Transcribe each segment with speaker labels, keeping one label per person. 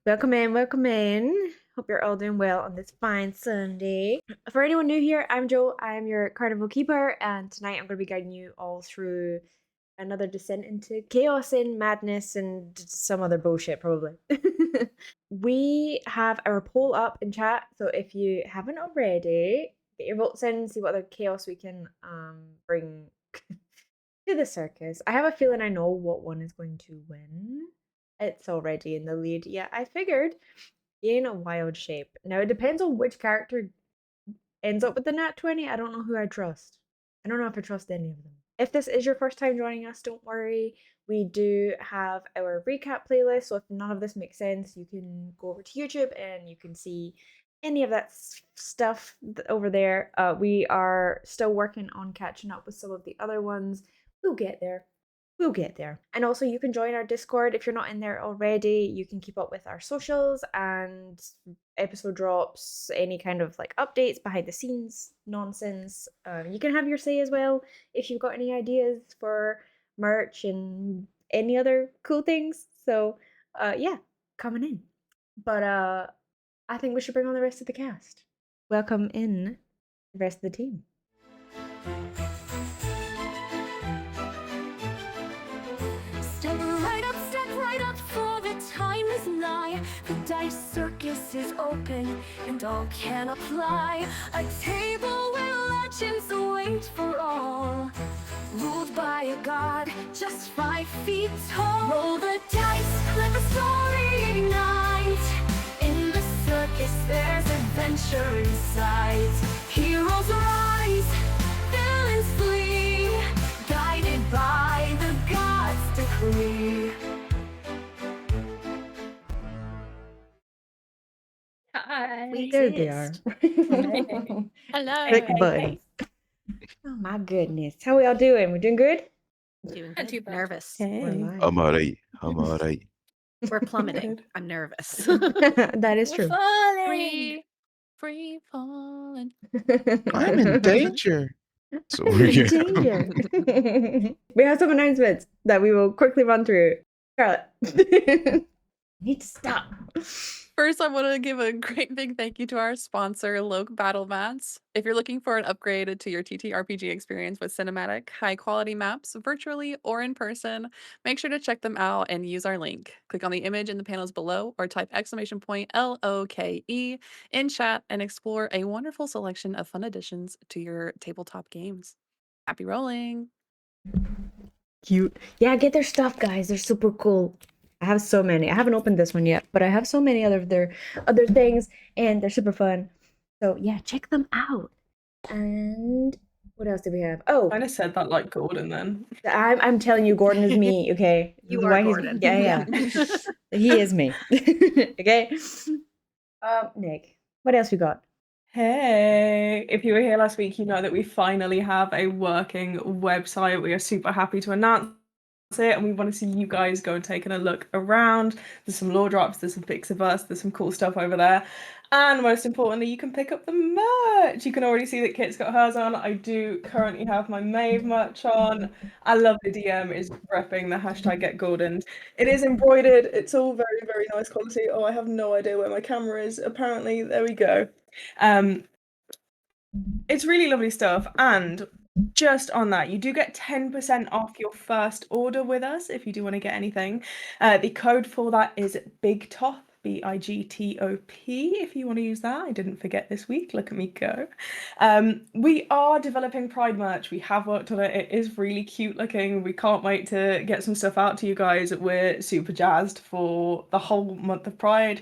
Speaker 1: Welcome in, welcome in. Hope you're all doing well on this fine Sunday. For anyone new here, I'm Jo. I am your Carnival Keeper, and tonight I'm going to be guiding you all through another descent into chaos and madness and some other bullshit, probably. We have our poll up in chat, so if you haven't already, get your votes in, see what other chaos we can bring to the circus. I have a feeling I know what one is going to win. It's already in the lead. Yeah, I figured. In a wild shape. Now it depends on which character ends up with the nat 20. I don't know who I trust. I don't know if I trust any of them. If this is your first time joining us, don't worry. We do have our recap playlist, so if none of this makes sense, you can go over to YouTube and you can see any of that stuff over there. We are still working on catching up with some of the other ones. We'll get there. We'll get there. And also, you can join our Discord if you're not in there already. You can keep up with our socials and episode drops, any kind of like updates, behind the scenes nonsense. You can have your say as well if you've got any ideas for merch and any other cool things. So, yeah, coming in. But I think we should bring on the rest of the cast. Welcome in the rest of the team.
Speaker 2: Step right up, for the time is nigh. The Dice Circus is open, and all can apply. A table where legends await for all, ruled by a god just 5 feet tall. Roll the dice, let the story ignite. In the circus there's adventure in sight. Heroes rise, villains flee, guided by the gods' decree.
Speaker 3: Hi.
Speaker 1: There they are.
Speaker 3: Hello.
Speaker 1: Click buttons. Oh my goodness. How we all doing? We're doing good?
Speaker 3: Doing good. Too nervous.
Speaker 1: We're live.
Speaker 4: I'm alright.
Speaker 3: We're plummeting. I'm nervous.
Speaker 1: That is true.
Speaker 3: Free falling.
Speaker 4: I'm in danger. So we're
Speaker 1: In
Speaker 4: here.
Speaker 1: danger. We have some announcements that we will quickly run through. Charlotte. You need to stop.
Speaker 5: First, I want to give a great big thank you to our sponsor, LOKE Battle Mats. If you're looking for an upgrade to your ttrpg experience with cinematic, high-quality maps, virtually or in person, make sure to check them out and use our link. Click on the image in the panels below or type !LOKE in chat and explore a wonderful selection of fun additions to your tabletop games. Happy rolling!
Speaker 1: Cute. Yeah, get their stuff, guys. They're super cool. I have so many. I haven't opened this one yet, but I have so many other things, and they're super fun. So yeah, check them out. And what else do we have? Oh,
Speaker 6: Kind of said that like Gordon then.
Speaker 1: I'm telling you, Gordon is me. Okay,
Speaker 3: You
Speaker 1: This is
Speaker 3: are
Speaker 1: why he's-
Speaker 3: Gordon.
Speaker 1: Yeah. He is me. Okay. Nick, what else we got?
Speaker 6: Hey, if you were here last week, you know that we finally have a working website. We are super happy to announce it, and we want to see you guys go and taking a look around. There's some lore drops, there's some pics of us, there's some cool stuff over there. And most importantly, you can pick up the merch. You can already see that Kit's got hers on. I do currently have my Maeve merch on. I love the DM is repping the hashtag #GetGordoned. It is embroidered. It's all very, very nice quality. Oh, I have no idea where my camera is. Apparently, there we go. It's really lovely stuff. And just on that, you do get 10% off your first order with us if you do want to get anything. The code for that is BIGTOP, BIGTOP, if you want to use that. I didn't forget this week. Look at me go. We are developing Pride merch. We have worked on it. It is really cute looking. We can't wait to get some stuff out to you guys. We're super jazzed for the whole month of Pride.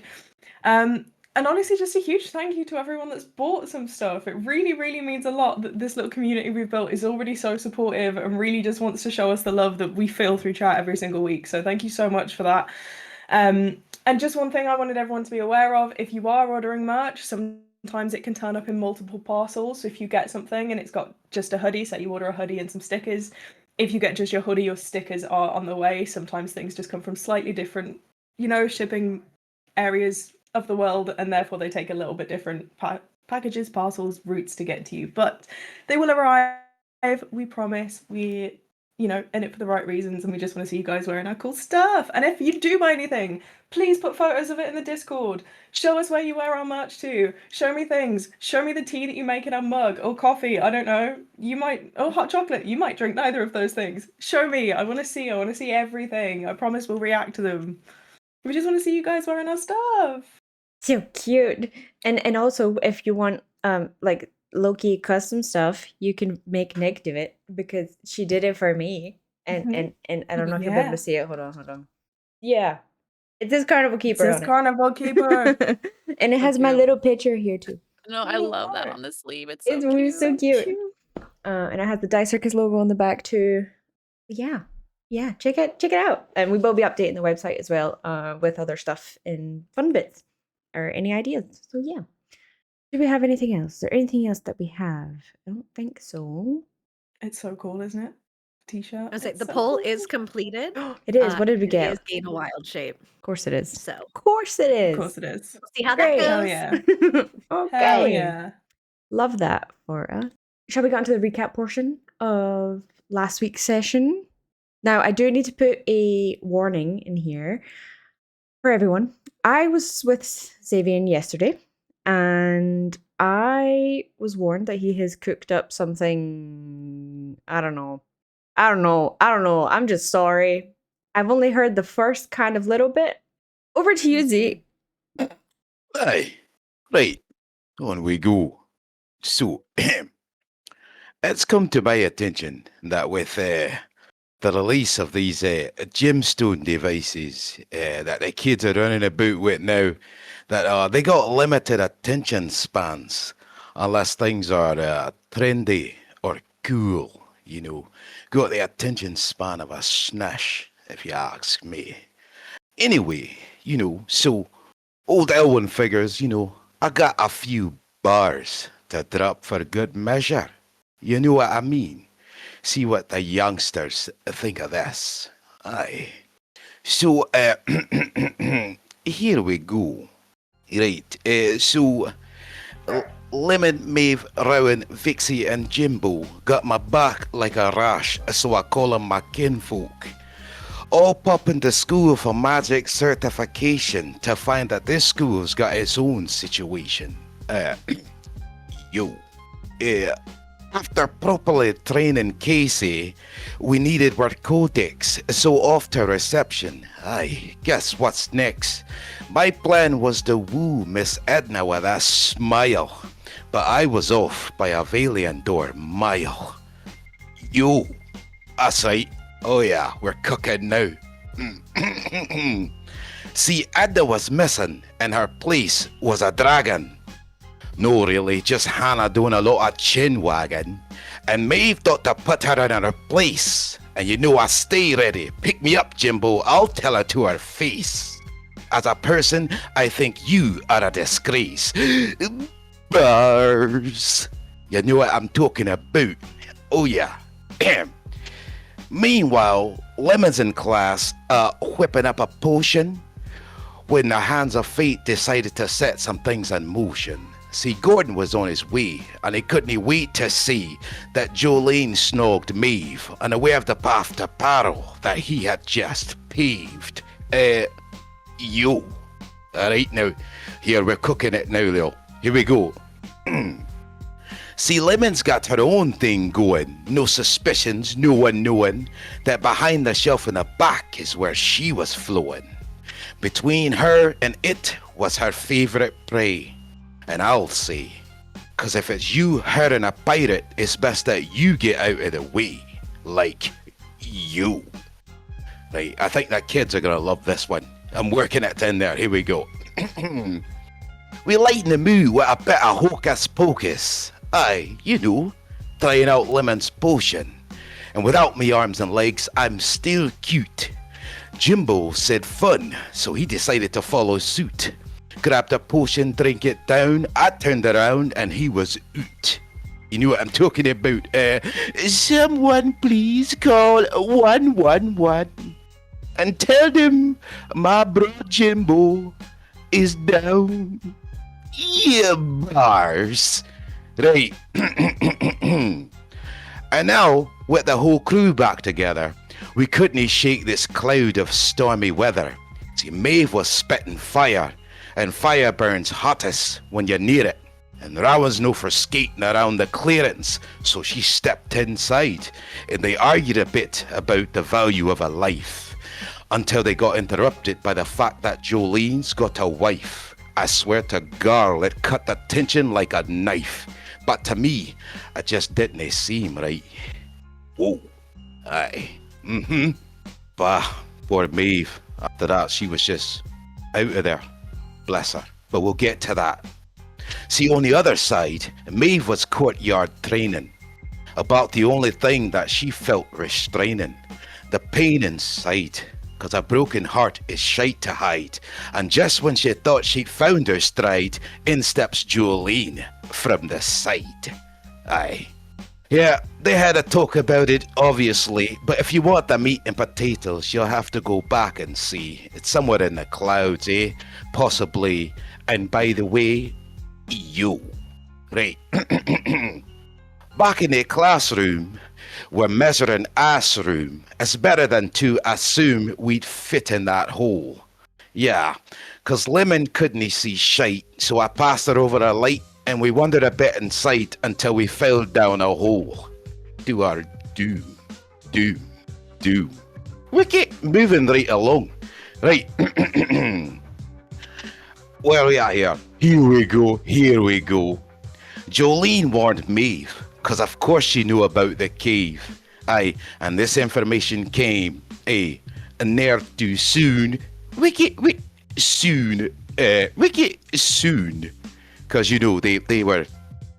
Speaker 6: And honestly, just a huge thank you to everyone that's bought some stuff. It really, really means a lot that this little community we've built is already so supportive and really just wants to show us the love that we feel through chat every single week. So thank you so much for that. And just one thing I wanted everyone to be aware of, if you are ordering merch, sometimes it can turn up in multiple parcels. So if you get something and it's got just a hoodie, say you order a hoodie and some stickers, if you get just your hoodie, your stickers are on the way. Sometimes things just come from slightly different, shipping areas of the world, and therefore they take a little bit different packages, parcels, routes to get to you, but they will arrive. We promise. We in it for the right reasons, and we just want to see you guys wearing our cool stuff. And if you do buy anything, please put photos of it in the Discord. Show us where you wear our merch to. Show me things. Show me the tea that you make in our mug, or coffee, I don't know. Or hot chocolate. You might drink neither of those things. Show me. I want to see everything. I promise we'll react to them. We just want to see you guys wearing our stuff.
Speaker 1: So cute. And also, if you want like Loki custom stuff, you can make Nick do it, because she did it for me. And I don't know if you'll be able to see it. Hold on. Yeah. It says Carnival Keeper.
Speaker 6: It says Carnival Keeper.
Speaker 1: And it has my little picture here too.
Speaker 5: No, I love that on the sleeve. It's
Speaker 1: So cute. And it has the Dice Circus logo on the back too. Yeah, check it out. And we will be updating the website as well with other stuff in fun bits or any ideas. So yeah. Do we have anything else? Is there anything else that we have? I don't think so.
Speaker 6: It's so cool, isn't it? T-shirt.
Speaker 3: I was like, the poll is completed.
Speaker 1: It is. What did we get?
Speaker 3: It is Gain a Wild Shape.
Speaker 1: Of course it is.
Speaker 3: So,
Speaker 1: Of course it is.
Speaker 6: Of course it is.
Speaker 3: we'll see how
Speaker 1: Great.
Speaker 3: that
Speaker 6: Hell
Speaker 3: goes.
Speaker 6: yeah.
Speaker 1: Okay.
Speaker 6: Hell yeah.
Speaker 1: Love that for us. Shall we get into the recap portion of last week's session? Now, I do need to put a warning in here for everyone. I was with Xavier yesterday, and I was warned that he has cooked up something. I don't know. I'm just sorry. I've only heard the first kind of little bit. Over to you, Z.
Speaker 4: Aye. Right. On we go. So, it's come to my attention that with the release of these gemstone devices that the kids are running about with now, that they got limited attention spans unless things are trendy or cool, Got the attention span of a snash, if you ask me. Anyway, so old Elwyn figures, I got a few bars to drop for good measure. You know what I mean? See what the youngsters think of this. Aye. So, here we go. Right, so Lemon, Maeve, Rowan, Vixie and Jimbo got my back like a rash, so I call them my kinfolk. All popping to school for magic certification to find that this school's got its own situation. After properly training Casey, we needed our codex, so off to reception. Aye, guess what's next? My plan was to woo Miss Edna with a smile, but I was off by a Valyndor mile. Yo, that's right. Oh yeah, we're cooking now. See, Edna was missing, and her place was a dragon. No, really, just Hannah doing a lot of chin wagging. And Maeve thought to put her in her place. And I stay ready. Pick me up, Jimbo. I'll tell her to her face. As a person, I think you are a disgrace. Bars. You know what I'm talking about. Oh yeah. Meanwhile, Lemon's in class, whipping up a potion, when the hands of fate decided to set some things in motion. See, Gordon was on his way, and he couldn't wait to see that Jolene snogged Maeve, unaware of the path to peril that he had just paved. Alright now, here we're cooking it now though. Here we go. See, Lemon's got her own thing going. No suspicions, no one knowing that behind the shelf in the back is where she was flowing. Between her and it was her favourite prey. And I'll say, 'cause if it's you, her and a pirate, it's best that you get out of the way. Like, you. Right, I think that kids are gonna love this one. I'm working it in there, here we go. We lighten the mood with a bit of hocus pocus. Aye, trying out Lemon's potion. And without me arms and legs, I'm still cute. Jimbo said fun, so he decided to follow suit. Grabbed a potion, drink it down. I turned around and he was out. You know what I'm talking about. Someone please call 111 and tell them my bro Jimbo is down. Yeah, bars. Right. And now with the whole crew back together, we couldn't shake this cloud of stormy weather. See, Maeve was spitting fire, and fire burns hottest when you're near it. And there was no for skating around the clearance, so she stepped inside, and they argued a bit about the value of a life, until they got interrupted by the fact that Jolene's got a wife. I swear to God, it cut the tension like a knife, but to me, it just didn't seem right. Whoa, aye, Bah, poor Maeve. After that, she was just out of there. Bless her. But we'll get to that. See, on the other side, Maeve was courtyard training. About the only thing that she felt restraining. The pain inside. Cause a broken heart is shite to hide. And just when she thought she'd found her stride, in steps Jolene from the side. Aye. Yeah, they had a talk about it, obviously, but if you want the meat and potatoes, you'll have to go back and see. It's somewhere in the clouds, eh? Possibly. And by the way, you. Right. Back in the classroom, we're measuring ass room. It's better than to assume we'd fit in that hole. Yeah, 'cause Lemon couldn't see shite, so I passed her over a light and we wandered a bit inside until we fell down a hole. To our doom. We keep moving right along. Right. Where are we at here? Here we go. Jolene warned Maeve, because of course she knew about the cave. Aye, and this information came, near too soon. Soon. Because, you know, they were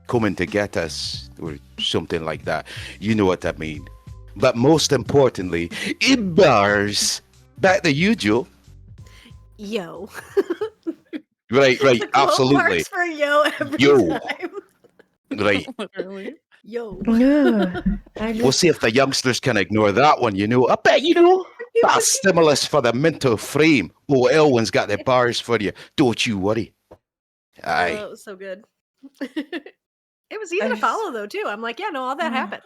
Speaker 4: coming to get us, or something like that. You know what I mean. But most importantly, it bars. Back to you, Joe.
Speaker 3: Yo.
Speaker 4: Right, absolutely.
Speaker 3: Marks for yo every
Speaker 4: Yo.
Speaker 3: time.
Speaker 4: Right.
Speaker 5: Literally.
Speaker 3: Yo.
Speaker 1: No,
Speaker 4: We'll see if the youngsters can ignore that one, you know. I bet, you know, that's stimulus for the mental frame. Oh, Elwyn's got the bars for you. Don't you worry. Aye.
Speaker 3: Oh, it was so good. It was easy to follow though too. I'm like, yeah, no, all that happened.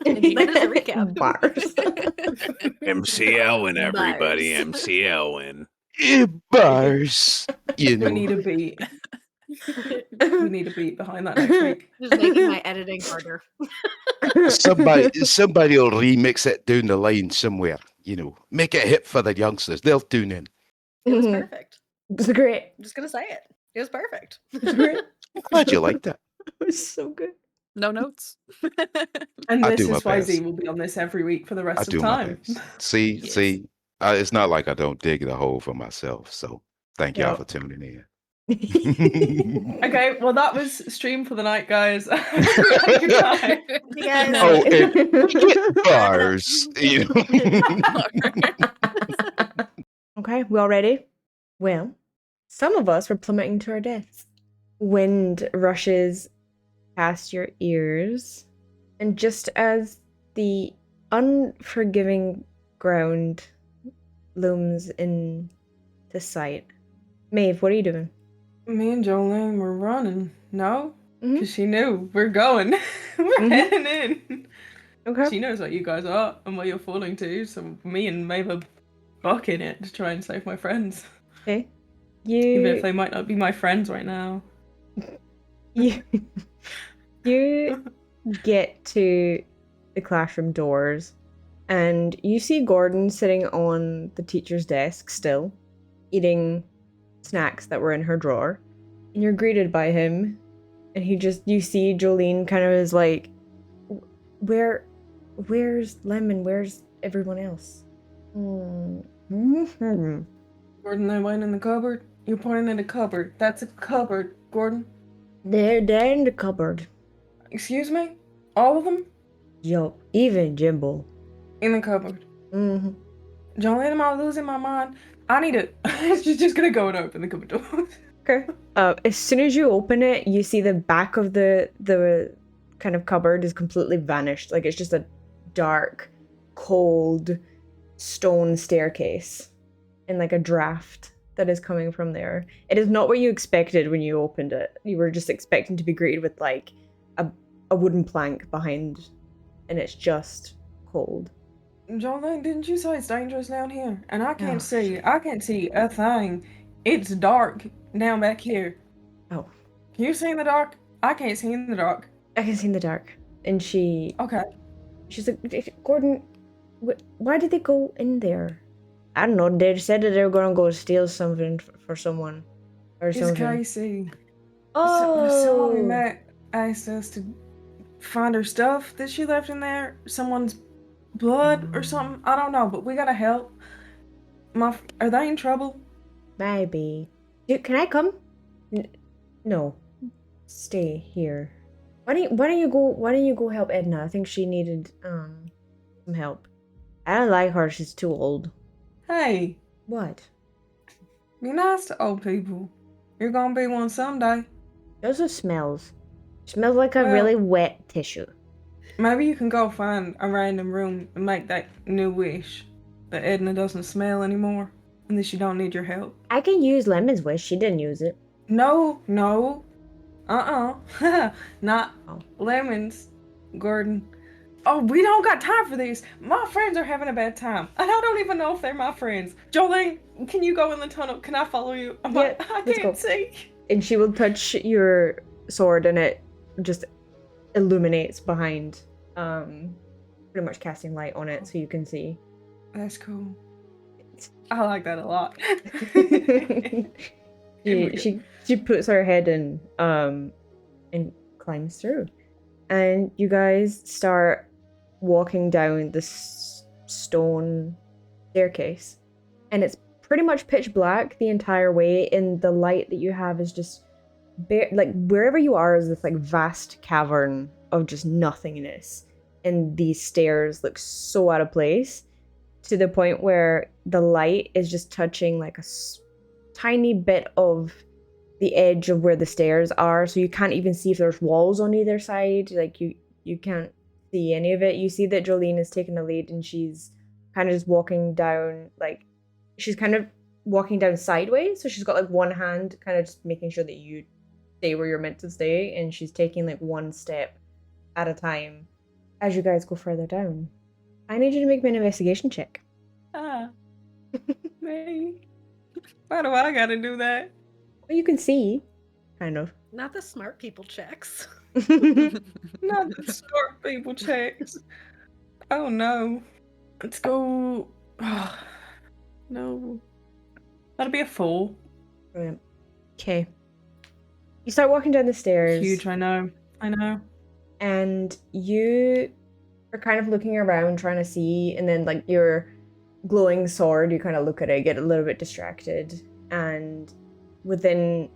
Speaker 3: And then there's a recap.
Speaker 1: Bars.
Speaker 7: MC Elwyn, everybody.
Speaker 3: Bars.
Speaker 7: MC Elwyn.
Speaker 4: Bars. You
Speaker 6: We
Speaker 4: know.
Speaker 6: need a beat. We need a beat behind that next week.
Speaker 3: Just making my editing harder.
Speaker 4: Somebody will remix it down the line somewhere. You know, make it hip for the youngsters. They'll tune in.
Speaker 3: It was
Speaker 1: Mhm.
Speaker 3: perfect.
Speaker 1: It's great.
Speaker 3: I'm just gonna say it. It was perfect.
Speaker 1: It's great.
Speaker 4: I'm glad you liked it.
Speaker 1: It was so good.
Speaker 5: No notes.
Speaker 6: And
Speaker 4: I
Speaker 6: this
Speaker 4: do my
Speaker 6: is why Z
Speaker 4: best.
Speaker 6: will be on this every week for the rest
Speaker 4: I
Speaker 6: of
Speaker 4: do my
Speaker 6: time.
Speaker 4: best. See,
Speaker 3: Yes.
Speaker 4: it's not like I don't dig the hole for myself. So thank y'all
Speaker 6: Yeah.
Speaker 4: for tuning in.
Speaker 6: Okay, well that was stream for the night, guys. Good night.
Speaker 3: You guys.
Speaker 4: Oh, get bars. You know.
Speaker 1: Okay, we all ready? Well, some of us were plummeting to our deaths. Wind rushes past your ears, and just as the unforgiving ground looms into sight, Maeve, what are you doing?
Speaker 6: Me and Jolene were running. No?
Speaker 1: Mhm.
Speaker 6: Because she knew we're going. We're
Speaker 1: Mhm.
Speaker 6: heading in.
Speaker 1: Okay.
Speaker 6: She knows what you guys are and what you're falling to, so me and Maeve are bucking it to try and save my friends.
Speaker 1: Okay.
Speaker 6: Even if
Speaker 1: You
Speaker 6: they might not be my friends right now.
Speaker 1: you get to the classroom doors, and you see Gordon sitting on the teacher's desk still, eating snacks that were in her drawer. And you're greeted by him, and you see Jolene kind of is like, where's Lemon? Where's everyone else? Mm-hmm.
Speaker 6: Gordon, they went in the cupboard. You're pointing at a cupboard. That's a cupboard, Gordon.
Speaker 1: They're in the cupboard.
Speaker 6: Excuse me? All of them?
Speaker 1: Yup, even Jimbo.
Speaker 6: In the cupboard.
Speaker 1: Mm-hmm.
Speaker 6: Jolene, am I losing my mind? I need to. She's just gonna go and open the cupboard door.
Speaker 1: Okay. As soon as you open it, you see the back of the kind of cupboard is completely vanished. Like it's just a dark, cold stone staircase and like a draft that is coming from there. It is not what you expected when you opened it. You were just expecting to be greeted with like a wooden plank behind and it's just cold.
Speaker 6: Jolene, didn't you say it's dangerous down here? And I
Speaker 1: Oh,
Speaker 6: can't see a thing. It's dark down back here.
Speaker 1: Oh,
Speaker 6: Can you see in the dark? I can't see in the dark.
Speaker 1: I can see in the dark. And she's
Speaker 6: Okay.
Speaker 1: like, Gordon, why did they go in there? I don't know. They said that they were gonna go steal something for someone or
Speaker 6: It's
Speaker 1: something.
Speaker 6: Casey.
Speaker 1: Oh,
Speaker 6: Someone we met asked us to find her stuff that she left in there. Someone's blood or something. I don't know, but we gotta help. Are they in trouble?
Speaker 1: maybe. Can I come? No, stay here. Why don't you go help Edna? I think she needed some help. I don't like her. She's too old.
Speaker 6: Hey,
Speaker 1: What?
Speaker 6: be nice to old people. You're gonna be one someday.
Speaker 1: It also smells. Smells like a
Speaker 6: Well-
Speaker 1: really wet tissue.
Speaker 6: Maybe you can go find a random room and make that new wish that Edna doesn't smell anymore, and that she don't need your help.
Speaker 1: I can use Lemon's wish. She didn't use it.
Speaker 6: No. Not
Speaker 1: Oh.
Speaker 6: lemons, Gordon. Oh, we don't got time for this. My friends are having a bad time. And I don't even know if they're my friends. Jolene, can you go in the tunnel? Can I follow you? I
Speaker 1: let's
Speaker 6: can't
Speaker 1: go.
Speaker 6: see.
Speaker 1: And she will touch your sword, and it just illuminates behind, pretty much casting light on it so you can see.
Speaker 6: That's cool. I like that a lot.
Speaker 1: she puts her head in and climbs through, and you guys start walking down this stone staircase, and it's pretty much pitch black the entire way, and the light that you have is just like wherever you are is this like vast cavern of just nothingness, and these stairs look so out of place to the point where the light is just touching like a tiny bit of the edge of where the stairs are, so you can't even see if there's walls on either side. Like you can't see any of it. You see that Jolene is taking the lead, and she's kind of just walking down, like she's kind of walking down sideways, so she's got like one hand kind of just making sure that you stay where you're meant to stay, and she's taking like one step at a time as you guys go further down. I need you to make me an investigation check.
Speaker 6: Me? Why do I gotta do that?
Speaker 1: Well, you can see, kind of.
Speaker 3: Not the smart people checks.
Speaker 6: Not the smart people checks. Oh no. Let's go. No. That'll be a 4.
Speaker 1: Brilliant. Okay. You start walking down the stairs.
Speaker 6: Huge, I know.
Speaker 1: And you are kind of looking around trying to see, and then like your glowing sword, you kind of look at it, get a little bit distracted, and within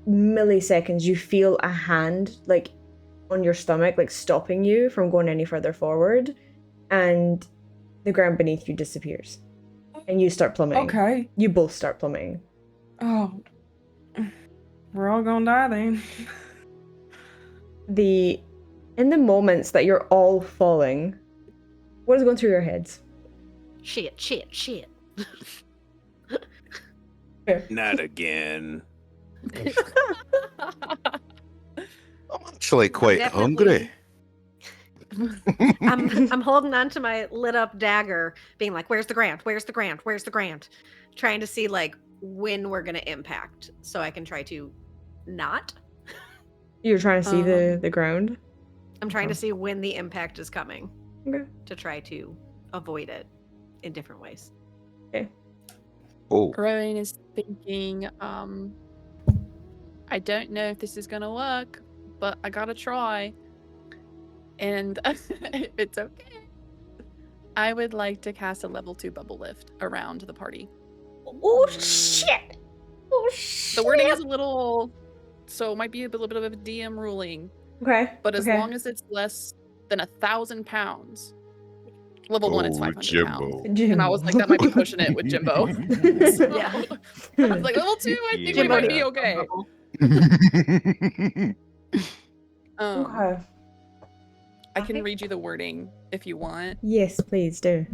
Speaker 1: milliseconds you feel a hand like on your stomach, like stopping you from going any further forward, and the ground beneath you disappears, and you start plummeting.
Speaker 6: Okay.
Speaker 1: You both start plummeting.
Speaker 6: Oh. We're all gonna die then.
Speaker 1: In the moments that you're all falling, what is going through your heads?
Speaker 3: Shit.
Speaker 7: Not again.
Speaker 4: I'm actually quite hungry.
Speaker 3: I'm holding on to my lit up dagger, being like, where's the Grant? Where's the Grant? Where's the Grant? Trying to see like when we're gonna impact so I can try to not.
Speaker 1: You're trying to see the ground?
Speaker 3: I'm trying to see when the impact is coming.
Speaker 1: Okay.
Speaker 3: To try to avoid it in different ways.
Speaker 1: Okay.
Speaker 4: Oh,
Speaker 5: Rowan is thinking, I don't know if this is gonna work, but I gotta try. And if it's okay, I would like to cast a level 2 bubble lift around the party.
Speaker 1: Oh shit! Oh shit!
Speaker 5: The wording is a little, so it might be a little bit of a DM ruling,
Speaker 1: Okay.
Speaker 5: but as
Speaker 1: okay.
Speaker 5: long as it's less than 1,000 pounds, level 1 is 500 pounds. And I was like, that might be pushing it with Jimbo. So,
Speaker 3: Yeah.
Speaker 5: I was like, level 2, I think we
Speaker 3: Jimbo
Speaker 5: might
Speaker 3: needs
Speaker 5: be
Speaker 3: a
Speaker 5: okay.
Speaker 3: bubble.
Speaker 1: Okay.
Speaker 5: I can read you the wording if you want.
Speaker 1: Yes, please do.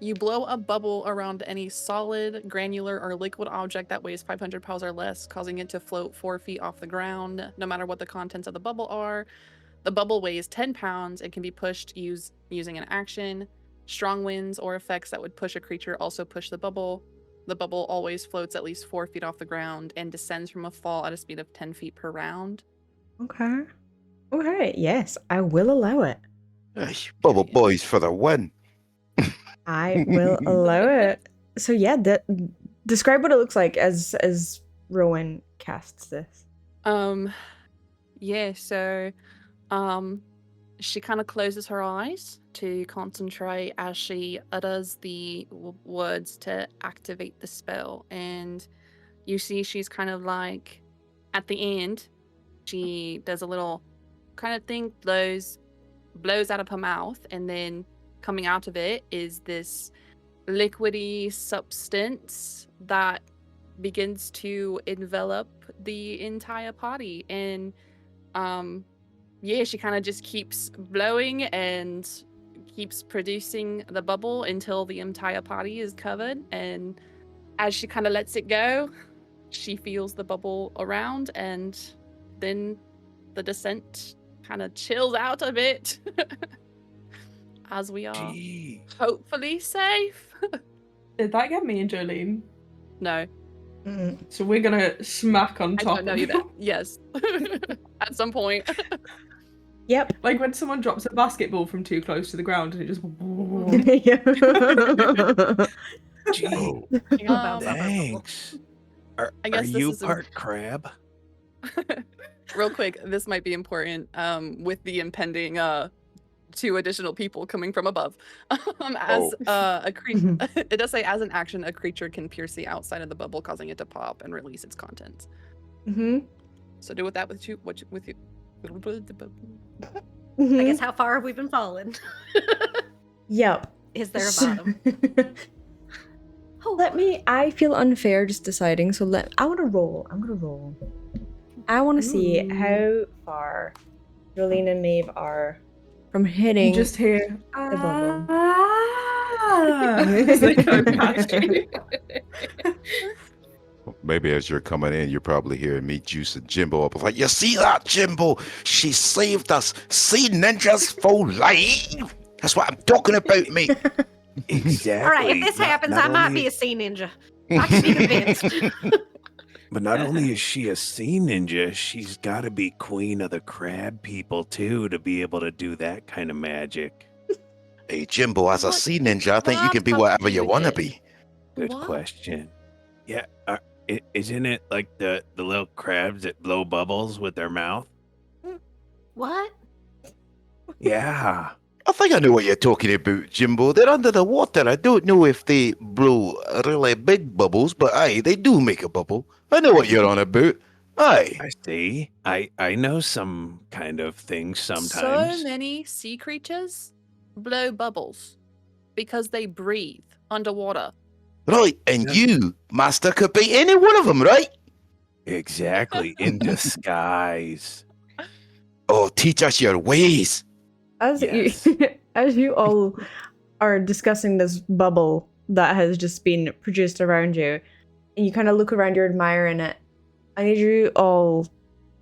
Speaker 5: You blow a bubble around any solid, granular, or liquid object that weighs 500 pounds or less, causing it to float 4 feet off the ground, no matter what the contents of the bubble are. The bubble weighs 10 pounds and can be pushed using an action. Strong winds or effects that would push a creature also push the bubble. The bubble always floats at least 4 feet off the ground and descends from a fall at a speed of 10 feet per round.
Speaker 1: Okay. Okay, yes, I will allow it.
Speaker 4: Ay, Bubble boys for the win.
Speaker 1: I will allow it. So yeah, describe what it looks like as Rowan casts this.
Speaker 5: Yeah, so she kind of closes her eyes to concentrate as she utters the words to activate the spell, and you see she's kind of like at the end she does a little kind of thing, blows out of her mouth, and then coming out of it is this liquidy substance that begins to envelop the entire party. And yeah, she kind of just keeps blowing and keeps producing the bubble until the entire party is covered. And as she kind of lets it go, she feels the bubble around, and then the descent kind of chills out a bit as we are
Speaker 7: Gee.
Speaker 5: hopefully safe.
Speaker 6: Did that get me and Jolene?
Speaker 5: No,
Speaker 6: So we're gonna smack on
Speaker 5: I
Speaker 6: top
Speaker 5: don't know
Speaker 6: of
Speaker 5: you that. Yes, at some point.
Speaker 1: Yep.
Speaker 6: Like when someone drops a basketball from too close to the ground and it just.
Speaker 7: Gee.
Speaker 4: Oh,
Speaker 3: Hang on, bounce off our bubble.
Speaker 7: Thanks. Are,
Speaker 5: I guess
Speaker 7: are
Speaker 5: this
Speaker 7: you
Speaker 5: is
Speaker 7: part crab?
Speaker 5: Real quick, this might be important with the impending 2 additional people coming from above. As a creature, it does say as an action, a creature can pierce the outside of the bubble, causing it to pop and release its contents. So do with that with you.
Speaker 3: I guess how far have we been falling?
Speaker 1: Yep.
Speaker 3: Is there a bottom?
Speaker 1: I feel unfair just deciding, so I'm gonna roll. I want to see how far Jolene and Maeve are from hitting
Speaker 6: You just hear.
Speaker 1: the bubble.
Speaker 6: As they go past you.
Speaker 4: maybe as you're coming in, you're probably hearing me juicing Jimbo up. Like, you see that, Jimbo? She saved us. See ninjas for life. That's what I'm talking about, mate.
Speaker 7: Exactly.
Speaker 3: All right, if this happens, I might be a sea ninja. I can be convinced.
Speaker 7: But not only is she a sea ninja, she's got to be queen of the crab people too to be able to do that kind of magic.
Speaker 4: Hey, Jimbo, as a
Speaker 3: What-
Speaker 4: sea ninja, I think you
Speaker 3: what
Speaker 4: can be
Speaker 3: have
Speaker 4: whatever
Speaker 3: to
Speaker 4: you
Speaker 3: do
Speaker 4: want to
Speaker 3: with it?
Speaker 4: be.
Speaker 7: Good
Speaker 3: What?
Speaker 7: question. Yeah, isn't it like the little crabs that blow bubbles with their mouth?
Speaker 3: What?
Speaker 7: Yeah.
Speaker 4: I think I know what you're talking about, Jimbo. They're under the water. I don't know if they blow really big bubbles, but aye, they do make a bubble. I know what you're on about. Aye.
Speaker 7: I see. I know some kind of things sometimes.
Speaker 5: So many sea creatures blow bubbles because they breathe underwater.
Speaker 4: Right, and
Speaker 7: Yeah.
Speaker 4: you, Master, could be any one of them, right?
Speaker 7: Exactly. In disguise.
Speaker 4: Oh, teach us your ways.
Speaker 1: As
Speaker 7: Yes.
Speaker 1: as you all are discussing this bubble that has just been produced around you, and you kind of look around, you're admiring it. I need you all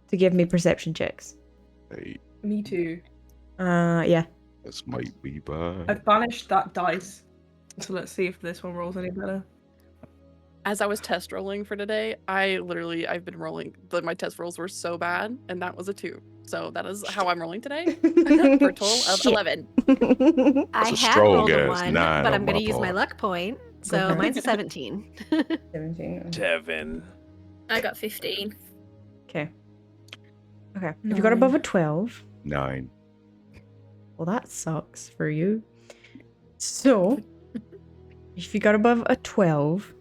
Speaker 1: to give me perception checks.
Speaker 4: Hey,
Speaker 6: Me too.
Speaker 1: Yeah.
Speaker 4: this might be bad.
Speaker 6: I've banished that dice. So let's see if this one rolls any better.
Speaker 5: As I was test rolling for today, I've been rolling, but my test rolls were so bad, and that was a 2. So that is how I'm rolling today for a total of 11.
Speaker 3: I
Speaker 4: a
Speaker 3: had
Speaker 4: strong
Speaker 3: rolled a
Speaker 4: ass
Speaker 3: 1,
Speaker 4: 9
Speaker 3: but
Speaker 4: on
Speaker 3: I'm going
Speaker 4: my
Speaker 3: to use my
Speaker 4: part.
Speaker 3: luck point. So
Speaker 1: Okay.
Speaker 3: mine's a 17.
Speaker 1: 17.
Speaker 7: 7.
Speaker 8: I got 15.
Speaker 1: Okay. Okay. If you got above a
Speaker 6: 9.
Speaker 1: 12,
Speaker 4: 9.
Speaker 1: well, that sucks for you. So, if you got above a 12,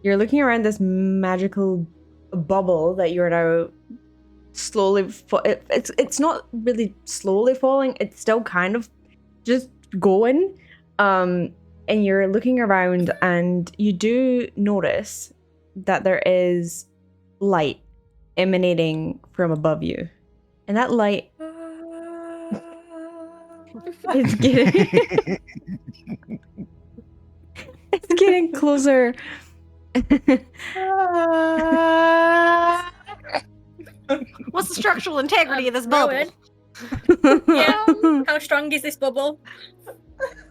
Speaker 1: you're looking around this magical bubble that you're now slowly. It's not really slowly falling. It's still kind of just going. And you're looking around, and you do notice that there is light emanating from above you, and that light is getting it's getting closer.
Speaker 3: What's the structural integrity of this bubble?
Speaker 8: Rowan, How strong is this bubble?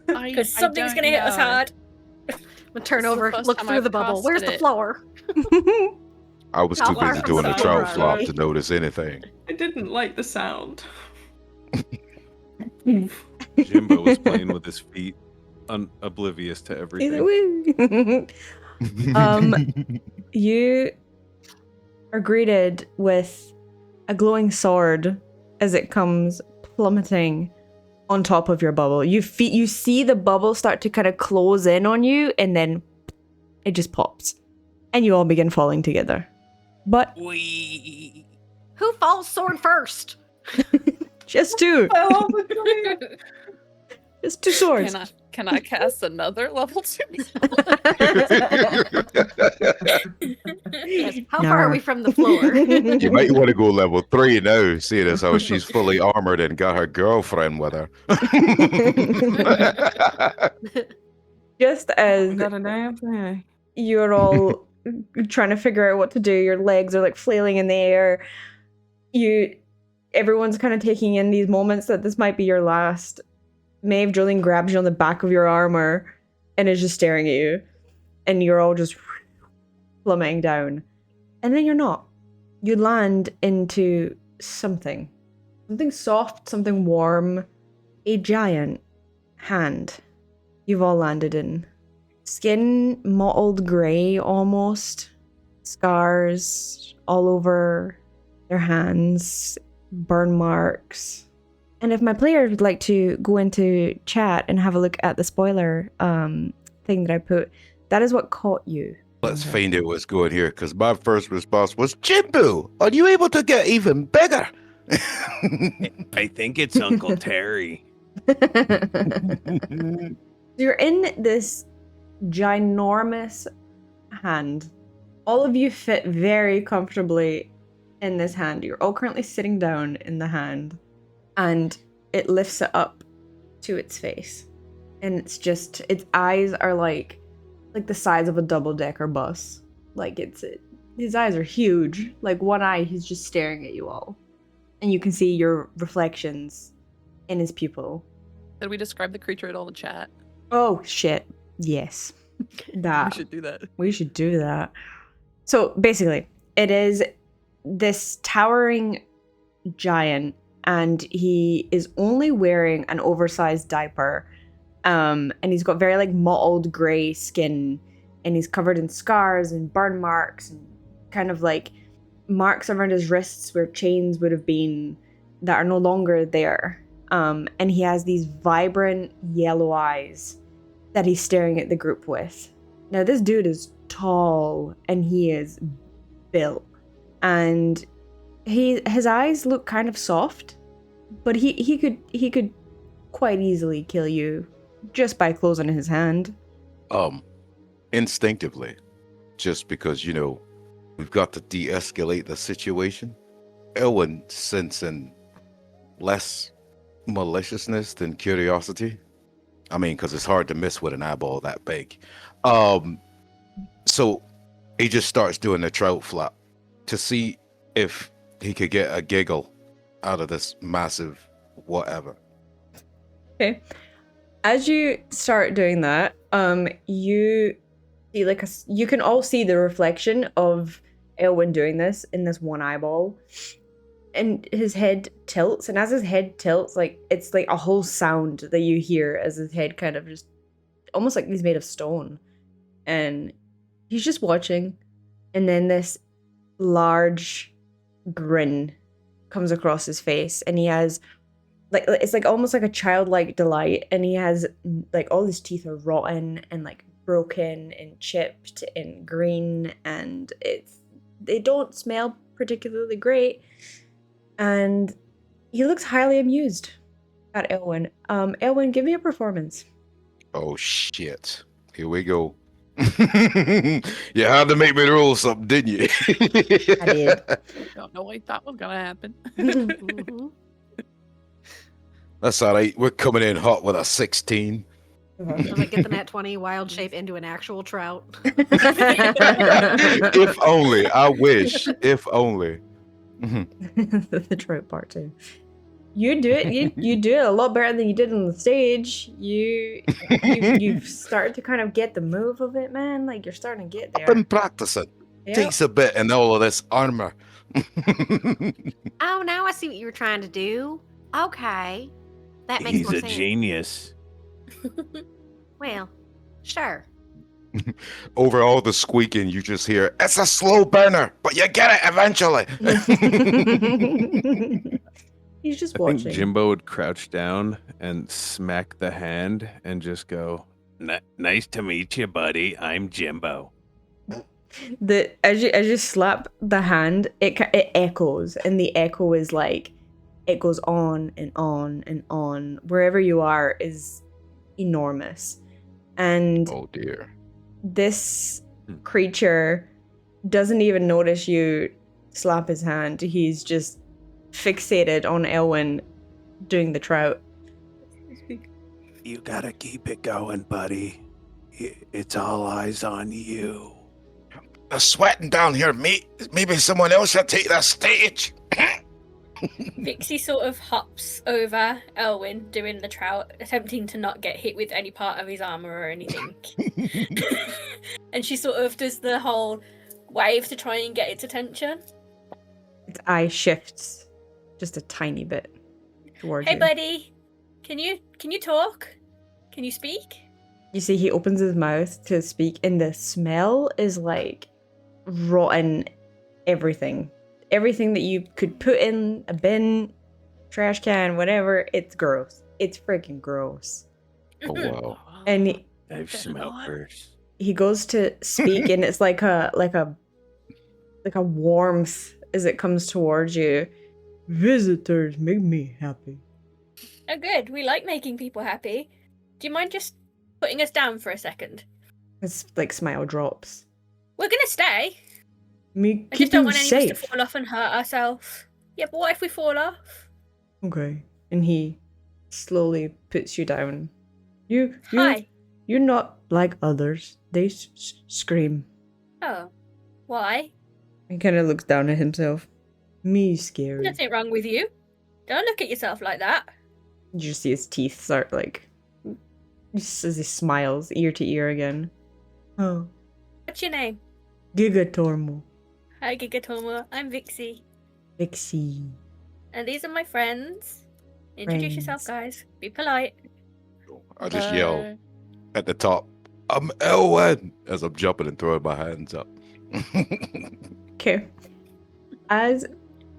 Speaker 8: Because something's going to hit us hard.
Speaker 3: I'm gonna turn
Speaker 5: This is the
Speaker 3: over,
Speaker 5: first
Speaker 3: look
Speaker 5: time
Speaker 3: through
Speaker 5: I've
Speaker 3: the bubble. Where's
Speaker 5: costed
Speaker 3: the
Speaker 5: it.
Speaker 3: floor?
Speaker 4: I was
Speaker 3: How
Speaker 4: too
Speaker 3: far
Speaker 4: busy
Speaker 3: from
Speaker 4: doing
Speaker 3: the
Speaker 4: a trout
Speaker 3: floor
Speaker 4: flop
Speaker 3: are
Speaker 4: to notice anything.
Speaker 6: I didn't like the sound.
Speaker 7: Jimbo was playing with his feet, oblivious to
Speaker 1: He's
Speaker 7: everything.
Speaker 1: like, woo. You are greeted with a glowing sword as it comes plummeting on top of your bubble. You see the bubble start to kind of close in on you, and then it just pops, and you all begin falling together. But
Speaker 3: Who falls sword first?
Speaker 1: just two,
Speaker 6: I love it.
Speaker 1: just two swords.
Speaker 5: Can I cast another level 2?
Speaker 3: Yes. How far are
Speaker 1: Nar.
Speaker 3: we from the floor?
Speaker 4: You might want to go level 3 now, seeing as how she's fully armored and got her girlfriend with her.
Speaker 1: Just as
Speaker 6: Got a damn thing.
Speaker 1: you're all trying to figure out what to do, your legs are like flailing in the air. Everyone's kind of taking in these moments that this might be your last. Maeve Jolene grabs you on the back of your armor and is just staring at you, and you're all just plummeting down. And then you're not. You land into something soft, something warm, a giant hand. You've all landed in. Skin mottled grey almost, scars all over their hands, burn marks. And if my players would like to go into chat and have a look at the spoiler thing that I put, that is what caught you.
Speaker 4: Let's find out what's going here, because my first response was, Jimbo, are you able to get even bigger?
Speaker 7: I think it's Uncle Terry.
Speaker 1: You're in this ginormous hand. All of you fit very comfortably in this hand. You're all currently sitting down in the hand, and it lifts it up to its face. And it's just, its eyes are like the size of a double-decker bus. Like his eyes are huge. Like one eye, he's just staring at you all. And you can see your reflections in his pupil.
Speaker 5: Did we describe the creature at all in chat?
Speaker 1: Oh, shit. Yes. That.
Speaker 5: We should do that.
Speaker 1: We should do that. So basically, it is this towering giant, and he is only wearing an oversized diaper. And he's got very like mottled gray skin, and he's covered in scars and burn marks and kind of like marks around his wrists where chains would have been that are no longer there. And he has these vibrant yellow eyes that he's staring at the group with. Now this dude is tall and he is built, and his eyes look kind of soft, but he could quite easily kill you just by closing his hand.
Speaker 4: Instinctively, just because, we've got to de-escalate the situation. Elwyn sensing less maliciousness than curiosity. I mean, because it's hard to miss with an eyeball that big. So he just starts doing the trout flap to see if he could get a giggle out of this massive whatever.
Speaker 1: Okay. As you start doing that, you see you can all see the reflection of Elwyn doing this in this one eyeball, and his head tilts, and as his head tilts, it's like a whole sound that you hear as his head kind of just almost like he's made of stone, and he's just watching, and then this large grin comes across his face, and he has it's like almost like a childlike delight, and he has like all his teeth are rotten and like broken and chipped and green, and they don't smell particularly great, and he looks highly amused at Elwyn. Elwyn, give me a performance.
Speaker 4: Oh shit. Here we go. You had to make me roll something, didn't you?
Speaker 1: I did.
Speaker 5: Don't know what you thought was gonna happen.
Speaker 3: Mhm.
Speaker 4: That's all right. We're coming in hot with a 16.
Speaker 3: I'm gonna get the nat 20 wild shape into an actual trout.
Speaker 4: If only. I wish. If only. Mhm.
Speaker 1: The trout part too. You do it. You do it a lot better than you did on the stage. You've started to kind of get the move of it, man. Like you're starting to get
Speaker 4: I've
Speaker 1: there.
Speaker 4: been practicing.
Speaker 1: Yep.
Speaker 4: Takes a bit in all of this armor.
Speaker 3: Oh, now I see what you were trying to do. Okay. That makes
Speaker 7: He's
Speaker 3: more
Speaker 7: a
Speaker 3: sense.
Speaker 7: genius.
Speaker 3: Well, sure.
Speaker 4: Over all the squeaking, you just hear, it's a slow burner, but you get it eventually.
Speaker 1: He's just
Speaker 7: I
Speaker 1: watching.
Speaker 7: think Jimbo would crouch down and smack the hand and just go, nice to meet you, buddy. I'm Jimbo.
Speaker 1: As you slap the hand, it echoes, and the echo is like it goes on and on and on. Wherever you are is enormous, and
Speaker 4: Oh dear.
Speaker 1: this creature doesn't even notice you slap his hand. He's just fixated on Elwyn doing the trout.
Speaker 7: You gotta keep it going, buddy. It's all eyes on you.
Speaker 4: The sweating down here, mate. Maybe someone else should take that stage.
Speaker 8: Vixie sort of hops over Elwyn doing the trout, attempting to not get hit with any part of his armor or anything. And she sort of does the whole wave to try and get its attention.
Speaker 1: Its eye shifts just a tiny bit towards
Speaker 8: Hey
Speaker 1: you.
Speaker 8: buddy, can you talk? Can you speak?
Speaker 1: You see he opens his mouth to speak, and the smell is like rotten everything. Everything that you could put in a bin, trash can, whatever, it's gross. It's freaking gross.
Speaker 4: Oh wow.
Speaker 1: And
Speaker 7: I've smelled worse.
Speaker 1: he goes to speak, and it's like a warmth as it comes towards you. Visitors make me happy.
Speaker 8: Oh good, we like making people happy. Do you mind just putting us down for a second?
Speaker 1: His like smile drops.
Speaker 8: We're gonna stay.
Speaker 1: Me
Speaker 8: I
Speaker 1: keep
Speaker 8: just don't
Speaker 1: you
Speaker 8: want any of us
Speaker 1: safe.
Speaker 8: to fall off and hurt ourselves. Yeah, but what if we fall off?
Speaker 1: Okay. And he slowly puts you down.
Speaker 8: Hi.
Speaker 1: You're not like others. They scream.
Speaker 8: Oh. Why?
Speaker 1: He kind of looks down at himself. Me scary.
Speaker 8: Nothing wrong with you. Don't look at yourself like that.
Speaker 1: You just see his teeth start like, just as he smiles ear to ear again. Oh,
Speaker 8: What's your name?
Speaker 1: Gigatormo.
Speaker 8: Hi, Gigatomo. I'm Vixie.
Speaker 1: Vixie.
Speaker 8: And these are my friends. Introduce yourself, guys. Be polite.
Speaker 4: I just yell at the top, I'm Elwyn, as I'm jumping and throwing my hands up.
Speaker 1: Okay. As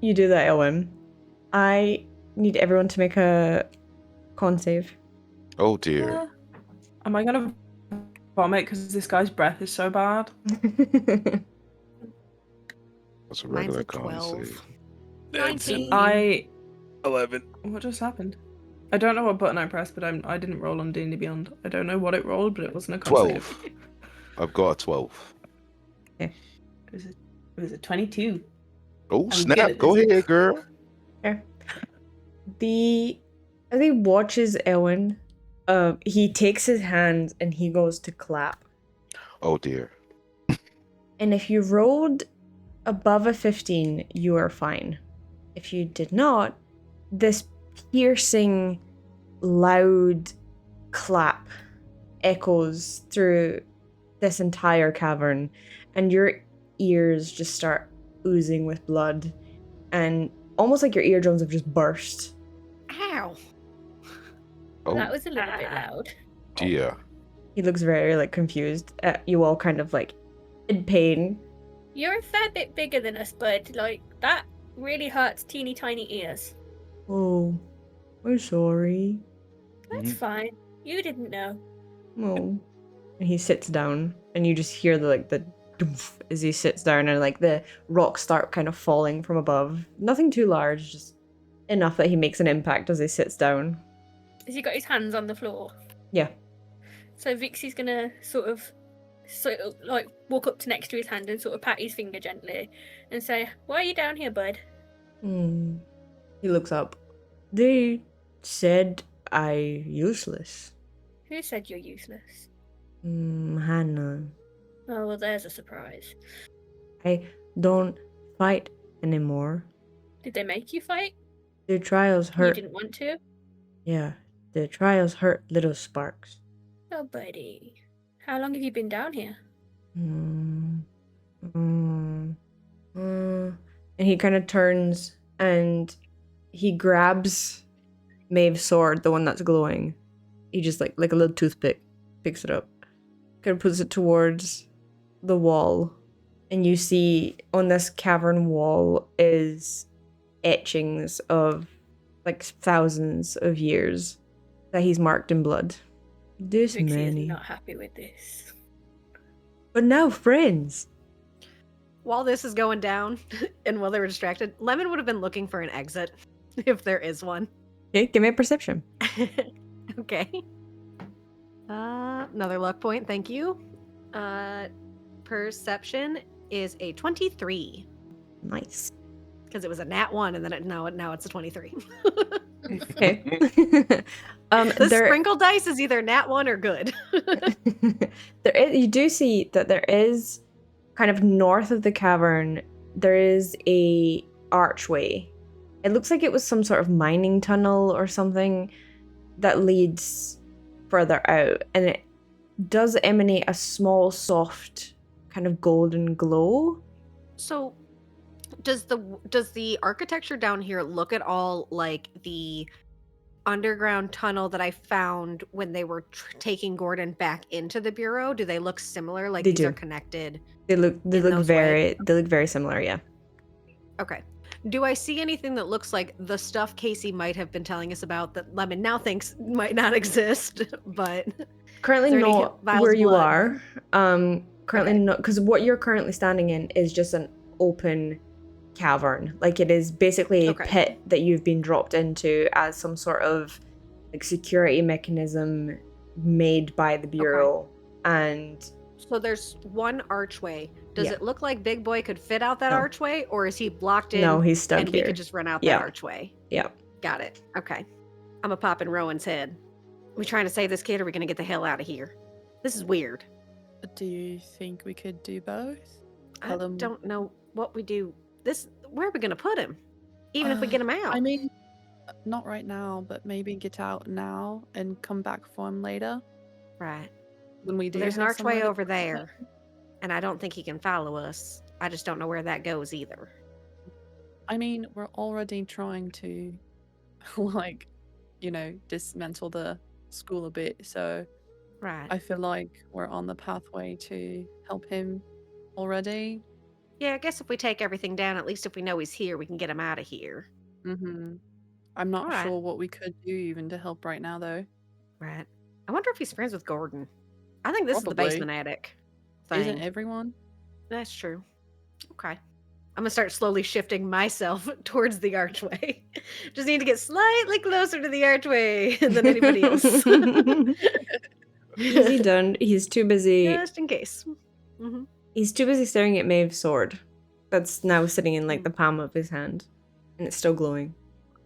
Speaker 1: you do that, Elwyn, I need everyone to make a con save.
Speaker 4: Oh dear.
Speaker 6: Am I gonna vomit because this guy's breath is so bad?
Speaker 4: That's a
Speaker 3: Mine's
Speaker 4: regular
Speaker 3: a
Speaker 4: con
Speaker 3: 12.
Speaker 4: save.
Speaker 3: 19.
Speaker 7: 11.
Speaker 6: What just happened? I don't know what button I pressed, but I didn't roll on D&D Beyond. I don't know what it rolled, but it wasn't a con save.
Speaker 4: 12. I've got a 12.
Speaker 6: It was a 22.
Speaker 4: Oh
Speaker 6: good
Speaker 4: snap!
Speaker 6: at
Speaker 4: Go
Speaker 6: this.
Speaker 4: ahead, girl.
Speaker 1: As he watches Elwyn, he takes his hand and he goes to clap.
Speaker 4: Oh dear.
Speaker 1: And if you rolled above a 15, you are fine. If you did not, this piercing, loud clap echoes through this entire cavern, and your ears just start oozing with blood, and almost like your eardrums have just burst.
Speaker 3: Ow.
Speaker 4: Oh
Speaker 8: That was a little bit loud.
Speaker 4: dear.
Speaker 1: He looks very like confused at you all, kind of like in pain.
Speaker 8: You're a fair bit bigger than us, bud. Like, that really hurts teeny tiny ears.
Speaker 1: Oh, I'm sorry.
Speaker 8: That's fine. You didn't know.
Speaker 1: Oh. And he sits down, and you just hear the doomph as he sits down, and like the rocks start kind of falling from above. Nothing too large, just enough that he makes an impact as he sits down.
Speaker 8: Has he got his hands on the floor?
Speaker 1: Yeah.
Speaker 8: So Vixie's gonna sort of like walk up to next to his hand and sort of pat his finger gently and say, "Why are you down here, bud?"
Speaker 1: He looks up. They said I useless.
Speaker 8: Who said you're useless?
Speaker 1: Hannah.
Speaker 8: Oh, well, there's a surprise.
Speaker 1: I don't fight anymore.
Speaker 8: Did they make you fight?
Speaker 1: The trials
Speaker 8: You
Speaker 1: hurt.
Speaker 8: didn't want to?
Speaker 1: Yeah, the trials hurt little sparks.
Speaker 8: Oh, buddy. How long have you been down here?
Speaker 1: And he kind of turns and he grabs Maeve's sword, the one that's glowing. He just like a little toothpick picks it up, kind of puts it towards the wall, and you see on this cavern wall is etchings of like thousands of years that he's marked in blood. This
Speaker 8: Vixie
Speaker 1: many.
Speaker 8: is not happy with this.
Speaker 1: But now friends.
Speaker 3: While this is going down, and while they were distracted, Lemon would have been looking for an exit, if there is one.
Speaker 1: Okay, give me a perception.
Speaker 3: Okay. Another luck point, thank you. Perception is a 23.
Speaker 1: Nice.
Speaker 3: Because it was a nat 1, and then now it's a 23.
Speaker 1: Okay.
Speaker 3: The sprinkle dice is either nat 1 or good.
Speaker 1: You do see that there is kind of north of the cavern, there is a archway. It looks like it was some sort of mining tunnel or something that leads further out, and it does emanate a small, soft, kind of golden glow.
Speaker 3: So, does the architecture down here look at all like the underground tunnel that I found when they were taking Gordon back into the bureau? Do they look similar? Like these are connected?
Speaker 1: They look very similar, yeah.
Speaker 3: Okay. Do I see anything that looks like the stuff Casey might have been telling us about that Lemon now thinks might not exist, but
Speaker 1: currently not where you are. Currently
Speaker 3: okay.
Speaker 1: not, because what you're currently standing in is just an open cavern. Like it is basically a pit that you've been dropped into as some sort of like security mechanism made by the bureau. And
Speaker 3: so there's one archway. Does it look like Big Boy could fit out that archway, or is he blocked in?
Speaker 1: No, he's stuck
Speaker 3: and
Speaker 1: here.
Speaker 3: We could just run out that archway.
Speaker 1: Yeah.
Speaker 3: Got it. Okay. I'm a popping Rowan's head. We trying to save this kid, or are we gonna get the hell out of here? This is weird.
Speaker 5: Do you think we could do both?
Speaker 3: I don't know what we do. Where are we gonna put him? Even if we get him out.
Speaker 5: I mean, not right now, but maybe get out now and come back for him later.
Speaker 3: Right.
Speaker 5: When we do.
Speaker 3: There's an
Speaker 5: have
Speaker 3: archway
Speaker 5: somewhere to
Speaker 3: over
Speaker 5: put him.
Speaker 3: there, and I don't think he can follow us. I just don't know where that goes either.
Speaker 5: I mean, we're already trying to, like, dismantle the school a bit, so
Speaker 3: Right.
Speaker 5: I feel like we're on the pathway to help him already.
Speaker 3: Yeah, I guess if we take everything down, at least if we know he's here, we can get him out of here.
Speaker 5: Mm-hmm. I'm not
Speaker 3: Alright.
Speaker 5: sure what we could do even to help right now, though.
Speaker 3: Right. I wonder if he's friends with Gordon. I think this is the
Speaker 5: Probably.
Speaker 3: basement attic thing.
Speaker 5: Isn't everyone?
Speaker 3: That's true. Okay. I'm gonna start slowly shifting myself towards the archway. Just need to get slightly closer to the archway than anybody else.
Speaker 1: Is he done? He's too busy.
Speaker 3: Just in case. Mm-hmm.
Speaker 1: He's too busy staring at Maeve's sword. That's now sitting in like the palm of his hand. And it's still glowing.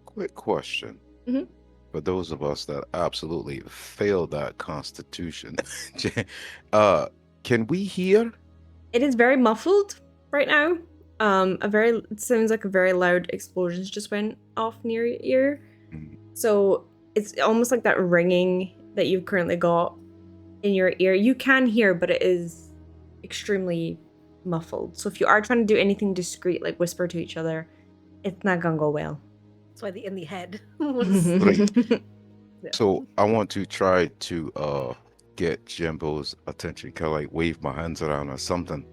Speaker 4: Quick question.
Speaker 1: Mm-hmm.
Speaker 4: For those of us that absolutely failed that constitution, can we hear?
Speaker 1: It is very muffled right now. It sounds like a very loud explosions just went off near your ear.
Speaker 4: Mhm.
Speaker 1: So it's almost like that ringing that you've currently got in your ear. You can hear, but it is extremely muffled. So if you are trying to do anything discreet, like whisper to each other, it's not gonna go well.
Speaker 3: That's why the in the head was.
Speaker 4: Right. So I want to try to get Jimbo's attention, kind of like wave my hands around or something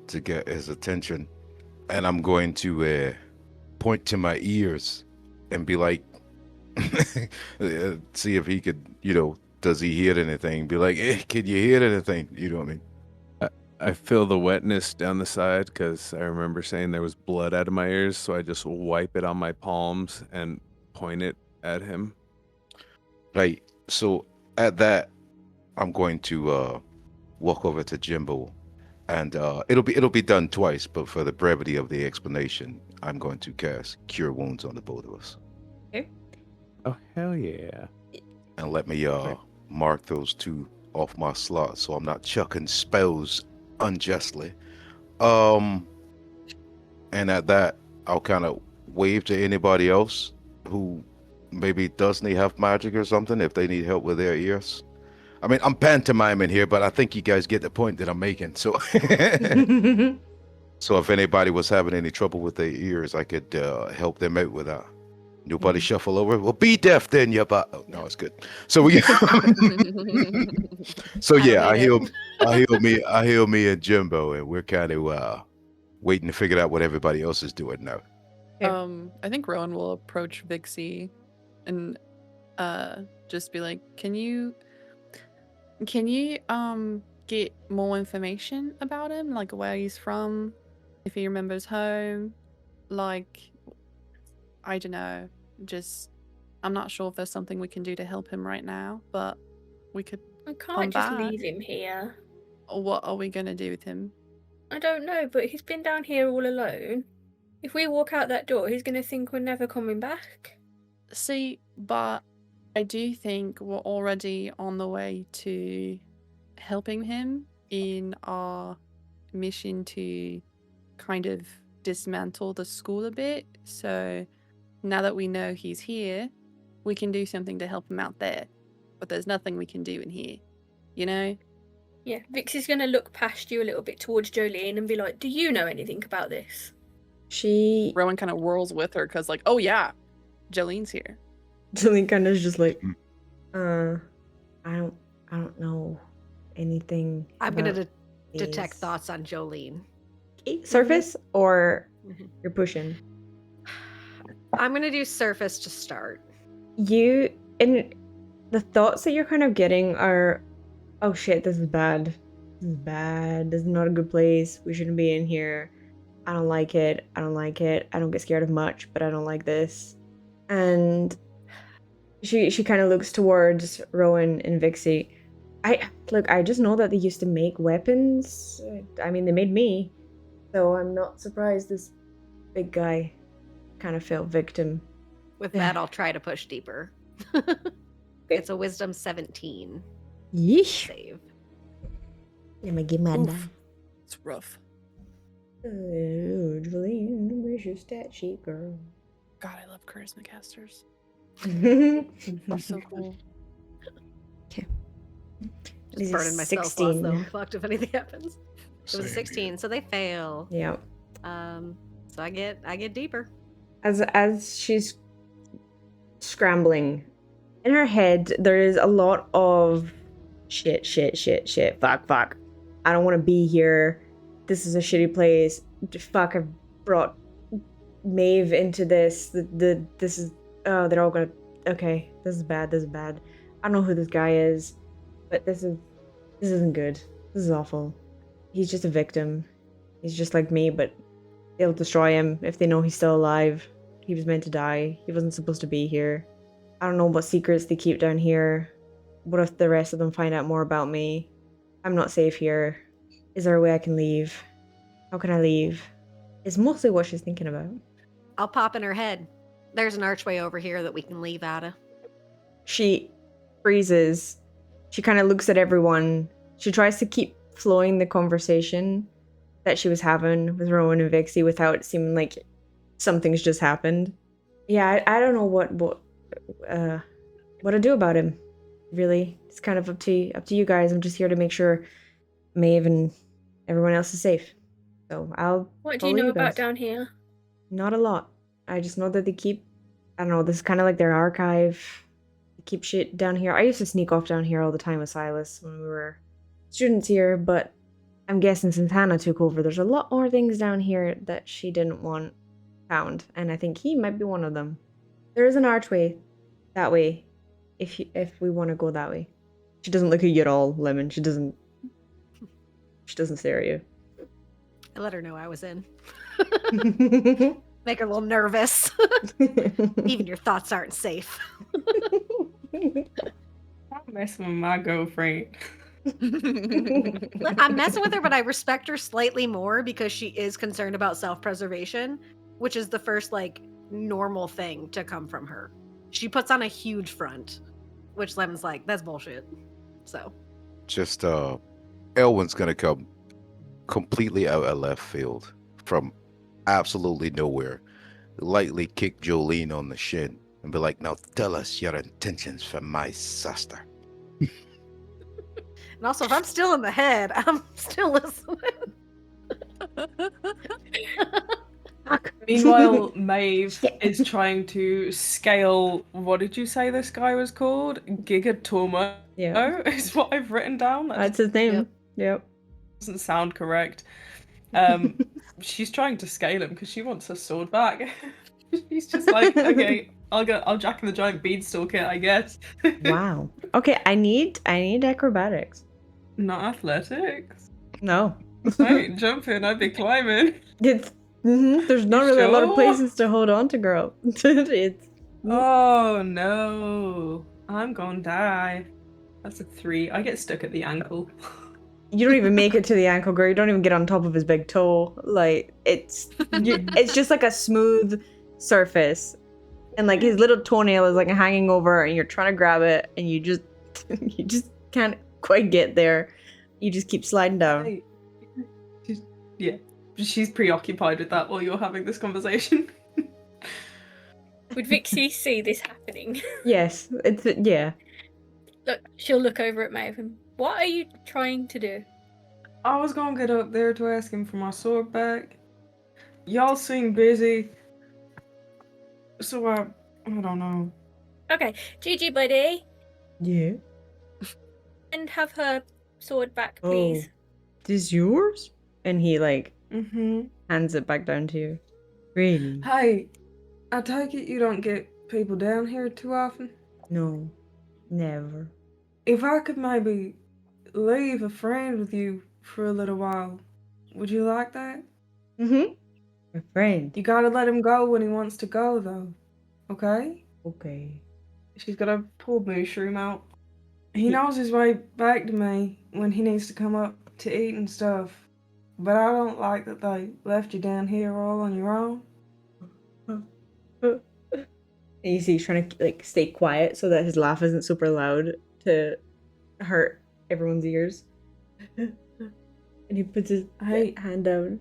Speaker 4: to get his attention. And I'm going to point to my ears and be like, see if he could, does he hear anything? Be like, can you hear anything? You know what I mean?
Speaker 7: I feel the wetness down the side because I remember saying there was blood out of my ears, so I just wipe it on my palms and point it at him.
Speaker 4: Right. So at that, I'm going to walk over to Jimbo, and it'll be done twice. But for the brevity of the explanation, I'm going to cast Cure Wounds on the both of us.
Speaker 1: Okay.
Speaker 7: Oh hell yeah!
Speaker 4: And let me mark those two off my slot, so I'm not chucking spells unjustly. And at that, I'll kind of wave to anybody else, who maybe does need have magic or something if they need help with their ears. I mean, I'm pantomiming here, but I think you guys get the point that I'm making. So, so if anybody was having any trouble with their ears, I could help them out with that. Nobody shuffle over. Well, be deaf then, you but oh, no, it's good. So we. So yeah, I heal me and Jimbo, and we're kind of waiting to figure out what everybody else is doing now.
Speaker 5: I think Rowan will approach Vixie and just be like, can you get more information about him, like where he's from, if he remembers home, like, I don't know, just, I'm not sure if there's something we can do to help him right now, but we could
Speaker 8: I
Speaker 5: come
Speaker 8: can't just
Speaker 5: back.
Speaker 8: leave him here.
Speaker 5: What are we gonna do with him?
Speaker 8: I don't know, but he's been down here all alone. If we walk out that door, he's gonna think we're never coming back.
Speaker 5: See, but I do think we're already on the way to helping him in our mission to kind of dismantle the school a bit. So now that we know he's here, we can do something to help him out there. But there's nothing we can do in here, you know?
Speaker 8: Yeah, Vixie's gonna look past you a little bit towards Jolene and be like, do you know anything about this?
Speaker 5: Rowan kind of whirls with her because, like, oh yeah, Jolene's here.
Speaker 1: Jolene kind of is just like, I don't know anything.
Speaker 3: I'm gonna
Speaker 1: about
Speaker 3: detect
Speaker 1: these."
Speaker 3: thoughts on Jolene.
Speaker 1: Surface or you're pushing?
Speaker 3: I'm gonna do surface to start.
Speaker 1: You and the thoughts that you're kind of getting are, oh shit, this is bad. This is bad. This is not a good place. We shouldn't be in here. I don't like it. I don't like it. I don't get scared of much, but I don't like this. And she kind of looks towards Rowan and Vixie. I just know that they used to make weapons. I mean, they made me. So I'm not surprised this big guy kind of fell victim.
Speaker 3: With that, I'll try to push deeper. It's a wisdom 17
Speaker 1: Yeesh.
Speaker 3: save.
Speaker 1: Let me get my die.
Speaker 5: It's rough.
Speaker 1: Oh, Jolene, where's your stat sheet, girl?
Speaker 5: God, I love charisma casters.
Speaker 1: They're
Speaker 5: They're so cool.
Speaker 3: Just burning my spell slots though. Fucked if anything happens. It was a 16, so they fail.
Speaker 1: Yeah.
Speaker 3: So I get deeper.
Speaker 1: As she's scrambling, in her head there is a lot of shit, fuck. I don't want to be here. This is a shitty place. Fuck, I've brought Maeve into this. This is, oh, they're all gonna, okay, this is bad. I don't know who this guy is, but this isn't good. This is awful. He's just a victim. He's just like me, but they'll destroy him if they know he's still alive. He was meant to die. He wasn't supposed to be here. I don't know what secrets they keep down here. What if the rest of them find out more about me? I'm not safe here. Is there a way I can leave? How can I leave? It's mostly what she's thinking about.
Speaker 3: I'll pop in her head. There's an archway over here that we can leave out of.
Speaker 1: She freezes. She kind of looks at everyone. She tries to keep flowing the conversation that she was having with Rowan and Vixie without it seeming like something's just happened. Yeah, I don't know what to do about him. Really, it's kind of up to you guys. I'm just here to make sure Maeve and everyone else is safe. So I'll.
Speaker 8: What do you know about down here?
Speaker 1: Not a lot. I just know that they keep. I don't know. This is kind of like their archive. They keep shit down here. I used to sneak off down here all the time with Silas when we were students here, but I'm guessing since Hannah took over, there's a lot more things down here that she didn't want found, and I think he might be one of them. There is an archway that way, if we want to go that way. She doesn't look at you at all, Lemon. She doesn't stare at you.
Speaker 3: I let her know I was in. Make her a little nervous. Even your thoughts aren't safe.
Speaker 6: Don't mess with my girlfriend.
Speaker 3: I'm messing with her, but I respect her slightly more because she is concerned about self-preservation, which is the first, like, normal thing to come from her. She puts on a huge front, which Lemon's like, that's bullshit. So.
Speaker 4: Just, Elwin's gonna come completely out of left field from absolutely nowhere. Lightly kick Jolene on the shin and be like, now tell us your intentions for my sister.
Speaker 3: And also, if I'm still in the head, I'm still listening.
Speaker 6: Meanwhile, Maeve is trying to scale. What did you say this guy was called? Gigatomo
Speaker 1: Yeah.
Speaker 6: is what I've written down. That
Speaker 1: That's his name. Yep.
Speaker 6: doesn't sound correct. She's trying to scale him because she wants her sword back. She's just like, okay, I'll Jack and the Giant Beanstalk it, I guess.
Speaker 1: Wow. Okay, I need acrobatics.
Speaker 6: Not athletics.
Speaker 1: No.
Speaker 6: I ain't jumping, I'd be climbing.
Speaker 1: It's there's not really a lot of
Speaker 6: Sure?
Speaker 1: places to hold on to, girl. It's
Speaker 6: Oh no, I'm gonna die. That's a 3. I get stuck at the ankle.
Speaker 1: you don't even make it to the ankle, girl. You don't even get on top of his big toe. Like it's just like a smooth surface, and like his little toenail is like hanging over, and you're trying to grab it, and you just can't quite get there. You just keep sliding down.
Speaker 6: Hey, she's preoccupied with that while you're having this conversation.
Speaker 8: Would Vixie see this happening?
Speaker 1: Yes, yeah.
Speaker 8: Look, she'll look over at Maeve and, what are you trying to do?
Speaker 6: I was gonna get up there to ask him for my sword back. Y'all seem busy, so I don't know.
Speaker 8: Okay, Gigi, buddy,
Speaker 1: Yeah.
Speaker 8: and have her sword back,
Speaker 1: Oh,
Speaker 8: please.
Speaker 1: this yours? And he like
Speaker 6: Mm-hmm.
Speaker 1: hands it back down to you. Really?
Speaker 6: Hey, I take it you don't get people down here too often?
Speaker 1: No, never.
Speaker 6: If I could maybe leave a friend with you for a little while, would you like that?
Speaker 1: Mm-hmm. My friend.
Speaker 6: You gotta let him go when he wants to go, though. Okay?
Speaker 1: Okay.
Speaker 6: She's gotta pull Mushroom out. He
Speaker 1: Yeah.
Speaker 6: knows his way back to me when he needs to come up to eat and stuff. But I don't like that they left you down here all on your own.
Speaker 1: And you see he's trying to like stay quiet so that his laugh isn't super loud to hurt everyone's ears. And he puts his
Speaker 6: Hey.
Speaker 1: hand down.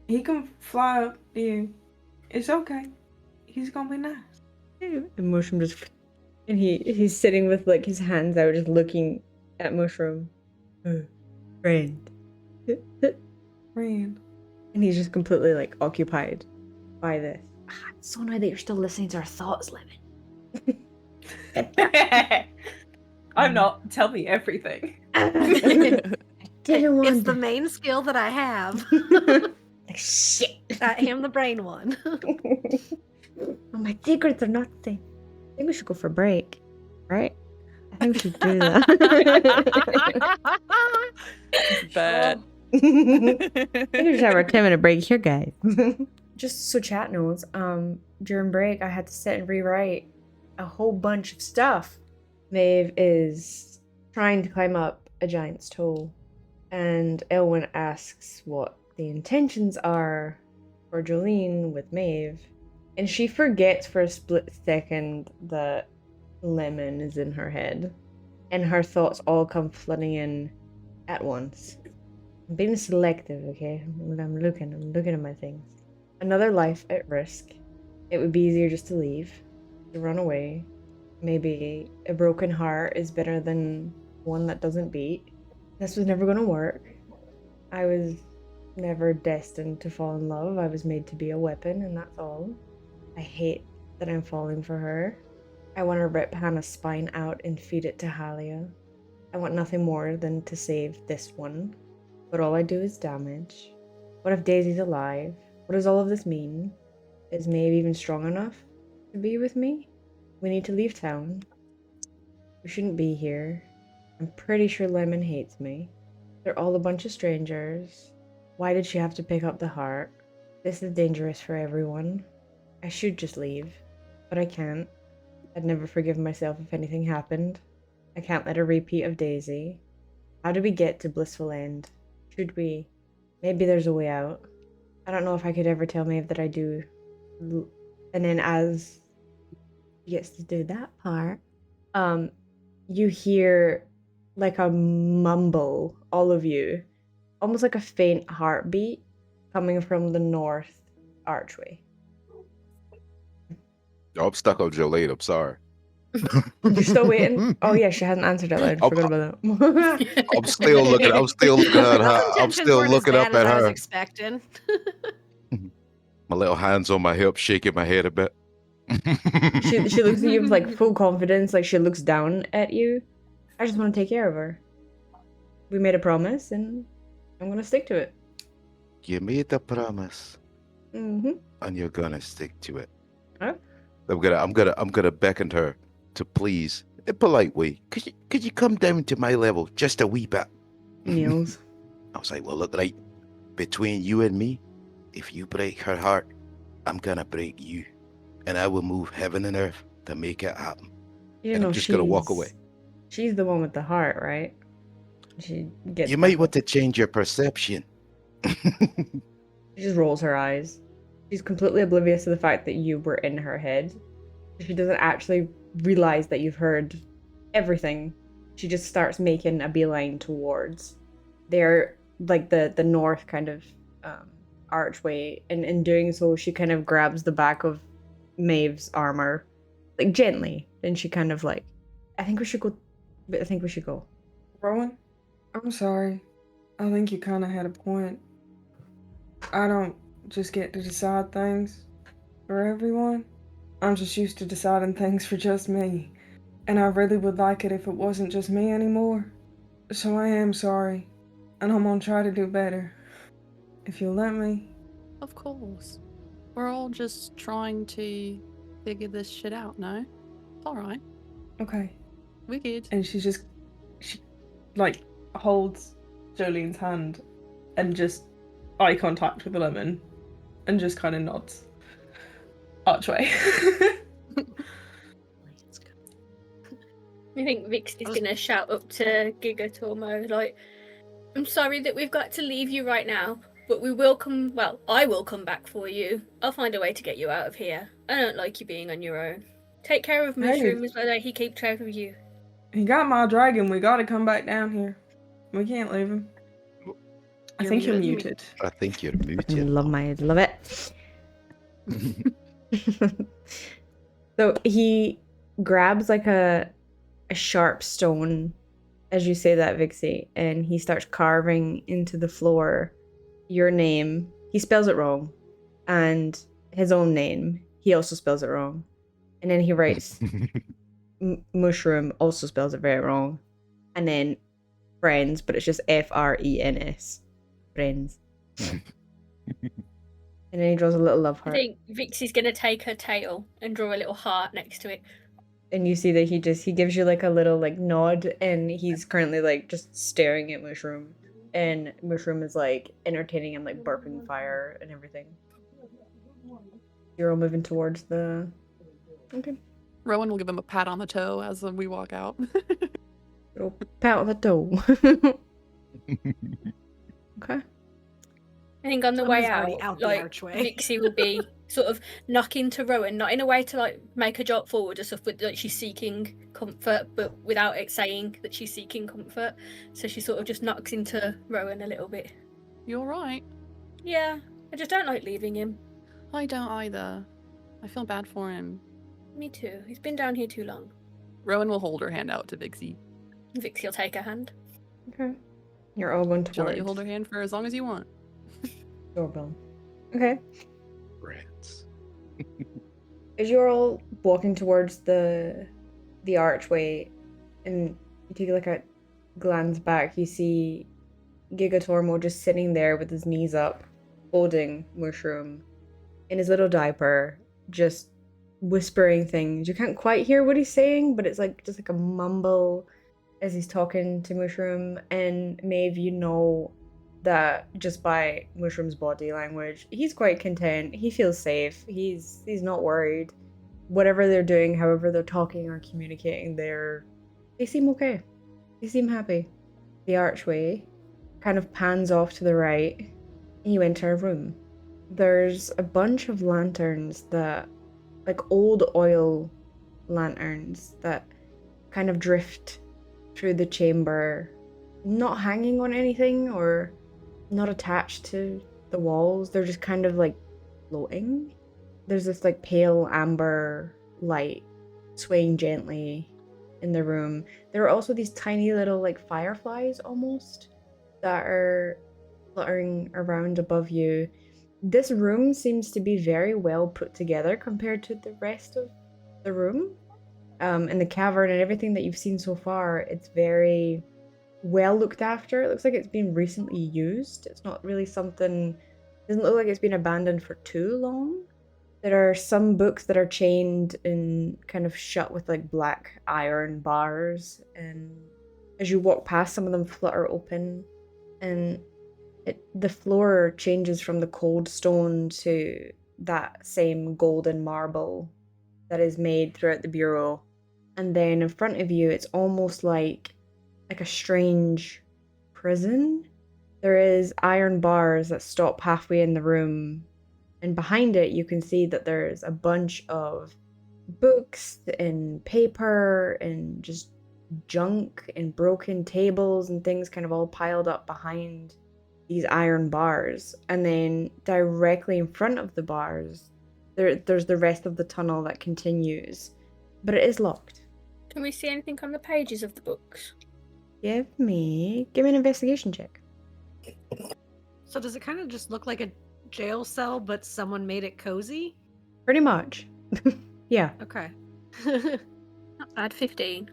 Speaker 6: He can fly up to you. It's okay. He's gonna be nice.
Speaker 1: And Mushroom just and he's sitting with like his hands out, just looking at Mushroom. Friend.
Speaker 6: Friend.
Speaker 1: And he's just completely like occupied by this. I'm so annoyed that you're still listening to our thoughts, Lemon.
Speaker 6: I'm not. Tell me everything.
Speaker 1: I didn't want
Speaker 3: It's the main skill that I have.
Speaker 1: like shit.
Speaker 3: I am the brain one.
Speaker 1: Well, my secrets are not safe. I think we should go for a break, right? I think we should do that.
Speaker 5: Bet.
Speaker 1: I think we should have our 10-minute break here, guys. Just so chat knows, during break I had to sit and rewrite a whole bunch of stuff. Maeve is trying to climb up a giant's toe, and Elwyn asks what the intentions are for Jolene with Maeve, and she forgets for a split second that Lemon is in her head, and her thoughts all come flooding in at once. I'm being selective, okay? When I'm looking at my things. Another life at risk. It would be easier just to leave, to run away. Maybe a broken heart is better than one that doesn't beat. This was never gonna work. I was never destined to fall in love. I was made to be a weapon, and that's all. I hate that I'm falling for her. I want to rip Hannah's spine out and feed it to Halia. I want nothing more than to save this one. But all I do is damage. What if Daisy's alive? What does all of this mean? Is Maeve even strong enough to be with me? We need to leave town. We shouldn't be here. I'm pretty sure Lemon hates me. They're all a bunch of strangers. Why did she have to pick up the heart? This is dangerous for everyone. I should just leave, but I can't. I'd never forgive myself if anything happened. I can't let a repeat of Daisy. How do we get to Blissful End? Should we? Maybe there's a way out. I don't know if I could ever tell Maeve that I do. And then as she gets to do that part, you hear like a mumble, all of you, almost like a faint heartbeat coming from the north archway.
Speaker 4: Oh, I'm stuck on Jolene. I'm sorry.
Speaker 1: You're still waiting? Oh yeah, she hasn't answered out loud.
Speaker 4: I'm,
Speaker 1: Forgot about that.
Speaker 4: I'm still looking. I'm still looking at
Speaker 3: Those
Speaker 4: her. I'm
Speaker 3: intentions
Speaker 4: still
Speaker 3: weren't as
Speaker 4: looking up
Speaker 3: bad as
Speaker 4: at
Speaker 3: I was
Speaker 4: her.
Speaker 3: expecting.
Speaker 4: My little hands on my hip, shaking my head a bit.
Speaker 1: She looks at you with like full confidence, like she looks down at you. I just want to take care of her. We made a promise, and I'm gonna stick to it.
Speaker 4: You made the promise,
Speaker 1: Mm-hmm.
Speaker 4: and you're gonna stick to it.
Speaker 1: Huh?
Speaker 4: I'm gonna beckon her to please, in a polite way. Could you come down to my level just a wee bit?
Speaker 1: Kneels.
Speaker 4: I was like, well, look, right, between you and me, if you break her heart, I'm gonna break you, and I will move heaven and earth to make it happen.
Speaker 1: You
Speaker 4: And
Speaker 1: know
Speaker 4: I'm just gonna walk
Speaker 1: she's-
Speaker 4: away.
Speaker 1: She's the one with the heart, right? She gets.
Speaker 4: You might
Speaker 1: back
Speaker 4: want
Speaker 1: up.
Speaker 4: to change your perception.
Speaker 1: She just rolls her eyes. She's completely oblivious to the fact that you were in her head. She doesn't actually realize that you've heard everything. She just starts making a beeline towards their like the north kind of archway, and in doing so, she kind of grabs the back of Maeve's armor, like gently, and she kind of like, I think we should go.
Speaker 6: Rowan, I'm sorry. I think you kind of had a point. I don't just get to decide things for everyone. I'm just used to deciding things for just me. And I really would like it if it wasn't just me anymore. So I am sorry. And I'm gonna try to do better. If you'll let me.
Speaker 5: Of course. We're all just trying to figure this shit out, no? It's alright.
Speaker 6: Okay.
Speaker 5: We good.
Speaker 6: And she like holds Jolene's hand and just eye contact with the lemon and just kind of nods. Archway.
Speaker 8: I think Vixie's gonna shout up to Gigatormo, like, I'm sorry that we've got to leave you right now, but we will come, well, I will come back for you. I'll find a way to get you out of here. I don't like you being on your own. Take care of Mushroom as well as he keeps care of you.
Speaker 6: He got my dragon. We gotta come back down here. We can't leave him. I think you're muted.
Speaker 4: I think you're
Speaker 1: Fucking
Speaker 4: muted.
Speaker 1: love it. So he grabs like a sharp stone as you say that, Vixie, and he starts carving into the floor your name. He spells it wrong, and his own name. He also spells it wrong, and then he writes mushroom, also spells it very wrong, and then friends, but it's just FRENS, friends. And then he draws a little love
Speaker 8: I
Speaker 1: heart.
Speaker 8: think Vixie's gonna take her tail and draw a little heart next to it.
Speaker 1: And you see that he gives you like a little like nod, and he's currently like just staring at Mushroom, and Mushroom is like entertaining him, like burping fire and everything. You're all moving towards the. Okay.
Speaker 5: Rowan will give him a pat on the toe as we walk out.
Speaker 1: Little pat on the toe. Okay.
Speaker 8: I think on the way
Speaker 3: Someone's already
Speaker 8: out,
Speaker 3: out the
Speaker 8: like
Speaker 3: archway.
Speaker 8: Vixie will be sort of knocking to Rowan, not in a way to like make her jump forward or stuff, but like she's seeking comfort, but without it saying that she's seeking comfort. So she sort of just knocks into Rowan a little bit.
Speaker 5: You alright?
Speaker 8: Yeah, I just don't like leaving him.
Speaker 5: I don't either. I feel bad for him.
Speaker 8: Me too. He's been down here too long.
Speaker 5: Rowan will hold her hand out to Vixie.
Speaker 8: Vixie will take her hand.
Speaker 1: Okay. You're all going
Speaker 5: She'll let
Speaker 1: towards
Speaker 5: you hold her hand for as long as you want.
Speaker 1: doorbell. Okay.
Speaker 4: Rats.
Speaker 1: As you're all walking towards the archway, and you take like a glance back, you see Gigatormo just sitting there with his knees up, holding Mushroom in his little diaper, just whispering things. You can't quite hear what he's saying, but it's like just like a mumble as he's talking to Mushroom. And Maeve, you know that just by Mushroom's body language, he's quite content. He feels safe. He's not worried. Whatever they're doing, however they're talking or communicating, they seem okay. They seem happy. The archway kind of pans off to the right, and you enter a room. There's a bunch of lanterns that, like old oil lanterns, that kind of drift through the chamber, not hanging on anything or not attached to the walls. They're just kind of like floating. There's this like pale amber light swaying gently in the room. There are also these tiny little like fireflies almost that are fluttering around above you. This room seems to be very well put together compared to the rest of the room. And the cavern and everything that you've seen so far, it's very well looked after. It looks like it's been recently used. It's not really something, doesn't look like it's been abandoned for too long. There are some books that are chained and kind of shut with like black iron bars, and as you walk past, some of them flutter open, and the floor changes from the cold stone to that same golden marble that is made throughout the bureau. And then in front of you, it's almost like a strange prison. There is iron bars that stop halfway in the room, and behind it you can see that there's a bunch of books and paper and just junk and broken tables and things kind of all piled up behind these iron bars. And then directly in front of the bars, there's the rest of the tunnel that continues, but it is locked.
Speaker 8: Can we see anything on the pages of the books?
Speaker 1: Give me an investigation check.
Speaker 3: So does it kind of just look like a jail cell, but someone made it cozy?
Speaker 1: Pretty much. Yeah.
Speaker 3: Okay.
Speaker 8: Not bad, 15.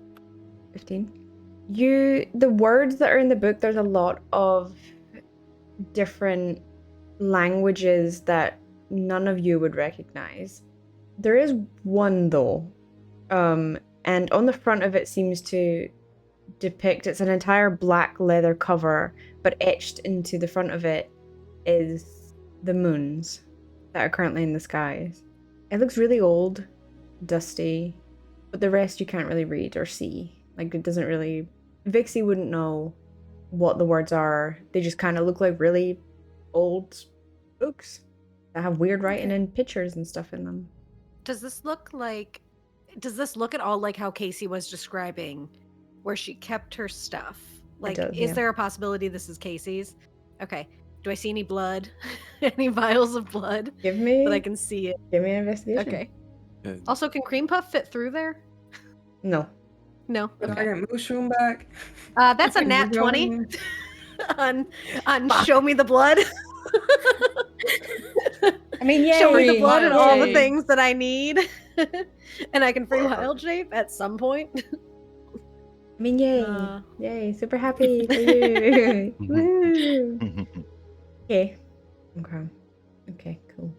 Speaker 1: 15. The words that are in the book, there's a lot of different languages that none of you would recognize. There is one though, and on the front of it seems to depict, it's an entire black leather cover, but etched into the front of it is the moons that are currently in the skies. It looks really old, dusty, but the rest you can't really read or see. Like, it doesn't really... Vixie wouldn't know what the words are. They just kind of look like really old books that have weird writing and pictures and stuff in them.
Speaker 3: Does this look at all like how Casey was describing, where she kept her stuff? Like,
Speaker 1: does,
Speaker 3: is
Speaker 1: yeah.
Speaker 3: there a possibility this is Casey's? Okay. Do I see any blood? Any vials of blood?
Speaker 1: Give me...
Speaker 3: That I can see it.
Speaker 1: Give me an investigation.
Speaker 3: Okay. Also, can Cream Puff fit through there?
Speaker 1: No.
Speaker 3: No.
Speaker 6: Can
Speaker 3: Okay.
Speaker 6: I get Mushroom back?
Speaker 3: That's a nat 20 on Show Me the Blood.
Speaker 1: I mean, yay!
Speaker 3: Show me the blood and all the
Speaker 1: Yay.
Speaker 3: things that I need. And I can free wild shape at some point.
Speaker 1: I mean, yay! Yay! Super happy for you! Woo! Okay. Okay. Cool.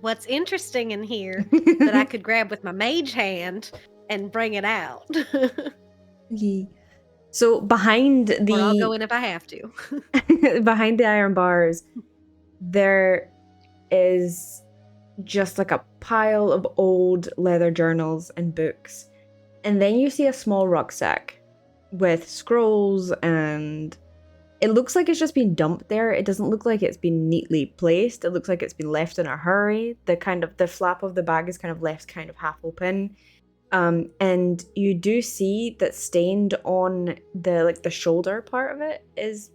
Speaker 3: What's interesting in here that I could grab with my mage hand and bring it out.
Speaker 1: Okay. So behind
Speaker 3: Or I'll go
Speaker 1: the
Speaker 3: in if I have to.
Speaker 1: behind the iron bars, there is just like a pile of old leather journals and books, and then you see a small rucksack with scrolls, and it looks like it's just been dumped there. It doesn't look like it's been neatly placed. It looks like it's been left in a hurry. The flap of the bag is kind of left kind of half open. And you do see that stained on the shoulder part of it is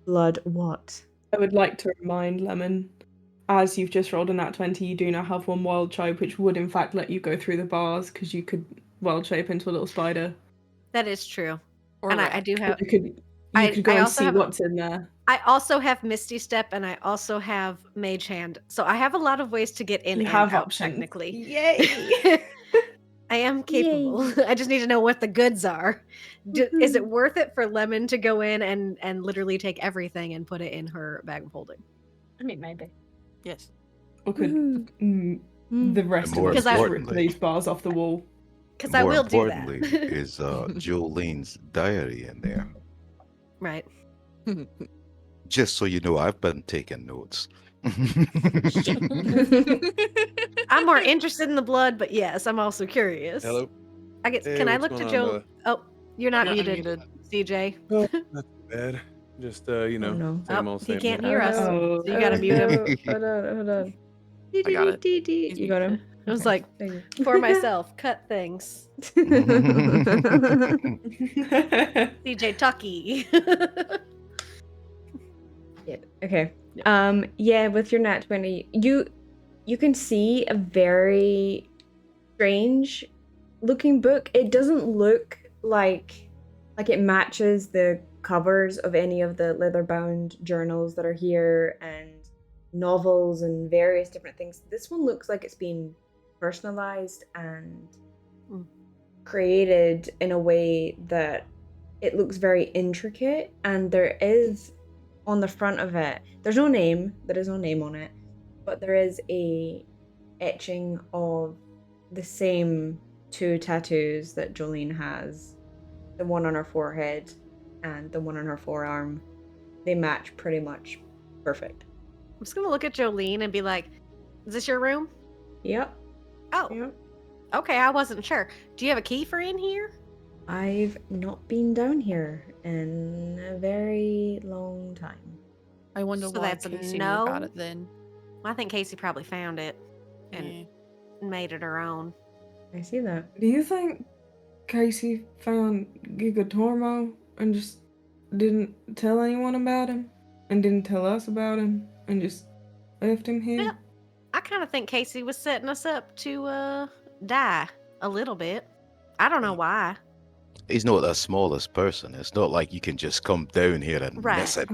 Speaker 1: blood. What?
Speaker 6: I would like to remind Lemon, as you've just rolled a nat 20, you do now have one wild shape, which would in fact let you go through the bars, because you could wild shape into a little spider.
Speaker 3: That is true.
Speaker 5: Or
Speaker 3: And
Speaker 5: rat.
Speaker 3: I do have...
Speaker 6: You could
Speaker 3: I
Speaker 6: go and
Speaker 3: also
Speaker 6: see
Speaker 3: have
Speaker 6: what's in there.
Speaker 3: I also have Misty Step, and I also have Mage Hand. So I have a lot of ways to get in
Speaker 6: You
Speaker 3: and
Speaker 6: have
Speaker 3: out,
Speaker 6: options.
Speaker 3: technically.
Speaker 6: Yay!
Speaker 3: I am capable. I just need to know what the goods are. Is it worth it for Lemon to go in and literally take everything and put it in her bag of holding?
Speaker 8: I mean, maybe.
Speaker 5: Yes.
Speaker 6: Or could the rest
Speaker 4: More
Speaker 6: of us just rip
Speaker 4: importantly-
Speaker 6: these bars off the wall?
Speaker 3: Because I
Speaker 4: More
Speaker 3: will do
Speaker 4: importantly,
Speaker 3: that.
Speaker 4: is Jolene's diary in there?
Speaker 3: Right.
Speaker 4: Just so you know, I've been taking notes.
Speaker 3: I'm more interested in the blood, but yes, I'm also curious.
Speaker 7: Hello.
Speaker 3: Hey, can I
Speaker 7: what's
Speaker 3: look to
Speaker 7: going
Speaker 3: Joe?
Speaker 7: on,
Speaker 3: Oh, you're not
Speaker 5: You're
Speaker 3: muted,
Speaker 5: unmuted.
Speaker 3: CJ.
Speaker 7: Not too bad. Just you know,
Speaker 1: no.
Speaker 7: same
Speaker 3: Oh,
Speaker 7: old
Speaker 3: he
Speaker 7: same.
Speaker 3: can't
Speaker 7: old.
Speaker 3: hear us.
Speaker 6: Oh,
Speaker 3: So you gotta mute him.
Speaker 1: Hold on.
Speaker 5: I got it.
Speaker 1: You got him.
Speaker 3: I was
Speaker 1: Okay,
Speaker 3: like,
Speaker 1: thank
Speaker 3: for myself, cut things.
Speaker 1: you.
Speaker 3: CJ Tucky.
Speaker 1: Yeah, okay. Yeah, with your nat 20, you can see a very strange looking book. It doesn't look like it matches the covers of any of the leather-bound journals that are here and novels and various different things. This one looks like it's been personalized and created in a way that it looks very intricate, and there is on the front of it, there is no name on it, but there is a etching of the same 2 tattoos that Jolene has, the one on her forehead and the one on her forearm. They match pretty much perfect.
Speaker 3: I'm just gonna look at Jolene and be like, is this your room?
Speaker 1: Yep.
Speaker 3: Oh,
Speaker 1: Yep.
Speaker 3: okay, I wasn't sure. Do you have a key for in here?
Speaker 1: I've not been down here in a very long time.
Speaker 5: I wonder
Speaker 3: So
Speaker 5: why
Speaker 3: that's a
Speaker 5: Casey knew about
Speaker 3: no?
Speaker 5: it then.
Speaker 3: I think Casey probably found it and
Speaker 5: Yeah.
Speaker 3: made it her own.
Speaker 1: I see that.
Speaker 6: Do you think Casey found Giga Tormo and just didn't tell anyone about him? And didn't tell us about him? And just left him here?
Speaker 3: Yeah. I kind of think Casey was setting us up to die a little bit. I don't know why.
Speaker 4: He's not the smallest person. It's not like you can just come down here and
Speaker 3: Right.
Speaker 4: miss it.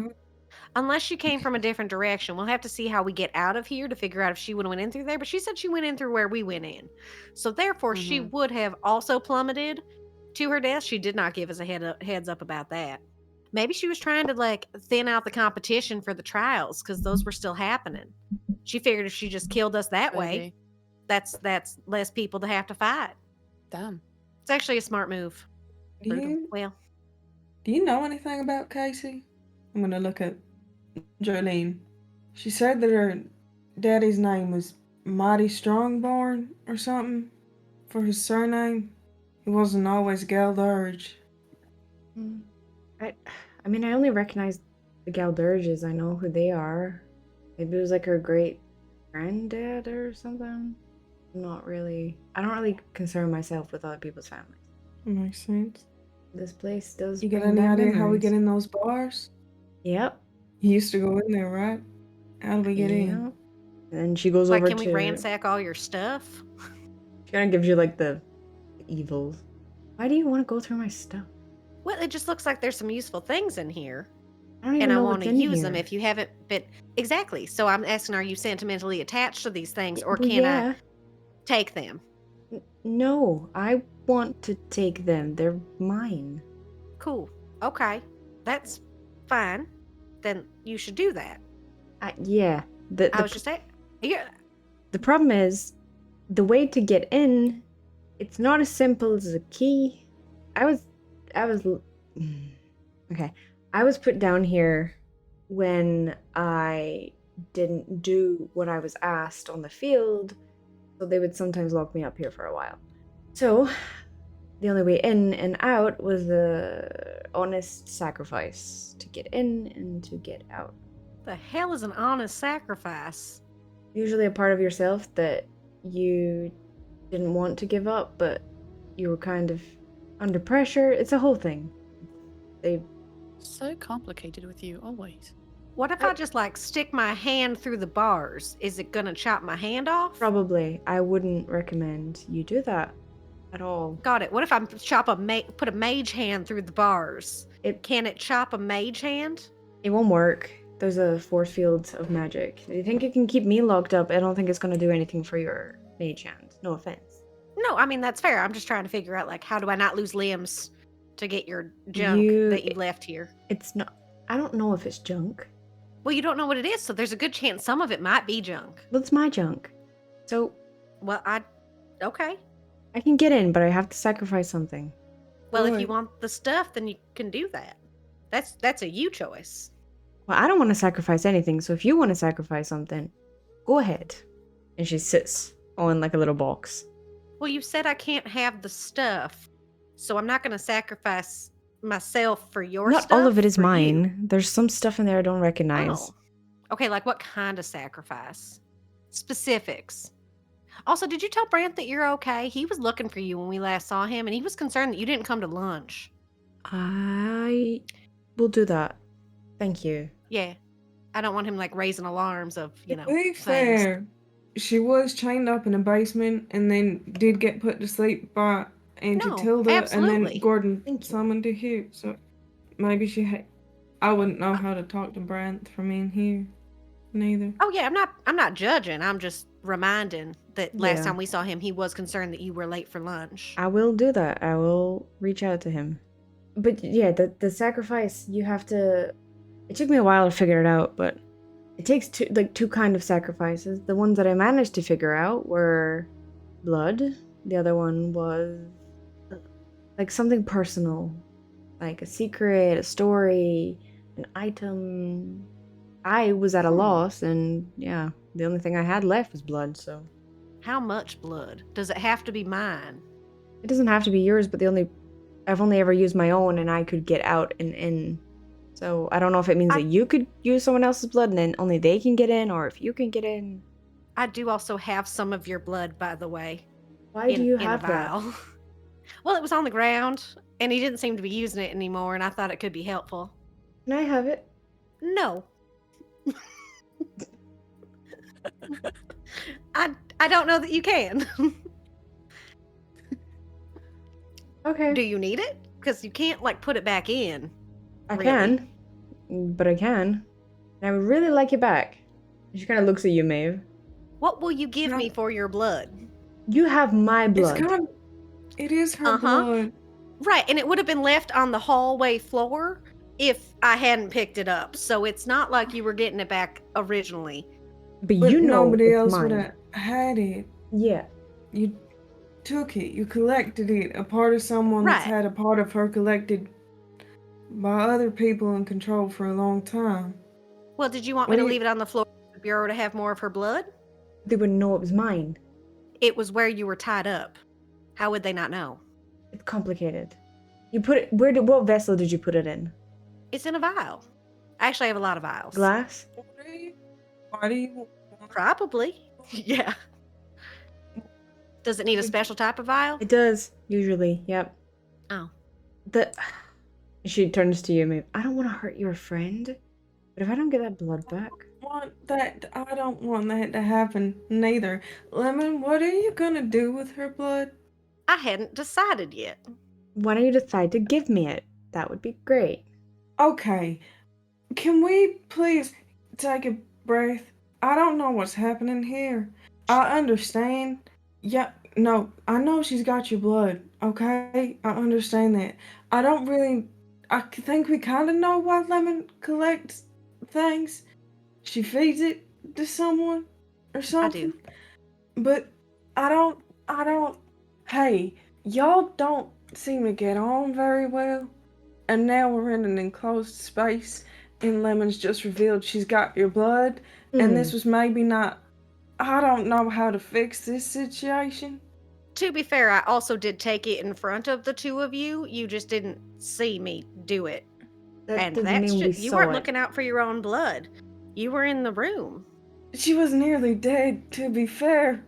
Speaker 3: Unless she came from a different direction. We'll have to see how we get out of here to figure out if she would have went in through there. But she said she went in through where we went in. So therefore, she would have also plummeted to her death. She did not give us a heads up about that. Maybe she was trying to like thin out the competition for the trials because those were still happening. She figured if she just killed us that way,
Speaker 5: Maybe.
Speaker 3: that's less people to have to fight.
Speaker 5: Damn.
Speaker 3: It's actually a smart move.
Speaker 6: Do
Speaker 3: Well,
Speaker 6: you know anything about Casey? I'm gonna look at Jolene. She said that her daddy's name was Mighty Strongborn or something for his surname. He wasn't always Galdurge.
Speaker 1: I mean, I only recognize the Galdurges. I know who they are. Maybe it was like her great granddad or something. I don't really concern myself with other people's families.
Speaker 6: Makes sense.
Speaker 1: This place does.
Speaker 6: You got
Speaker 1: bring
Speaker 6: any
Speaker 1: back
Speaker 6: idea how we
Speaker 1: memories.
Speaker 6: get in those bars?
Speaker 1: Yep.
Speaker 6: You used to go in there, right? How do we get in?
Speaker 1: Yep. And then she goes
Speaker 3: like,
Speaker 1: over
Speaker 3: can
Speaker 1: to.
Speaker 3: we ransack all your stuff?
Speaker 1: She kind of gives you like the evils. Why do you want to go through my stuff?
Speaker 3: Well, it just looks like there's some useful things in here.
Speaker 1: I don't even
Speaker 3: And I
Speaker 1: know
Speaker 3: want
Speaker 1: what's
Speaker 3: to
Speaker 1: in
Speaker 3: use
Speaker 1: here.
Speaker 3: them if you haven't been. Exactly. So I'm asking, are you sentimentally attached to these things or
Speaker 1: Well,
Speaker 3: can
Speaker 1: yeah.
Speaker 3: I take them?
Speaker 1: No, I want to take them. They're mine.
Speaker 3: Cool. Okay. That's fine. Then you should do that.
Speaker 1: Yeah.
Speaker 3: I was just saying. Yeah.
Speaker 1: The problem is, the way to get in, it's not as simple as a key. Okay. I was put down here when I didn't do what I was asked on the field, so they would sometimes lock me up here for a while. So, the only way in and out was the honest sacrifice to get in and to get out.
Speaker 3: The hell is an honest sacrifice?
Speaker 1: Usually a part of yourself that you didn't want to give up, but you were kind of under pressure. It's a whole thing.
Speaker 5: So complicated with you, always.
Speaker 3: What if I just like stick my hand through the bars? Is it gonna chop my hand off?
Speaker 1: Probably. I wouldn't recommend you do that at all.
Speaker 3: Got it. What if I put a mage hand through the bars? Can it chop a mage hand?
Speaker 1: It won't work. There's a force field of magic. Do you think it can keep me locked up? I don't think it's going to do anything for your mage hand. No offense.
Speaker 3: No, I mean that's fair. I'm just trying to figure out like how do I not lose limbs to get your junk that you left here?
Speaker 1: It's not. I don't know if it's junk.
Speaker 3: Well, you don't know what it is, so there's a good chance some of it might be junk.
Speaker 1: Well, it's my junk. So.
Speaker 3: Well, okay.
Speaker 1: I can get in, but I have to sacrifice something.
Speaker 3: Well, if you want the stuff, then you can do that. That's a you choice.
Speaker 1: Well, I don't want to sacrifice anything, so if you want to sacrifice something, go ahead. And she sits on like a little box.
Speaker 3: Well, you said I can't have the stuff, so I'm not going to sacrifice myself for your stuff.
Speaker 1: Not all of it is
Speaker 3: for
Speaker 1: mine.
Speaker 3: you.
Speaker 1: There's some stuff in there I don't recognize.
Speaker 3: Oh. Okay, like what kind of sacrifice? Specifics. Also, did you tell Brant that you're okay? He was looking for you when we last saw him, and he was concerned that you didn't come to lunch.
Speaker 1: I will do that. Thank you.
Speaker 3: Yeah. I don't want him like raising alarms of,
Speaker 6: To be
Speaker 3: things.
Speaker 6: fair, she was chained up in a basement and then did get put to sleep by Auntie
Speaker 3: No,
Speaker 6: Tilda, and then
Speaker 3: absolutely.
Speaker 6: Gordon
Speaker 1: Thank you.
Speaker 6: summoned her here. So maybe she had. I wouldn't know how to talk to Brant from in here, neither.
Speaker 3: Oh yeah, I'm not judging. I'm just reminding that last
Speaker 1: Yeah.
Speaker 3: time we saw him, he was concerned that you were late for lunch.
Speaker 1: I will do that. I will reach out to him. But yeah, the sacrifice, you have to. It took me a while to figure it out, but it takes two kind of sacrifices. The ones that I managed to figure out were blood. The other one was like something personal, like a secret, a story, an item. I was at a loss, and yeah, the only thing I had left was blood. So
Speaker 3: How much blood? Does it have to be mine?
Speaker 1: it doesn't have to be yours, but I've only ever used my own, and I could get out and in. So I don't know if it means that you could use someone else's blood and then only they can get in, or if you can get in.
Speaker 3: I do also have some of your blood, by the way.
Speaker 1: Why do you
Speaker 3: in a
Speaker 1: have that?
Speaker 3: vial. Well, it was on the ground, and he didn't seem to be using it anymore, and I thought it could be helpful.
Speaker 1: Can I have it?
Speaker 3: No. I don't know that you can.
Speaker 1: Okay.
Speaker 3: Do you need it? Because you can't like put it back in.
Speaker 1: I
Speaker 3: really?
Speaker 1: can, but I can. And I would really like it back. She kind of looks at you, Maeve.
Speaker 3: What will you give me for your blood?
Speaker 1: You have my blood.
Speaker 6: It is her blood.
Speaker 3: Right, and it would have been left on the hallway floor if I hadn't picked it up. So it's not like you were getting it back originally.
Speaker 1: But you know
Speaker 6: nobody
Speaker 1: it's
Speaker 6: else
Speaker 1: mine.
Speaker 6: would have had it.
Speaker 1: Yeah.
Speaker 6: You took it. You collected it. A part of someone that's
Speaker 3: Right.
Speaker 6: had a part of her collected by other people in control for a long time.
Speaker 3: Well, did you want me to leave it on the floor of the bureau to have more of her blood?
Speaker 1: They wouldn't know it was mine.
Speaker 3: It was where you were tied up. How would they not know?
Speaker 1: It's complicated. You put it. What vessel did you put it in?
Speaker 3: It's in a vial. I actually have a lot of vials.
Speaker 1: Glass?
Speaker 6: Why do you?
Speaker 3: Probably. Yeah. Does it need a special type of vial?
Speaker 1: It does, usually. Yep.
Speaker 3: Oh.
Speaker 1: She turns to you, Maeve. I don't want to hurt your friend, but if I don't get that blood back.
Speaker 6: I don't want that to happen, neither. Lemon, what are you gonna do with her blood?
Speaker 3: I hadn't decided yet.
Speaker 1: Why don't you decide to give me it? That would be great.
Speaker 6: Okay. Can we please take a breath? I don't know what's happening here. I understand. Yeah, no, I know she's got your blood, okay? I understand that. I think we kind of know why Lemon collects things. She feeds it to someone or something.
Speaker 3: I do.
Speaker 6: But I don't, hey, y'all don't seem to get on very well. And now we're in an enclosed space, and Lemon's just revealed she's got your blood, and this was maybe not. I don't know how to fix this situation.
Speaker 3: To be fair, I also did take it in front of the two of you. You just didn't see me do it.
Speaker 1: That
Speaker 3: And that's just, you weren't looking out for your own blood. You were in the room.
Speaker 6: She was nearly dead, to be fair.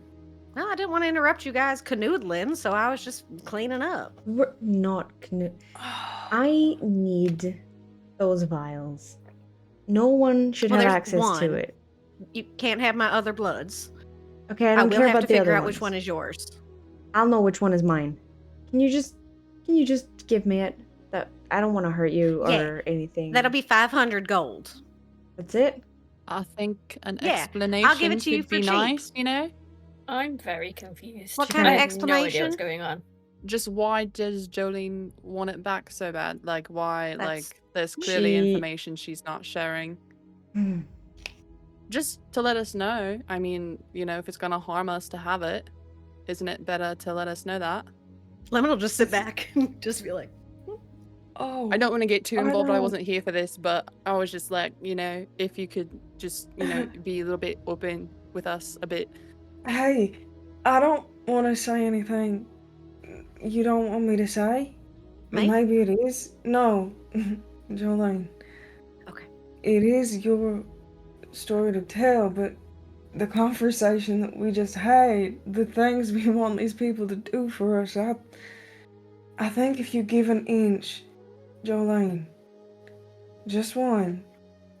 Speaker 3: Well, I didn't want to interrupt you guys canoodling, so I was just cleaning up.
Speaker 1: We're not I need those vials. No one should have
Speaker 3: there's
Speaker 1: access
Speaker 3: one.
Speaker 1: to it.
Speaker 3: You can't have my other bloods.
Speaker 1: Okay, I
Speaker 3: I
Speaker 1: don't
Speaker 3: will
Speaker 1: care
Speaker 3: have
Speaker 1: about
Speaker 3: to
Speaker 1: the
Speaker 3: figure
Speaker 1: other
Speaker 3: out which
Speaker 1: ones.
Speaker 3: one is yours.
Speaker 1: I'll know which one is mine. Can you just give me it? That I don't want to hurt you or anything.
Speaker 3: That'll be 500 gold.
Speaker 1: That's it?
Speaker 5: I think an
Speaker 3: Yeah,
Speaker 5: explanation
Speaker 3: I'll give it to you
Speaker 5: could
Speaker 3: for
Speaker 5: be
Speaker 3: cheap.
Speaker 5: nice, you know?
Speaker 8: I'm very confused.
Speaker 3: What
Speaker 1: kind of
Speaker 8: I have no idea
Speaker 3: explanation?
Speaker 8: what's going on.
Speaker 5: Just why does Jolene want it back so bad? Like, why?
Speaker 3: That's-
Speaker 5: Like, there's clearly
Speaker 1: She-
Speaker 5: information she's not sharing.
Speaker 1: Hmm.
Speaker 5: Just to let us know. I mean, you know, if it's gonna harm us to have it, isn't it better to let us know that?
Speaker 3: Lemon will just sit back and just be like,
Speaker 6: Oh,
Speaker 5: I don't want to get too
Speaker 6: I
Speaker 5: involved. I
Speaker 6: know.
Speaker 5: wasn't here for this, but I was just like, you know, if you could just, you know, be a little bit open with us a bit.
Speaker 6: Hey, I don't want to say anything you don't want me to say.
Speaker 3: Me?
Speaker 6: Maybe it is. No, Jolene.
Speaker 3: Okay.
Speaker 6: It is your story to tell, but the conversation that we just had, the things we want these people to do for us, I think if you give an inch, Jolene, just one,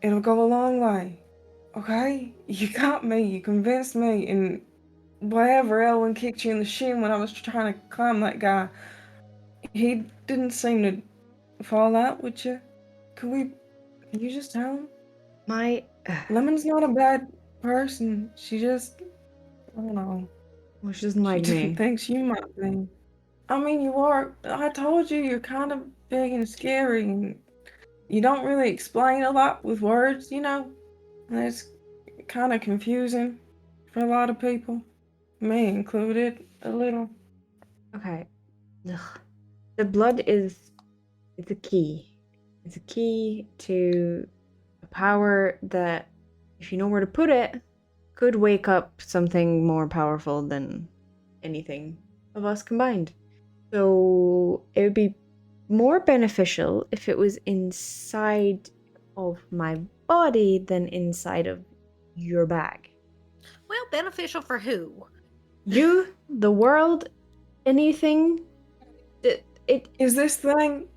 Speaker 6: it'll go a long way. Okay? You got me, you convinced me, and wherever Elwin kicked you in the shin when I was trying to climb that guy, he didn't seem to fall out with you. Can you just tell him?
Speaker 1: My.
Speaker 6: Lemon's not a bad person. She just, I don't know.
Speaker 1: Well, she doesn't
Speaker 6: She
Speaker 1: like me.
Speaker 6: thinks you might be. I mean, you are. I told you, you're kind of big and scary, and you don't really explain a lot with words, you know? And it's kind of confusing for a lot of people, me included, a little.
Speaker 1: Okay. Ugh. The blood is. It's a key. It's a key to a power that, if you know where to put it, could wake up something more powerful than anything of us combined. So it would be more beneficial if it was inside of my body than inside of your bag.
Speaker 3: Well, beneficial for who?
Speaker 1: You, the world, anything.
Speaker 6: Is this thing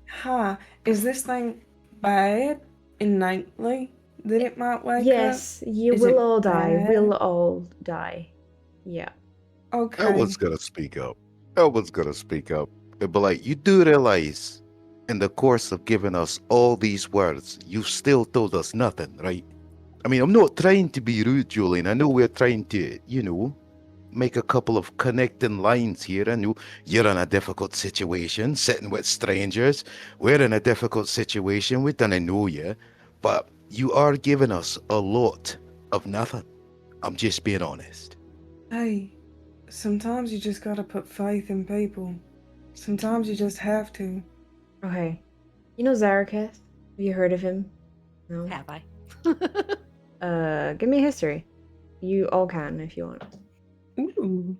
Speaker 6: bad innately that it might wake up?
Speaker 1: Yes, you
Speaker 6: Is
Speaker 1: will
Speaker 6: it
Speaker 1: all die.
Speaker 6: bad?
Speaker 1: We'll all die. Yeah.
Speaker 6: Okay.
Speaker 4: Elwood's gonna speak up. Elwood's gonna speak up. But like, you do realize, in the course of giving us all these words, you still told us nothing, right? I mean, I'm not trying to be rude, Julian. I know we're trying to, make a couple of connecting lines here. I know you're in a difficult situation, sitting with strangers. We're in a difficult situation. We don't know you, but you are giving us a lot of nothing. I'm just being honest.
Speaker 6: Hey, sometimes you just gotta put faith in people. Sometimes you just have to.
Speaker 1: Okay. You know Zaraketh? Have you heard of him? No?
Speaker 3: Have I?
Speaker 1: Give me a history. You all can if you want.
Speaker 6: Ooh.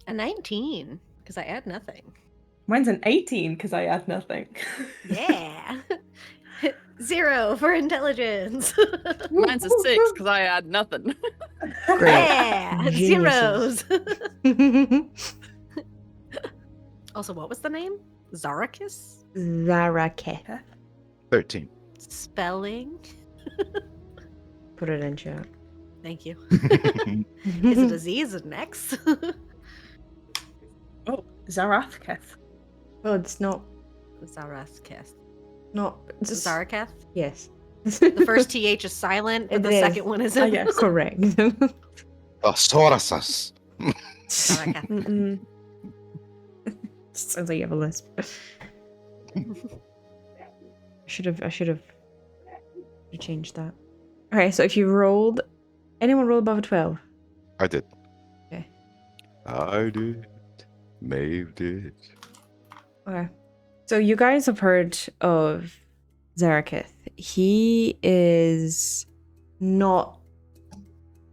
Speaker 3: A 19, because I add nothing.
Speaker 6: Mine's an 18 because I add nothing.
Speaker 3: Yeah. 0 for intelligence.
Speaker 5: Mine's a 6 because I add nothing.
Speaker 1: Great.
Speaker 3: Yeah.
Speaker 1: Geniuses.
Speaker 3: Zeros. Also, what was the name? Zarakis?
Speaker 1: Zaraketh.
Speaker 4: 13.
Speaker 3: Spelling?
Speaker 1: Put it in chat.
Speaker 3: Thank you. Is it a Z? Is it an X?
Speaker 6: Oh, Zarathketh.
Speaker 1: Well, it's not.
Speaker 3: Zarasketh.
Speaker 1: Not. It's
Speaker 3: Zaraketh?
Speaker 1: Yes.
Speaker 3: The first TH is silent, but
Speaker 1: It
Speaker 3: the
Speaker 1: is.
Speaker 3: second one is
Speaker 6: Ah,
Speaker 3: in.
Speaker 6: yes.
Speaker 1: Correct.
Speaker 4: Thesauruses.
Speaker 3: Zaraketh.
Speaker 6: Mm-mm.
Speaker 1: Sounds like you have a lisp. I should have changed that. Okay, so if you rolled, anyone roll above a 12?
Speaker 4: I did.
Speaker 1: Okay.
Speaker 4: I did. Maeve did.
Speaker 1: Okay. So you guys have heard of Zaraketh. He is not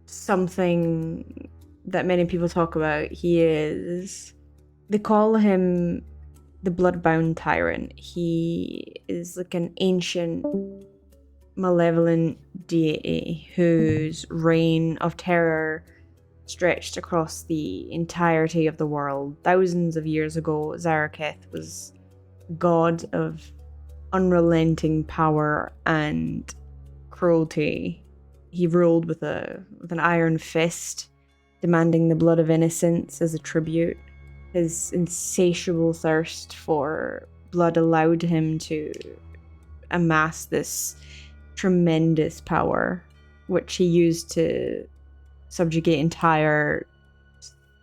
Speaker 1: something that many people talk about. They call him the Bloodbound Tyrant. He is like an ancient, malevolent deity whose reign of terror stretched across the entirety of the world. Thousands of years ago, Zaraketh was god of unrelenting power and cruelty. He ruled with an iron fist, demanding the blood of innocents as a tribute. His insatiable thirst for blood allowed him to amass this tremendous power, which he used to subjugate entire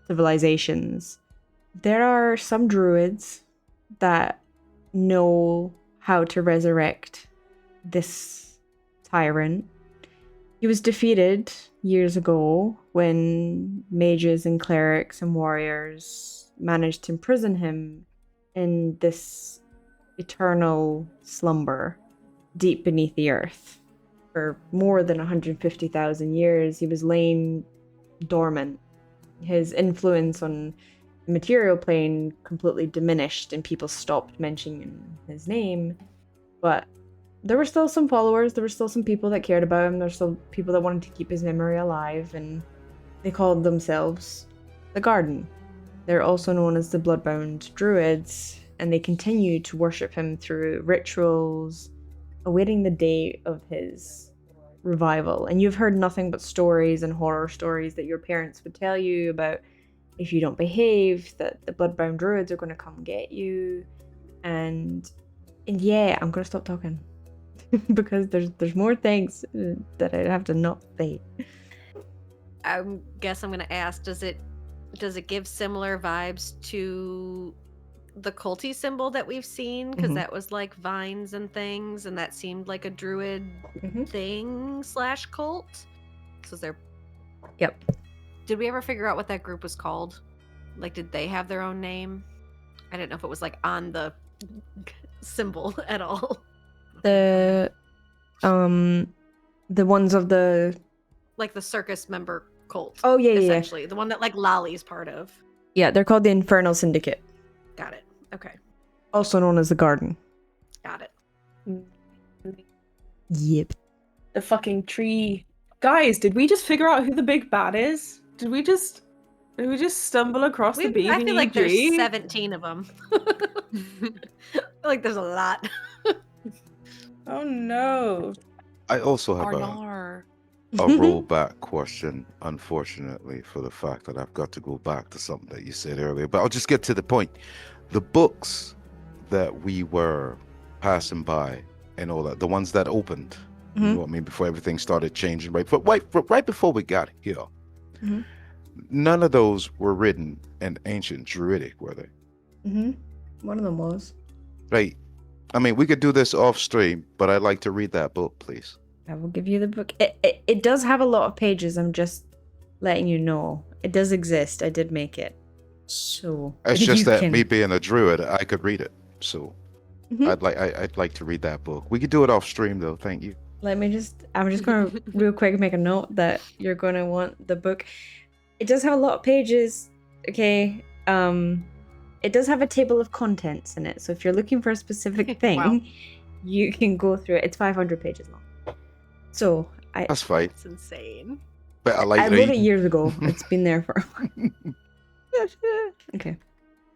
Speaker 1: civilizations. There are some druids that know how to resurrect this tyrant. He was defeated years ago when mages and clerics and warriors managed to imprison him in this eternal slumber deep beneath the earth. For more than 150,000 years, he was laying dormant. His influence on the material plane completely diminished and people stopped mentioning his name. But there were still some followers, there were still some people that cared about him, there were still people that wanted to keep his memory alive, and they called themselves the Garden. They're also known as the Bloodbound Druids, and they continue to worship him through rituals, awaiting the day of his revival. And you've heard nothing but stories and horror stories that your parents would tell you about if you don't behave, that the bloodbound druids are going to come get you. And yeah, I'm going to stop talking because there's more things that I'd have to not say.
Speaker 3: I guess I'm gonna ask, does it give similar vibes to the culty symbol that we've seen? Because
Speaker 1: Mhm.
Speaker 3: that was like vines and things, and that seemed like a druid
Speaker 1: Mhm.
Speaker 3: thing / cult. So they're.
Speaker 1: Yep.
Speaker 3: Did we ever figure out what that group was called? Like, did they have their own name? I didn't know if it was like on the symbol at all.
Speaker 1: The ones of the
Speaker 3: Like the circus member cult.
Speaker 1: Oh, yeah, yeah, yeah.
Speaker 3: Essentially, the one that like Lolly's part of.
Speaker 1: Yeah, they're called the Infernal Syndicate,
Speaker 3: Got it. Okay,
Speaker 1: also known as the Garden.
Speaker 3: got it.
Speaker 1: Yep.
Speaker 6: The fucking tree. Guys, did we just figure out who the big bad is? Did we just stumble across the BBG?
Speaker 3: I feel like there's 17 of them. I feel like there's a lot.
Speaker 6: Oh no.
Speaker 4: I also have a
Speaker 5: Arnar.
Speaker 4: rollback question, unfortunately, for the fact that I've got to go back to something that you said earlier. But I'll just get to the point. The books that we were passing by and all that, the ones that opened, you know what I mean, before everything started changing, right before we got here.
Speaker 1: Mhm.
Speaker 4: None of those were written in ancient Druidic, were they?
Speaker 1: One of them was.
Speaker 4: Right. I mean, we could do this off stream, but I'd like to read that book, please.
Speaker 1: I will give you the book. It does have a lot of pages. I'm just letting you know. It does exist. I did make it. So
Speaker 4: It's
Speaker 1: if
Speaker 4: just
Speaker 1: you
Speaker 4: that
Speaker 1: can-
Speaker 4: me being a druid, I could read it. So
Speaker 1: Mhm.
Speaker 4: I'd like to read that book. We could do it off stream though. Thank you.
Speaker 1: I'm just going to real quick make a note that you're going to want the book. It does have a lot of pages. Okay. It does have a table of contents in it. So if you're looking for a specific thing,
Speaker 3: Wow.
Speaker 1: you can go through it. It's 500 pages long. So
Speaker 4: That's fine.
Speaker 3: It's insane.
Speaker 4: But I like
Speaker 1: I wrote it
Speaker 4: reading.
Speaker 1: years ago. It's been there for a while. Okay.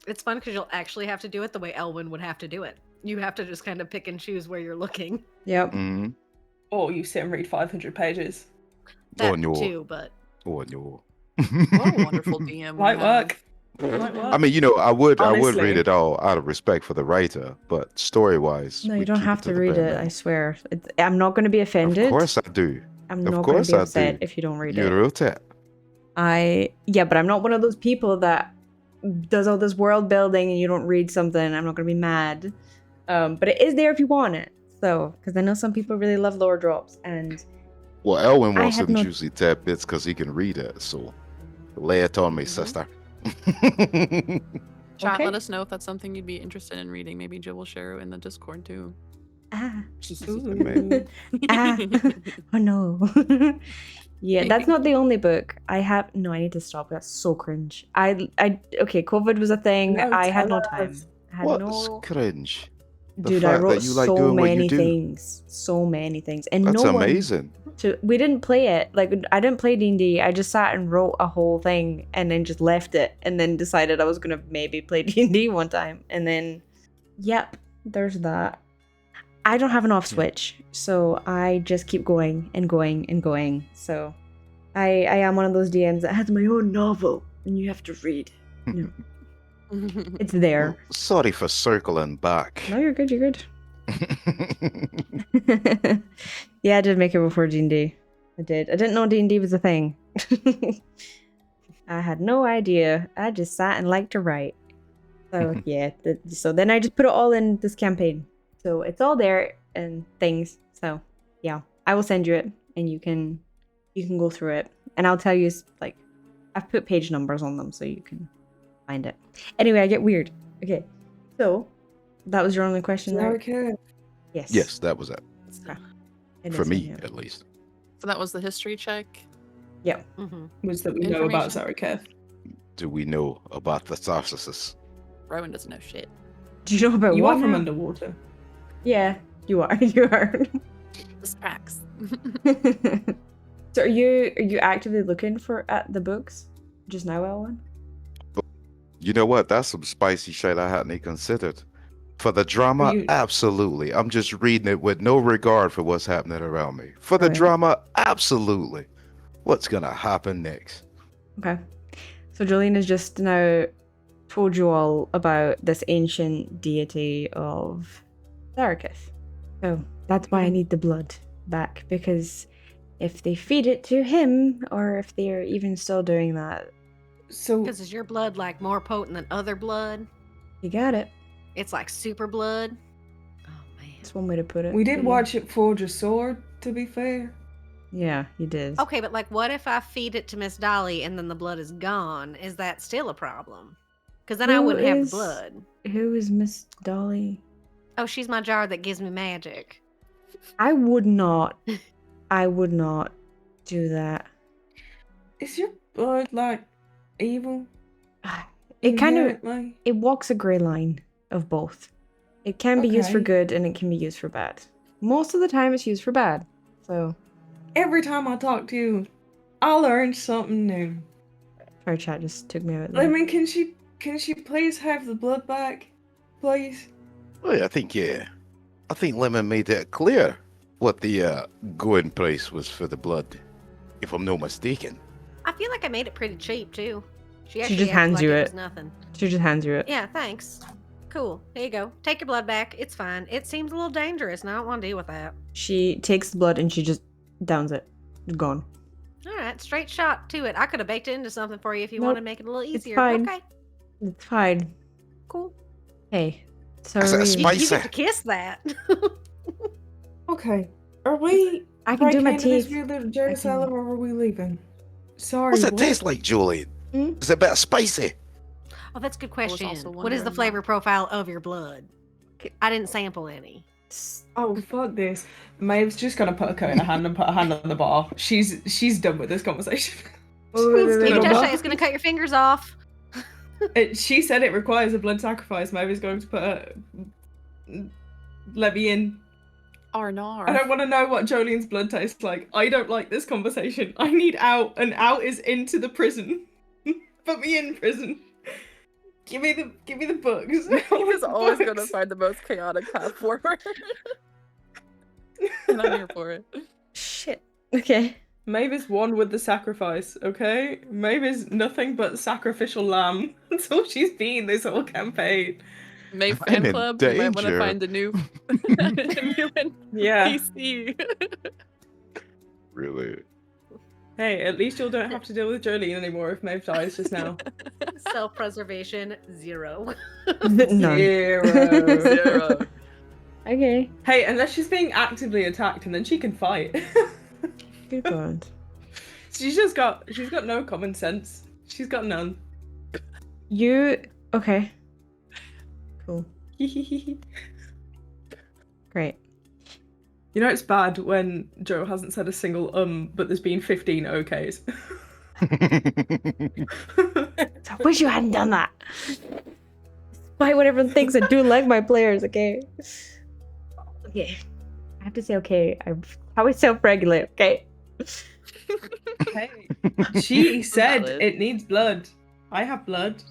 Speaker 3: It's fun because you'll actually have to do it the way Elwyn would have to do it. You have to just kind of pick and choose where you're looking.
Speaker 1: Yep.
Speaker 4: Mm-hmm.
Speaker 6: Or you sit and read 500 pages.
Speaker 3: That
Speaker 4: Oh, no.
Speaker 3: too, but
Speaker 4: Oh no.
Speaker 5: What a wonderful DM. we
Speaker 6: Light
Speaker 5: have.
Speaker 6: work. Light work.
Speaker 4: I mean, you know, I would
Speaker 6: Honestly.
Speaker 4: read it all out of respect for the writer, but story-wise,
Speaker 1: No,
Speaker 4: we
Speaker 1: you don't
Speaker 4: keep
Speaker 1: have to
Speaker 4: the
Speaker 1: read
Speaker 4: bare
Speaker 1: it. I
Speaker 4: minimum.
Speaker 1: swear. I'm not going to be offended.
Speaker 4: Of course I do.
Speaker 1: I'm
Speaker 4: Of
Speaker 1: not going
Speaker 4: course
Speaker 1: to be
Speaker 4: I
Speaker 1: upset
Speaker 4: do.
Speaker 1: if you don't read
Speaker 4: You
Speaker 1: it.
Speaker 4: wrote it.
Speaker 1: Yeah, but I'm not one of those people that does all this world building and you don't read something. I'm not going to be mad. But it is there if you want it. So, because I know some people really love lore drops, and
Speaker 4: Well, Elwyn
Speaker 1: I
Speaker 4: wants
Speaker 1: had
Speaker 4: some
Speaker 1: no-
Speaker 4: juicy tidbits because he can read it. So lay it on me, sister.
Speaker 5: Chat,
Speaker 1: Okay.
Speaker 5: let us know if that's something you'd be interested in reading. Maybe Jill will share it in the Discord too.
Speaker 4: Man.
Speaker 1: Oh no. Yeah, that's not the only book. I have no, I need to stop. That's so cringe. Okay, COVID was a thing.
Speaker 6: No,
Speaker 1: I had
Speaker 6: tell
Speaker 1: no time.
Speaker 6: us.
Speaker 1: I had
Speaker 4: What's
Speaker 1: no
Speaker 4: cringe? The
Speaker 1: Dude, I
Speaker 4: fact that
Speaker 1: wrote
Speaker 4: you like
Speaker 1: so
Speaker 4: doing what you
Speaker 1: many
Speaker 4: do.
Speaker 1: things. So many things. And
Speaker 4: That's
Speaker 1: no one
Speaker 4: amazing.
Speaker 1: we didn't play it. Like I didn't play D&D. I just sat and wrote a whole thing and then just left it and then decided I was going to maybe play D&D one time. And then yep, there's that. I don't have an off switch, so I just keep going and going and going. So I am one of those DMs that has my own novel and you have to read. No, it's there.
Speaker 4: Well, sorry for circling back.
Speaker 1: No, you're good. You're good. Yeah, I did make it before D&D. I did. I didn't know D&D was a thing. I had no idea. I just sat and liked to write. So yeah. So then I just put it all in this campaign. So it's all there and things. So yeah, I will send you it and you can go through it. And I'll tell you, like, I've put page numbers on them so you can find it. Anyway, I get weird. Okay, so that was your only question, right?
Speaker 6: Okay.
Speaker 1: Yes.
Speaker 4: Yes, that was it.
Speaker 1: It
Speaker 4: For
Speaker 1: is in
Speaker 4: me,
Speaker 1: here.
Speaker 4: at least.
Speaker 5: So that was the history check.
Speaker 1: Yeah.
Speaker 6: Was that we know about
Speaker 5: Information.
Speaker 6: Zaroketh.
Speaker 4: Do we know about the Tharsis?
Speaker 5: Rowan doesn't know shit.
Speaker 1: Do you know about
Speaker 6: You
Speaker 1: what
Speaker 6: are from
Speaker 1: now?
Speaker 6: underwater.
Speaker 1: Yeah, you are. You are.
Speaker 5: The Sprax.
Speaker 1: So are you actively looking at the books just now, Elwyn?
Speaker 4: You know what? That's some spicy shit I hadn't even considered. For the drama,
Speaker 6: You-
Speaker 4: absolutely. I'm just reading it with no regard for what's happening around me. For the
Speaker 1: Right.
Speaker 4: drama, absolutely. What's gonna happen next?
Speaker 1: Okay. So Jolene has just now told you all about this ancient deity of Circus. So that's why I need the blood back, because if they feed it to him, or if they're even still doing that,
Speaker 6: So
Speaker 3: Because is your blood like more potent than other blood?
Speaker 1: you got it.
Speaker 3: It's like super blood. Oh man.
Speaker 1: That's one way to put it.
Speaker 6: we did
Speaker 1: but
Speaker 6: watch it forge a sword, to be fair.
Speaker 1: Yeah, you did.
Speaker 3: Okay, but like, what if I feed it to Miss Dolly and then the blood is gone? Is that still a problem? Because then I
Speaker 1: Who
Speaker 3: wouldn't have
Speaker 1: is-
Speaker 3: the blood.
Speaker 1: Who is Miss Dolly?
Speaker 3: Oh, she's my jar that gives me magic.
Speaker 1: I would not do that.
Speaker 6: Is your blood like evil?
Speaker 1: It kind of
Speaker 6: inherently?
Speaker 1: it walks a grey line of both. It can be used for
Speaker 6: Okay.
Speaker 1: good and it can be used for bad. Most of the time it's used for bad. So
Speaker 6: Every time I talk to you, I learn something new.
Speaker 1: our chat just took me out.
Speaker 6: I
Speaker 1: there.
Speaker 6: mean, can she please have the blood back, please?
Speaker 4: Well, I think Lemon made it clear what the going price was for the blood, if I'm not mistaken.
Speaker 3: I feel like I made it pretty cheap too. She
Speaker 1: just
Speaker 3: acted
Speaker 1: hands
Speaker 3: like
Speaker 1: you
Speaker 3: it
Speaker 1: it.
Speaker 3: was nothing.
Speaker 1: She just hands you it.
Speaker 3: Yeah, thanks. Cool. There you go. Take your blood back. It's fine. It seems a little dangerous, and I don't want to deal with that.
Speaker 1: She takes the blood and she just downs it. Gone.
Speaker 3: All right, straight shot to it. I could have baked it into something for you if you
Speaker 1: Nope,
Speaker 3: want to make it a little
Speaker 1: it's
Speaker 3: easier.
Speaker 1: fine.
Speaker 3: Okay,
Speaker 1: It's fine.
Speaker 3: cool.
Speaker 1: Hey.
Speaker 4: Is it a
Speaker 1: Sorry.
Speaker 4: spice?
Speaker 3: You get to kiss that.
Speaker 6: Okay, are we
Speaker 1: I can do my
Speaker 6: breaking into this
Speaker 1: teeth.
Speaker 6: view of Jerusalem or are we leaving? Sorry.
Speaker 4: What's it
Speaker 6: what?
Speaker 4: taste like, Jolene?
Speaker 1: Hmm?
Speaker 4: Is it a bit spicy?
Speaker 3: Oh, that's a good
Speaker 5: I was
Speaker 3: question.
Speaker 5: also
Speaker 3: What is the
Speaker 5: wondering
Speaker 3: flavor
Speaker 5: that.
Speaker 3: profile of your blood? I didn't sample any.
Speaker 6: Oh fuck this! Maeve's just gonna put a coat in her hand and put her hand on the bar. She's done with this conversation. She
Speaker 1: Wait,
Speaker 6: wants
Speaker 1: wait,
Speaker 6: to
Speaker 1: wait,
Speaker 3: You
Speaker 6: go
Speaker 1: wait,
Speaker 3: just
Speaker 6: back.
Speaker 3: say it's going to cut your fingers off.
Speaker 6: She said it requires a blood sacrifice. Maeve's going to put a... Let me in.
Speaker 5: Arnar.
Speaker 6: I don't want to know what Jolene's blood tastes like. I don't like this conversation. I need out, and out is into the prison. Put me in prison. Give me the books.
Speaker 5: He was always going to find the most chaotic path forward. And I'm here for it.
Speaker 1: Shit. Okay.
Speaker 6: Maeve is one with the sacrifice, okay? Maeve is nothing but sacrificial lamb. That's all she's been this whole campaign.
Speaker 5: May
Speaker 4: I'm
Speaker 5: fan
Speaker 4: in
Speaker 5: club. You might want to
Speaker 4: danger.
Speaker 5: find a new
Speaker 6: Yeah.
Speaker 5: PC.
Speaker 4: Really?
Speaker 6: Hey, at least you don't have to deal with Jolene anymore if Maeve dies just now.
Speaker 3: Self-preservation, 0.
Speaker 1: None.
Speaker 6: Zero.
Speaker 5: Zero.
Speaker 1: Okay.
Speaker 6: Hey, unless she's being actively attacked and then she can fight.
Speaker 1: Good God.
Speaker 6: she's got no common sense. She's got none.
Speaker 1: You okay. Cool. Great.
Speaker 6: You know it's bad when Joe hasn't said a single but there's been 15 okays.
Speaker 1: I wish you hadn't done that. Despite what everyone thinks, I do like my players, okay? Okay. I have to say okay. I always self-regulate, okay?
Speaker 6: Hey, she said
Speaker 5: Valid.
Speaker 6: it needs blood. I have blood.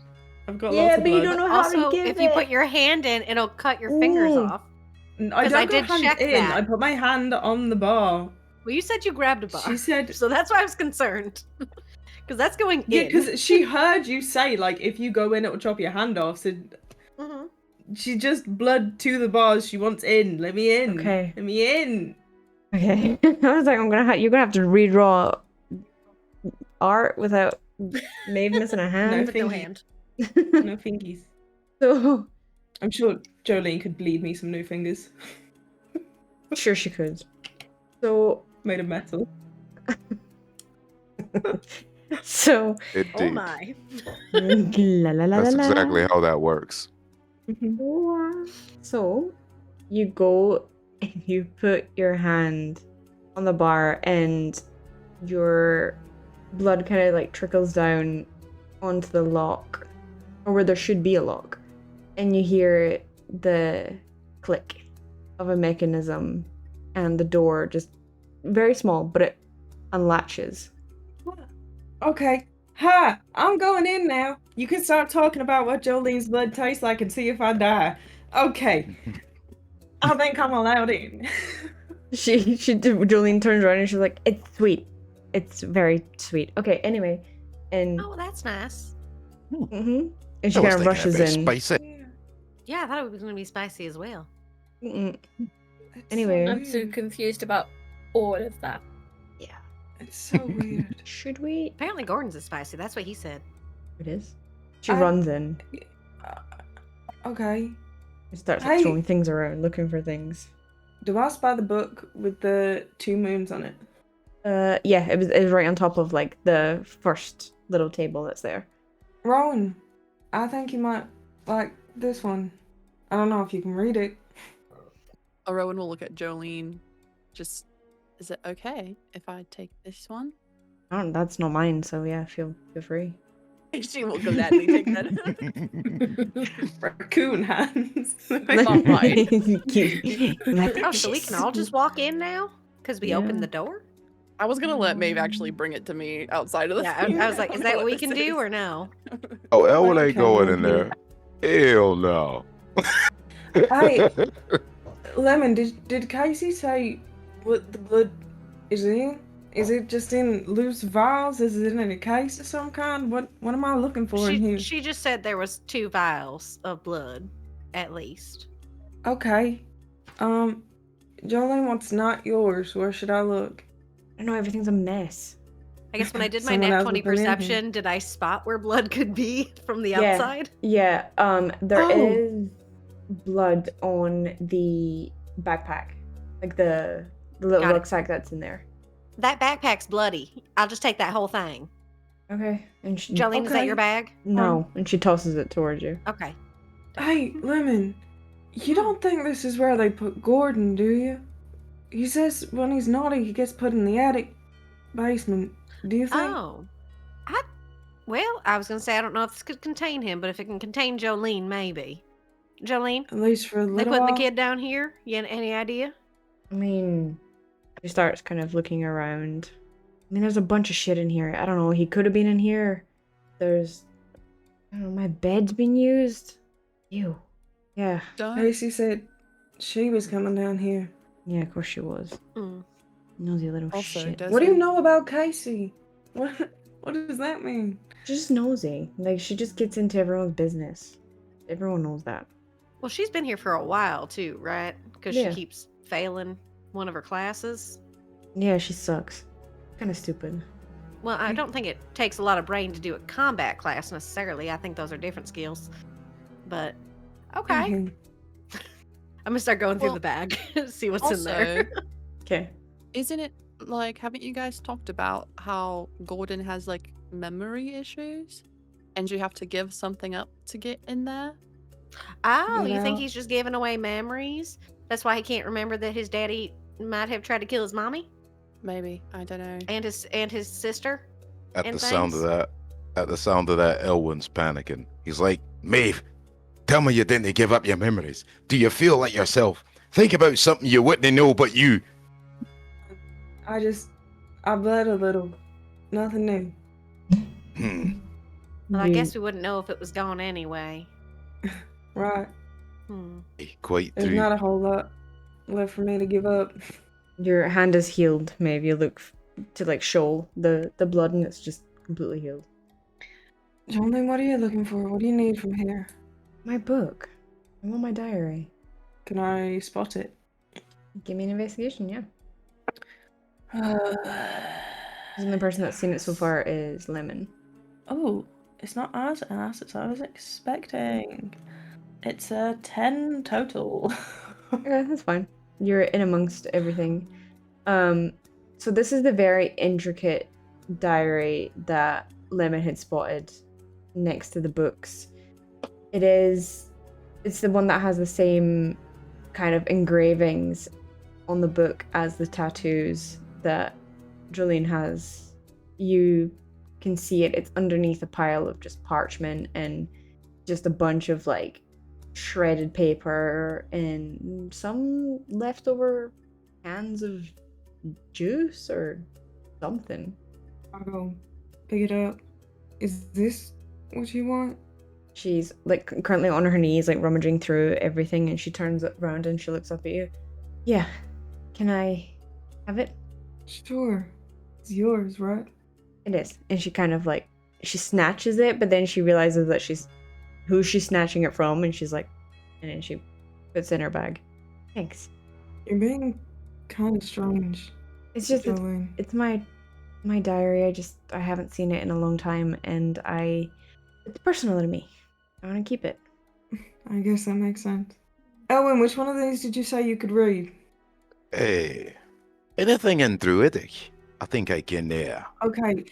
Speaker 6: I've got
Speaker 1: Yeah,
Speaker 6: lots of
Speaker 1: but you
Speaker 6: blood.
Speaker 1: don't know how
Speaker 3: Also,
Speaker 1: to give
Speaker 3: if you
Speaker 1: it.
Speaker 3: put your hand in, it'll cut your fingers
Speaker 1: Ooh.
Speaker 3: off.
Speaker 6: I
Speaker 3: 'cause
Speaker 6: don't
Speaker 3: I
Speaker 6: go
Speaker 3: did
Speaker 6: hand
Speaker 3: check
Speaker 6: in.
Speaker 3: that.
Speaker 6: I put my hand on the bar.
Speaker 3: Well, you said you grabbed a bar.
Speaker 6: She said,
Speaker 3: So that's why I was concerned. Because that's going
Speaker 6: yeah,
Speaker 3: in.
Speaker 6: because she heard you say like if you go in, it'll chop your hand off. So
Speaker 3: Mhm.
Speaker 6: she just blood to the bars. She wants in. Let me in.
Speaker 1: Okay.
Speaker 6: Let me in.
Speaker 1: Okay. I was like, you're gonna have to redraw art without Maeve missing a
Speaker 6: No,
Speaker 1: hand.
Speaker 3: With no
Speaker 6: thingy.
Speaker 3: hand.
Speaker 6: No fingies.
Speaker 1: So
Speaker 6: I'm sure Jolene could bleed me some new fingers
Speaker 1: sure she could. So
Speaker 6: made of metal.
Speaker 1: so
Speaker 4: Indeed.
Speaker 3: Oh my.
Speaker 1: la, la, la,
Speaker 4: That's
Speaker 1: la, la.
Speaker 4: exactly how that works.
Speaker 1: So you go and you put your hand on the bar and your blood kind of like trickles down onto the lock, or where there should be a lock, and you hear the click of a mechanism and the door just very small, but it unlatches.
Speaker 6: Okay. Ha! I'm going in now. You can start talking about what Jolene's blood tastes like and see if I die. Okay. I think I'm allowed in.
Speaker 1: Jolene turns around and she's like, "It's sweet. It's very sweet." Okay, anyway. And
Speaker 3: Oh, that's nice.
Speaker 1: Mm-hmm. And she
Speaker 4: I was
Speaker 1: kind of
Speaker 4: thinking a
Speaker 1: rushes
Speaker 4: bit
Speaker 1: in.
Speaker 4: spicy.
Speaker 3: Yeah, I thought it was going to be spicy as well.
Speaker 1: Mm-mm.
Speaker 6: It's
Speaker 1: Anyway.
Speaker 6: so
Speaker 8: I'm so
Speaker 6: weird.
Speaker 8: confused about all of that.
Speaker 1: Yeah.
Speaker 6: It's so weird.
Speaker 1: Should we?
Speaker 3: Apparently Gordon's is spicy. That's what he said.
Speaker 1: It is. She
Speaker 6: I-
Speaker 1: runs in.
Speaker 6: Okay.
Speaker 1: And starts
Speaker 6: Hey.
Speaker 1: throwing things around, looking for things.
Speaker 6: Do I spy the book with the 2 moons on it?
Speaker 1: Yeah, it was right on top of like the first little table that's there.
Speaker 6: Rowan, I think you might like this one. I don't know if you can read it.
Speaker 5: Rowan will look at Jolene. Just, is it okay if I take this one?
Speaker 1: That's not mine, so yeah, feel free.
Speaker 5: She will gladly take that.
Speaker 6: Raccoon hands.
Speaker 5: Not mine.
Speaker 3: Oh, so we can all just walk in now? Because we opened the door?
Speaker 5: I was gonna let Maeve actually bring it to me outside of the
Speaker 3: Yeah,
Speaker 5: thing.
Speaker 3: I was like, is
Speaker 5: don't
Speaker 3: that
Speaker 5: know
Speaker 3: what we
Speaker 5: this
Speaker 3: can do
Speaker 5: is.
Speaker 3: or no?
Speaker 4: Oh, Elwood
Speaker 6: Well,
Speaker 4: ain't going in
Speaker 6: okay.
Speaker 4: there. Hell no.
Speaker 6: Hey, Lemon, did Casey say what the blood is in? Is it just in loose vials? Is it in a case of some kind? What am I looking for in here?
Speaker 3: She just said there was 2 vials of blood, at least.
Speaker 6: Okay. Jolene, what's not yours? Where should I look?
Speaker 1: I know everything's a mess.
Speaker 3: I guess when I did my
Speaker 6: Someone
Speaker 3: nat
Speaker 6: else
Speaker 3: 20
Speaker 6: has been in here.
Speaker 3: perception, did I spot where blood could be from the
Speaker 1: Yeah.
Speaker 3: outside?
Speaker 1: Yeah, there is
Speaker 6: Oh.
Speaker 1: blood on the backpack. Like the little
Speaker 3: Got it.
Speaker 1: rucksack that's in there.
Speaker 3: That backpack's bloody. I'll just take that whole thing.
Speaker 1: Okay. And she
Speaker 3: Jolene, is that
Speaker 6: Okay.
Speaker 3: your bag?
Speaker 1: No, and she tosses it towards you.
Speaker 3: Okay.
Speaker 6: Hey, Lemon, you don't think this is where they put Gordon, do you? He says when he's naughty, he gets put in the attic basement. Do you think?
Speaker 3: Oh. Well, I was going to say I don't know if this could contain him, but if it can contain Jolene, maybe. Jolene,
Speaker 6: At least for a
Speaker 3: they
Speaker 6: little
Speaker 3: putting
Speaker 6: while.
Speaker 3: the kid down here? You any idea?
Speaker 1: I mean, she starts kind of looking around. I mean, there's a bunch of shit in here. I don't know. He could have been in here. There's, I don't know, my bed's been used. Ew. Yeah.
Speaker 5: Don't.
Speaker 6: Casey said she was coming down here.
Speaker 1: Yeah, of course she was.
Speaker 3: Mm.
Speaker 1: Nosy little
Speaker 5: Also,
Speaker 1: shit.
Speaker 5: does
Speaker 6: What do you
Speaker 5: he-
Speaker 6: know about Casey? What does that mean?
Speaker 1: She's just nosy. Like, she just gets into everyone's business. Everyone knows that.
Speaker 3: Well, she's been here for a while, too, right? Because
Speaker 1: Yeah.
Speaker 3: she keeps failing one of her classes.
Speaker 1: Yeah, she sucks. Kind of stupid.
Speaker 3: Well, I don't think it takes a lot of brain to do a combat class necessarily. I think those are different skills. But, okay.
Speaker 6: Mhm.
Speaker 3: I'm going to start going through
Speaker 5: Well,
Speaker 3: the bag, see what's in there.
Speaker 5: Also,
Speaker 1: Okay.
Speaker 5: isn't it like, haven't you guys talked about how Gordon has like memory issues? And you have to give something up to get in there?
Speaker 3: Oh, you think
Speaker 6: Yeah.
Speaker 3: he's just giving away memories? That's why he can't remember that his daddy might have tried to kill his mommy
Speaker 5: Maybe. I don't know.
Speaker 3: and his sister.
Speaker 4: At
Speaker 3: And
Speaker 4: the sound of
Speaker 3: things.
Speaker 4: that, Elwin's panicking. He's like, Maeve, tell me you didn't give up your memories. Do you feel like yourself? Think about something you wouldn't know but you.
Speaker 6: I bled a little. Nothing new.
Speaker 3: Well, I
Speaker 1: You-
Speaker 3: guess we wouldn't know if it was gone anyway.
Speaker 6: Right.
Speaker 3: Hmm.
Speaker 4: Quite
Speaker 6: There's
Speaker 4: true.
Speaker 6: not a whole lot left for me to give up.
Speaker 1: Your hand is healed. Maybe you look to like show the blood, and it's just completely healed.
Speaker 6: Jolene, what are you looking for? What do you need from here?
Speaker 1: My book. I want my diary.
Speaker 6: Can I spot it?
Speaker 1: Give me an investigation. Yeah.
Speaker 6: Uh,
Speaker 1: The only person that's seen it so far is Lemon.
Speaker 6: oh, it's not as ass as I was expecting. It's a 10 total.
Speaker 1: Okay, that's fine. You're in amongst everything. So this is the very intricate diary that Lemon had spotted next to the books. It's the one that has the same kind of engravings on the book as the tattoos that Jolene has. You can see it. It's underneath a pile of just parchment and just a bunch of like shredded paper and some leftover cans of juice or something.
Speaker 6: I'll go pick it up. Is this what you want?
Speaker 1: She's like currently on her knees, like rummaging through everything, and she turns around and she looks up at you. Yeah, can I have it?
Speaker 6: Sure. It's yours, right?
Speaker 1: It is. And she kind of like she snatches it, but then she realizes that who she's snatching it from, and she's like, and then she puts it in her bag. Thanks.
Speaker 6: You're being kind of strange.
Speaker 1: It's just
Speaker 6: Jolene.
Speaker 1: it's my diary. I haven't seen it in a long time, and it's personal to me. I want to keep it.
Speaker 6: I guess that makes sense. Elwin, which one of these did you say you could read?
Speaker 4: Hey, anything in Druidic? I think I can
Speaker 6: Okay,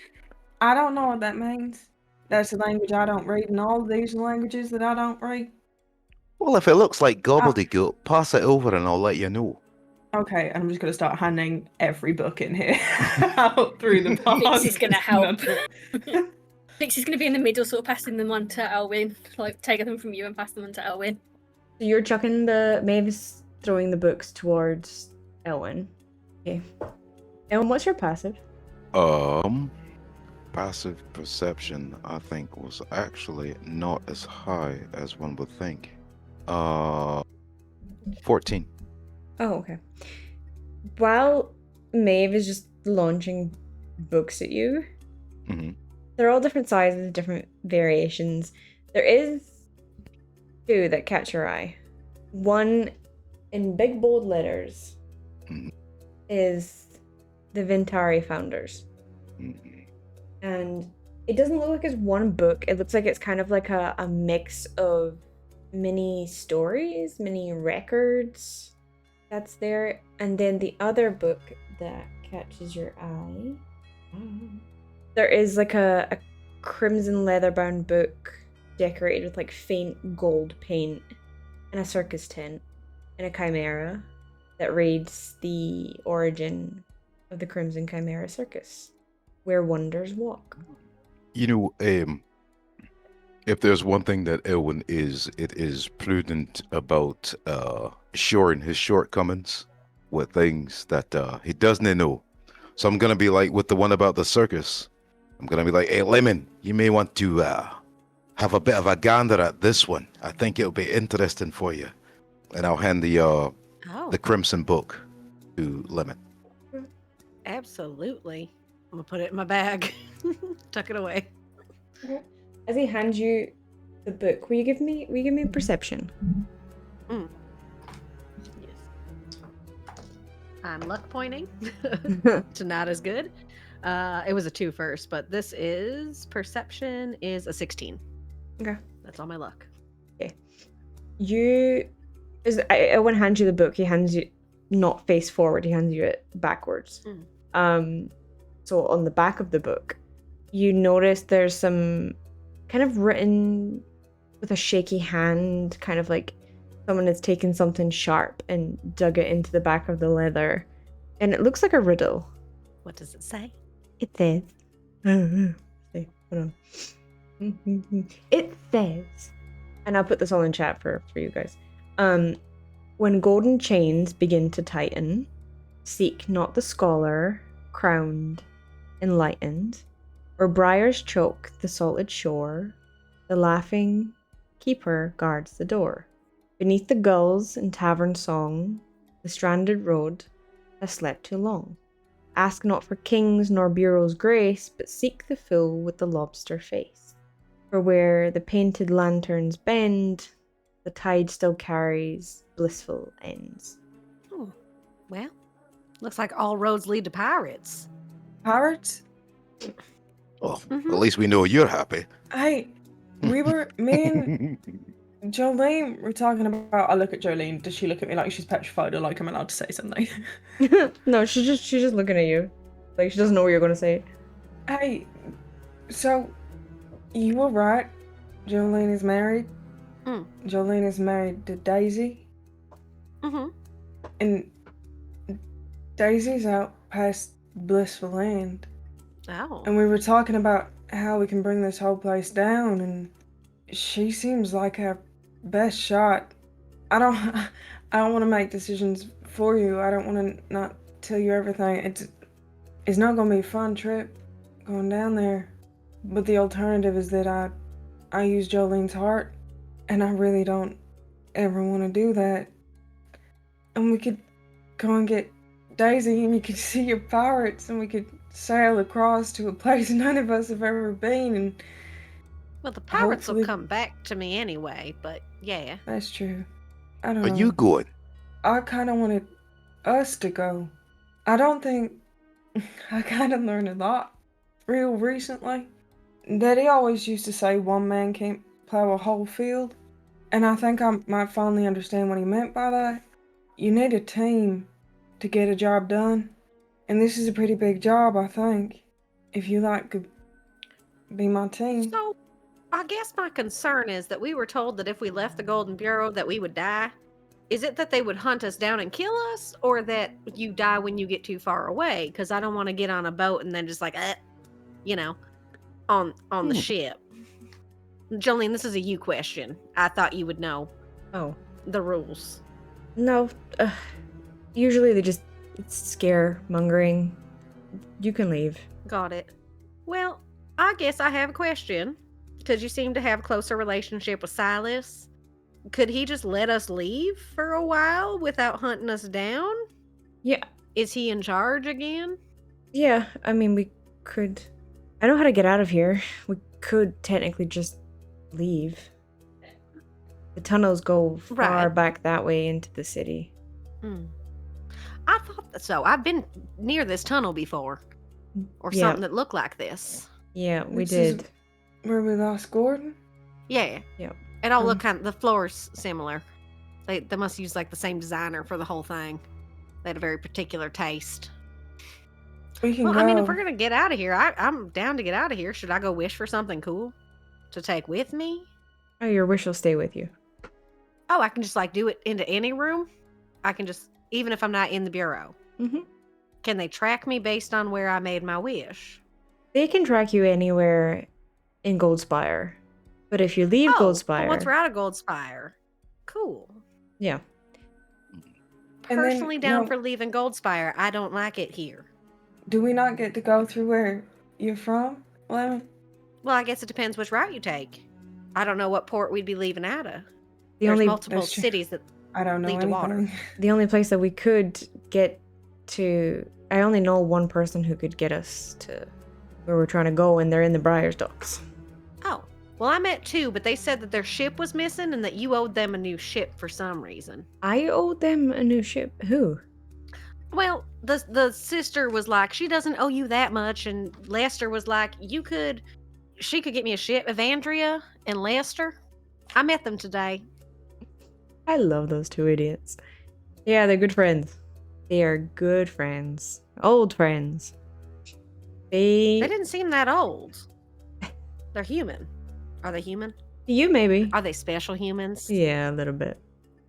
Speaker 6: I don't know what that means. That's a language I don't read, and all these languages that I don't read.
Speaker 4: Well, if it looks like gobbledygook, pass it over and I'll let you know.
Speaker 6: Okay, I'm just gonna start handing every book in here out through the pond.
Speaker 8: Vixie's gonna help. Vixie's gonna be in the middle, sort of passing them on to Elwin, like taking them from you and passing them on to Elwin.
Speaker 1: So you're chucking Maeve's throwing the books towards Elwin. Okay. Elwin, what's your passive?
Speaker 4: Passive perception, I think, was actually not as high as one would think. 14.
Speaker 1: Oh, okay. While Maeve is just launching books at you, they're all different sizes, different variations. There is 2 that catch your eye. One, in big bold letters, is the Vintari Founders. And it doesn't look like it's one book. It looks like it's kind of like a mix of mini stories, mini records that's there. And then the other book that catches your eye, there is like a crimson leather-bound book decorated with like faint gold paint and a circus tent and a chimera that reads the origin of the Crimson Chimera Circus, where wonders walk.
Speaker 4: You know, if there's one thing that Elwin is, it is prudent about shoring his shortcomings with things that he doesn't know. So I'm gonna be like with the one about the circus. I'm gonna be like, hey, Lemon, you may want to have a bit of a gander at this one. I think it'll be interesting for you. And I'll hand the Crimson book to Lemon.
Speaker 3: Absolutely. I'm gonna put it in my bag. Tuck it away.
Speaker 1: As he hands you the book, will you give me perception?
Speaker 3: Yes. I'm luck pointing to not as good. It was a 2 first, but this is perception is a 16.
Speaker 1: Okay.
Speaker 3: That's all my luck.
Speaker 1: Okay. When hands you the book, he hands you not face forward, he hands you it backwards. So on the back of the book, you notice there's some kind of written with a shaky hand, kind of like someone has taken something sharp and dug it into the back of the leather. And it looks like a riddle.
Speaker 3: What does it say?
Speaker 1: It says, hold on. It says, and I'll put this all in chat for you guys. When golden chains begin to tighten, seek not the scholar, crowned, enlightened, or briars choke the salted shore, the laughing keeper guards the door. Beneath the gulls and tavern song, the stranded road has slept too long. Ask not for kings nor bureau's grace, but seek the fool with the lobster face. For where the painted lanterns bend, the tide still carries blissful ends.
Speaker 3: Oh, well, looks like all roads lead to pirates.
Speaker 6: Pirates?
Speaker 4: Well, at least we know you're happy.
Speaker 6: Hey, me and Jolene were talking about. I look at Jolene. Does she look at me like she's petrified, or like I'm allowed to say something?
Speaker 1: No, she's just looking at you, like she doesn't know what you're gonna say.
Speaker 6: Hey, so you were right. Jolene is married. Jolene is married to Daisy. And Daisy's out past Blissful Land.
Speaker 3: Oh.
Speaker 6: And we were talking about how we can bring this whole place down, and she seems like our best shot. I don't want to make decisions for you. I don't want to not tell you everything. It's not going to be a fun trip going down there. But the alternative is that I use Jolene's heart, and I really don't ever want to do that. And we could go and get Daisy, and you could see your pirates, and we could sail across to a place none of us have ever been, and
Speaker 3: Well, the pirates will
Speaker 6: hopefully-
Speaker 3: come back to me anyway, but yeah.
Speaker 6: that's true. I don't
Speaker 4: Are
Speaker 6: know.
Speaker 4: you going?
Speaker 6: I kind of wanted us to go. I don't think I kind of learned a lot real recently. Daddy always used to say one man can't plow a whole field, and I think I might finally understand what he meant by that. You need a team to get a job done, and this is a pretty big job, I think. If you could be my team.
Speaker 3: So, I guess my concern is that we were told that if we left the Golden Bureau that we would die. Is it that they would hunt us down and kill us, or that you die when you get too far away? Because I don't want to get on a boat and then just like, you know, on the ship. Jolene, this is a you question. I thought you would know
Speaker 1: Oh.
Speaker 3: the rules.
Speaker 1: No. Usually it's scaremongering. You can leave.
Speaker 3: Got it. Well, I guess I have a question. Because you seem to have a closer relationship with Silas. Could he just let us leave for a while without hunting us down?
Speaker 1: Yeah.
Speaker 3: Is he in charge again?
Speaker 1: Yeah, I mean, we could... I know how to get out of here. We could technically just leave. The tunnels go far
Speaker 3: Right.
Speaker 1: back that way into the city.
Speaker 3: I thought so. I've been near this tunnel before. Or
Speaker 1: Yeah.
Speaker 3: something that looked like this.
Speaker 1: Yeah, we
Speaker 6: This is-
Speaker 1: did.
Speaker 6: Where we lost Gordon?
Speaker 3: Yeah.
Speaker 1: Yep.
Speaker 3: It all looked the floor's similar. They must use like the same designer for the whole thing. They had a very particular taste.
Speaker 6: We can
Speaker 3: Well,
Speaker 6: go.
Speaker 3: I mean, if we're gonna get out of here, I'm down to get out of here. Should I go wish for something cool to take with me?
Speaker 1: Oh, your wish will stay with you.
Speaker 3: Oh, I can just like do it into any room. I can just, even if I'm not in the bureau.
Speaker 1: Mm-hmm.
Speaker 3: Can they track me based on where I made my wish?
Speaker 1: They can track you anywhere in Goldspire. But if you leave
Speaker 3: Well,
Speaker 1: Goldspire...
Speaker 3: once we're out of Goldspire, cool.
Speaker 1: Yeah.
Speaker 6: And then,
Speaker 3: Personally down
Speaker 6: no-
Speaker 3: for leaving Goldspire. I don't like it here.
Speaker 6: Do we not get to go through where you're from, Lemon?
Speaker 3: Well, I guess it depends which route you take. I don't know what port we'd be leaving out of.
Speaker 1: The
Speaker 3: There's
Speaker 1: only
Speaker 3: multiple
Speaker 6: That's true.
Speaker 3: cities that
Speaker 6: I don't know
Speaker 3: Lead to water.
Speaker 6: anything.
Speaker 1: the only place that we could get to... I only know one person who could get us to where we're trying to go, and they're in the Briar's Docks.
Speaker 3: Oh, well, I met two, but they said that their ship was missing and that you owed them a new ship for some reason.
Speaker 1: I owed them a new ship. Who?
Speaker 3: Well, the sister was like, she doesn't owe you that much, and Lester was like, she could get me a ship. Evandria and Lester. I met them today.
Speaker 1: I love those two idiots. Yeah, they're good friends. They are good friends. Old friends.
Speaker 3: They didn't seem that old. They're human. Are they human?
Speaker 1: You maybe.
Speaker 3: Are they special humans?
Speaker 1: Yeah, a little bit.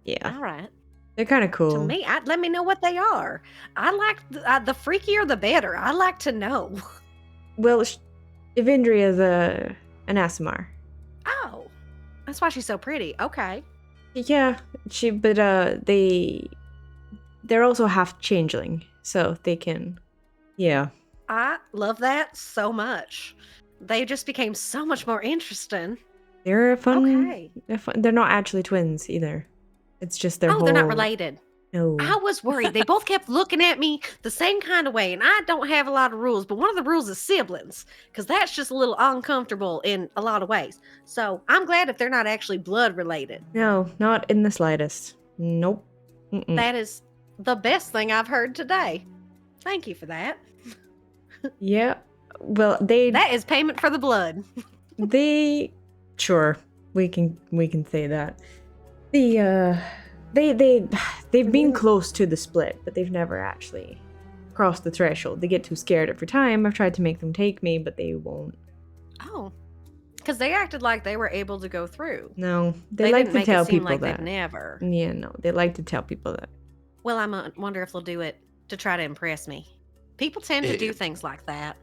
Speaker 1: Yeah,
Speaker 3: All right.
Speaker 1: they're kind of cool.
Speaker 3: To me, let me know what they are. I like the freakier the better. I like to know.
Speaker 1: Well, Evandria is an Asimar.
Speaker 3: Oh, that's why she's so pretty. Okay.
Speaker 1: Yeah, they're also half changeling, so they can. Yeah.
Speaker 3: I love that so much. They just became so much more interesting.
Speaker 1: They're a fun.
Speaker 3: Okay.
Speaker 1: They're not actually twins either. It's just their
Speaker 3: Oh, they're not
Speaker 1: whole-
Speaker 3: related.
Speaker 1: No.
Speaker 3: I was worried. They both kept looking at me the same kind of way, and I don't have a lot of rules, but one of the rules is siblings, because that's just a little uncomfortable in a lot of ways. So I'm glad if they're not actually blood related.
Speaker 1: No, not in the slightest. Nope. Mm-mm.
Speaker 3: That is the best thing I've heard today. Thank you for that.
Speaker 1: Yeah. Well, they
Speaker 3: That is payment for the blood.
Speaker 1: sure we can say that. They've been close to the split, but they've never actually crossed the threshold. They get too scared every time. I've tried to make them take me, but they won't.
Speaker 3: Oh, because they acted like they were able to go through.
Speaker 1: No, they like
Speaker 3: didn't
Speaker 1: to
Speaker 3: make
Speaker 1: tell
Speaker 3: it seem
Speaker 1: people
Speaker 3: like
Speaker 1: that.
Speaker 3: they'd never.
Speaker 1: Yeah, no, they like to tell people that.
Speaker 3: Well, I wonder if they'll do it to try to impress me. People tend to do things like that.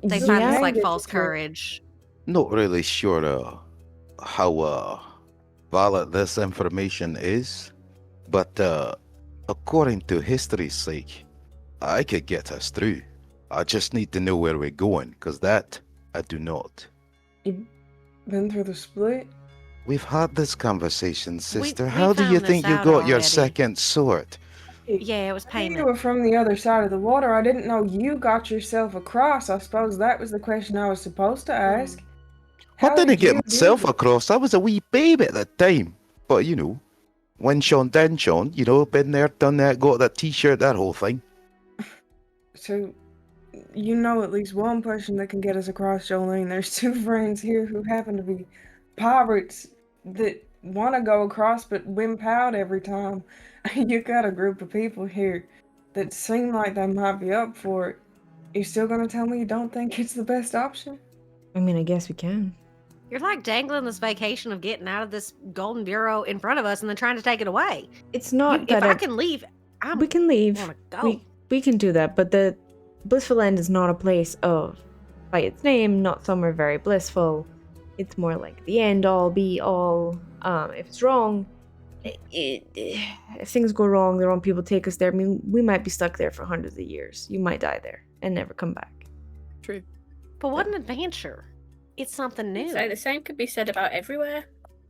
Speaker 3: They find
Speaker 1: Yeah.
Speaker 3: this like
Speaker 6: Yeah.
Speaker 3: false courage.
Speaker 4: Not really sure how valid this information is, but according to history's sake, I could get us through. I just need to know where we're going, because that I do not.
Speaker 6: You've been through the split?
Speaker 4: We've had this conversation, sister.
Speaker 3: we
Speaker 4: How do you
Speaker 3: found this
Speaker 4: think you
Speaker 3: out
Speaker 4: got your
Speaker 3: already.
Speaker 4: second sword?
Speaker 3: Yeah, it was
Speaker 6: I knew you
Speaker 3: payment.
Speaker 6: were from the other side of the water. I didn't know you got yourself across. I suppose that was the question I was supposed to ask.
Speaker 4: I
Speaker 6: How
Speaker 4: didn't
Speaker 6: did you
Speaker 4: get
Speaker 6: do
Speaker 4: myself
Speaker 6: this?
Speaker 4: across. I was a wee baby at the time. But, you know, when Sean, then Sean, you know, been there, done that, got that t-shirt, that whole thing.
Speaker 6: So, you know at least one person that can get us across, Jolene. There's two friends here who happen to be pirates that want to go across but wimp out every time. You got a group of people here that seem like they might be up for it. You still gonna tell me you don't think it's the best option?
Speaker 1: I mean, I guess we can.
Speaker 3: You're like dangling this vacation of getting out of this golden bureau in front of us and then trying to take it away.
Speaker 1: It's not
Speaker 3: If
Speaker 1: that
Speaker 3: I can leave,
Speaker 1: we can leave.
Speaker 3: wanna go.
Speaker 1: We can do that, but the blissful end is not a place of, by its name, not somewhere very blissful. It's more like the end all be all. If it's wrong, if things go wrong, the wrong people take us there. I mean, we might be stuck there for hundreds of years. You might die there and never come back.
Speaker 5: True.
Speaker 3: But what an adventure. It's something new.
Speaker 8: So the same could be said about everywhere.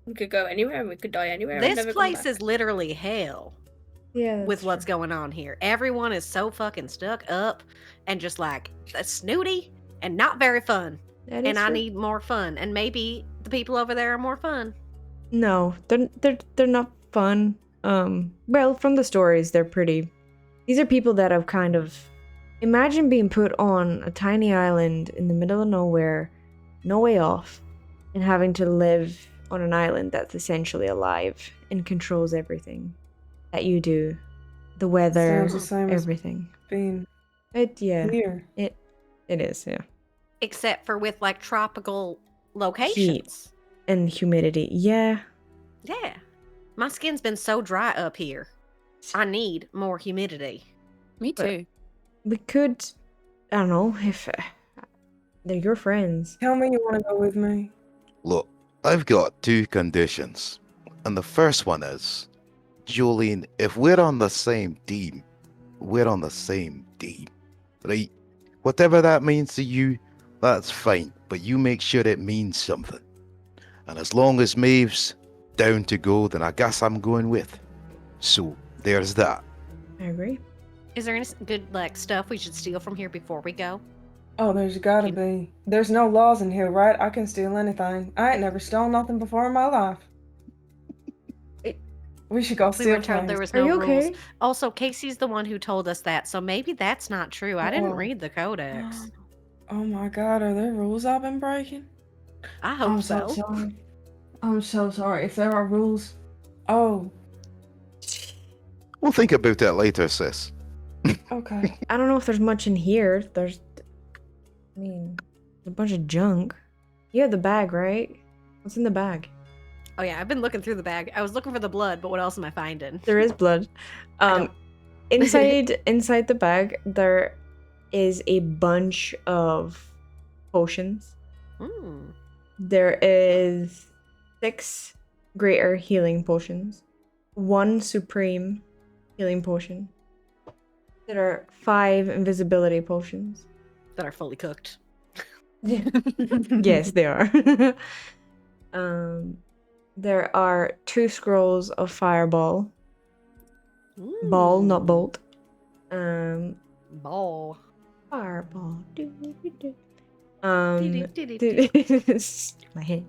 Speaker 8: We could go anywhere and we could die anywhere. and
Speaker 3: This
Speaker 8: never come
Speaker 3: place
Speaker 8: back.
Speaker 3: is literally hell
Speaker 1: Yeah.
Speaker 3: with what's going on here. Everyone is so fucking stuck up and just like snooty and not very fun. And I need more fun. And maybe the people over there are more fun.
Speaker 1: No, they're not fun. Well, from the stories, they're pretty. These are people that have kind of imagine being put on a tiny island in the middle of nowhere, no way off, and having to live on an island that's essentially alive and controls everything that you do, the weather,
Speaker 6: Sounds the same as
Speaker 1: everything.
Speaker 6: being
Speaker 1: Here.
Speaker 6: here.
Speaker 1: It is, yeah.
Speaker 3: Except for with like tropical locations.
Speaker 1: And humidity, yeah.
Speaker 3: Yeah. My skin's been so dry up here. I need more humidity.
Speaker 5: Me
Speaker 1: But-
Speaker 5: too.
Speaker 1: We could, I don't know if they're your friends.
Speaker 6: Tell me you want to go with me.
Speaker 4: Look, I've got two conditions. And the first one is, Jolene, if we're on the same team, we're on the same team. Right? Whatever that means to you, that's fine. But you make sure it means something. And as long as Maeve's down to go, then I guess I'm going with. So, there's that.
Speaker 1: I agree.
Speaker 3: Is there any good like stuff we should steal from here before we go?
Speaker 6: Oh, there's gotta be. There's no laws in here, right? I can steal anything. I ain't never stole nothing before in my life. We should go
Speaker 3: We
Speaker 6: steal
Speaker 3: were told there
Speaker 6: things.
Speaker 3: was
Speaker 1: Are
Speaker 3: no
Speaker 1: you
Speaker 3: rules.
Speaker 1: okay?
Speaker 3: Also, Casey's the one who told us that, so maybe that's not true. I didn't
Speaker 6: Oh.
Speaker 3: read the codex.
Speaker 6: Oh my god, are there rules I've been breaking?
Speaker 3: I hope
Speaker 6: I'm
Speaker 3: so.
Speaker 6: so sorry. I'm so sorry. If there are rules. Oh,
Speaker 4: We'll think about that later, sis.
Speaker 6: okay.
Speaker 1: I don't know if there's much in here. I mean, a bunch of junk. You have the bag, right? What's in the bag?
Speaker 3: Oh yeah, I've been looking through the bag. I was looking for the blood, but what else am I finding?
Speaker 1: There is blood.
Speaker 3: I
Speaker 1: Inside the bag, there is a bunch of potions.
Speaker 3: Mm.
Speaker 1: There is 6 greater healing potions, 1 supreme healing potion. There are 5 invisibility potions.
Speaker 3: That are fully cooked.
Speaker 1: Yes, they are. There are 2 scrolls of fireball. Ball, not bolt.
Speaker 3: Ball.
Speaker 1: Fireball. My head.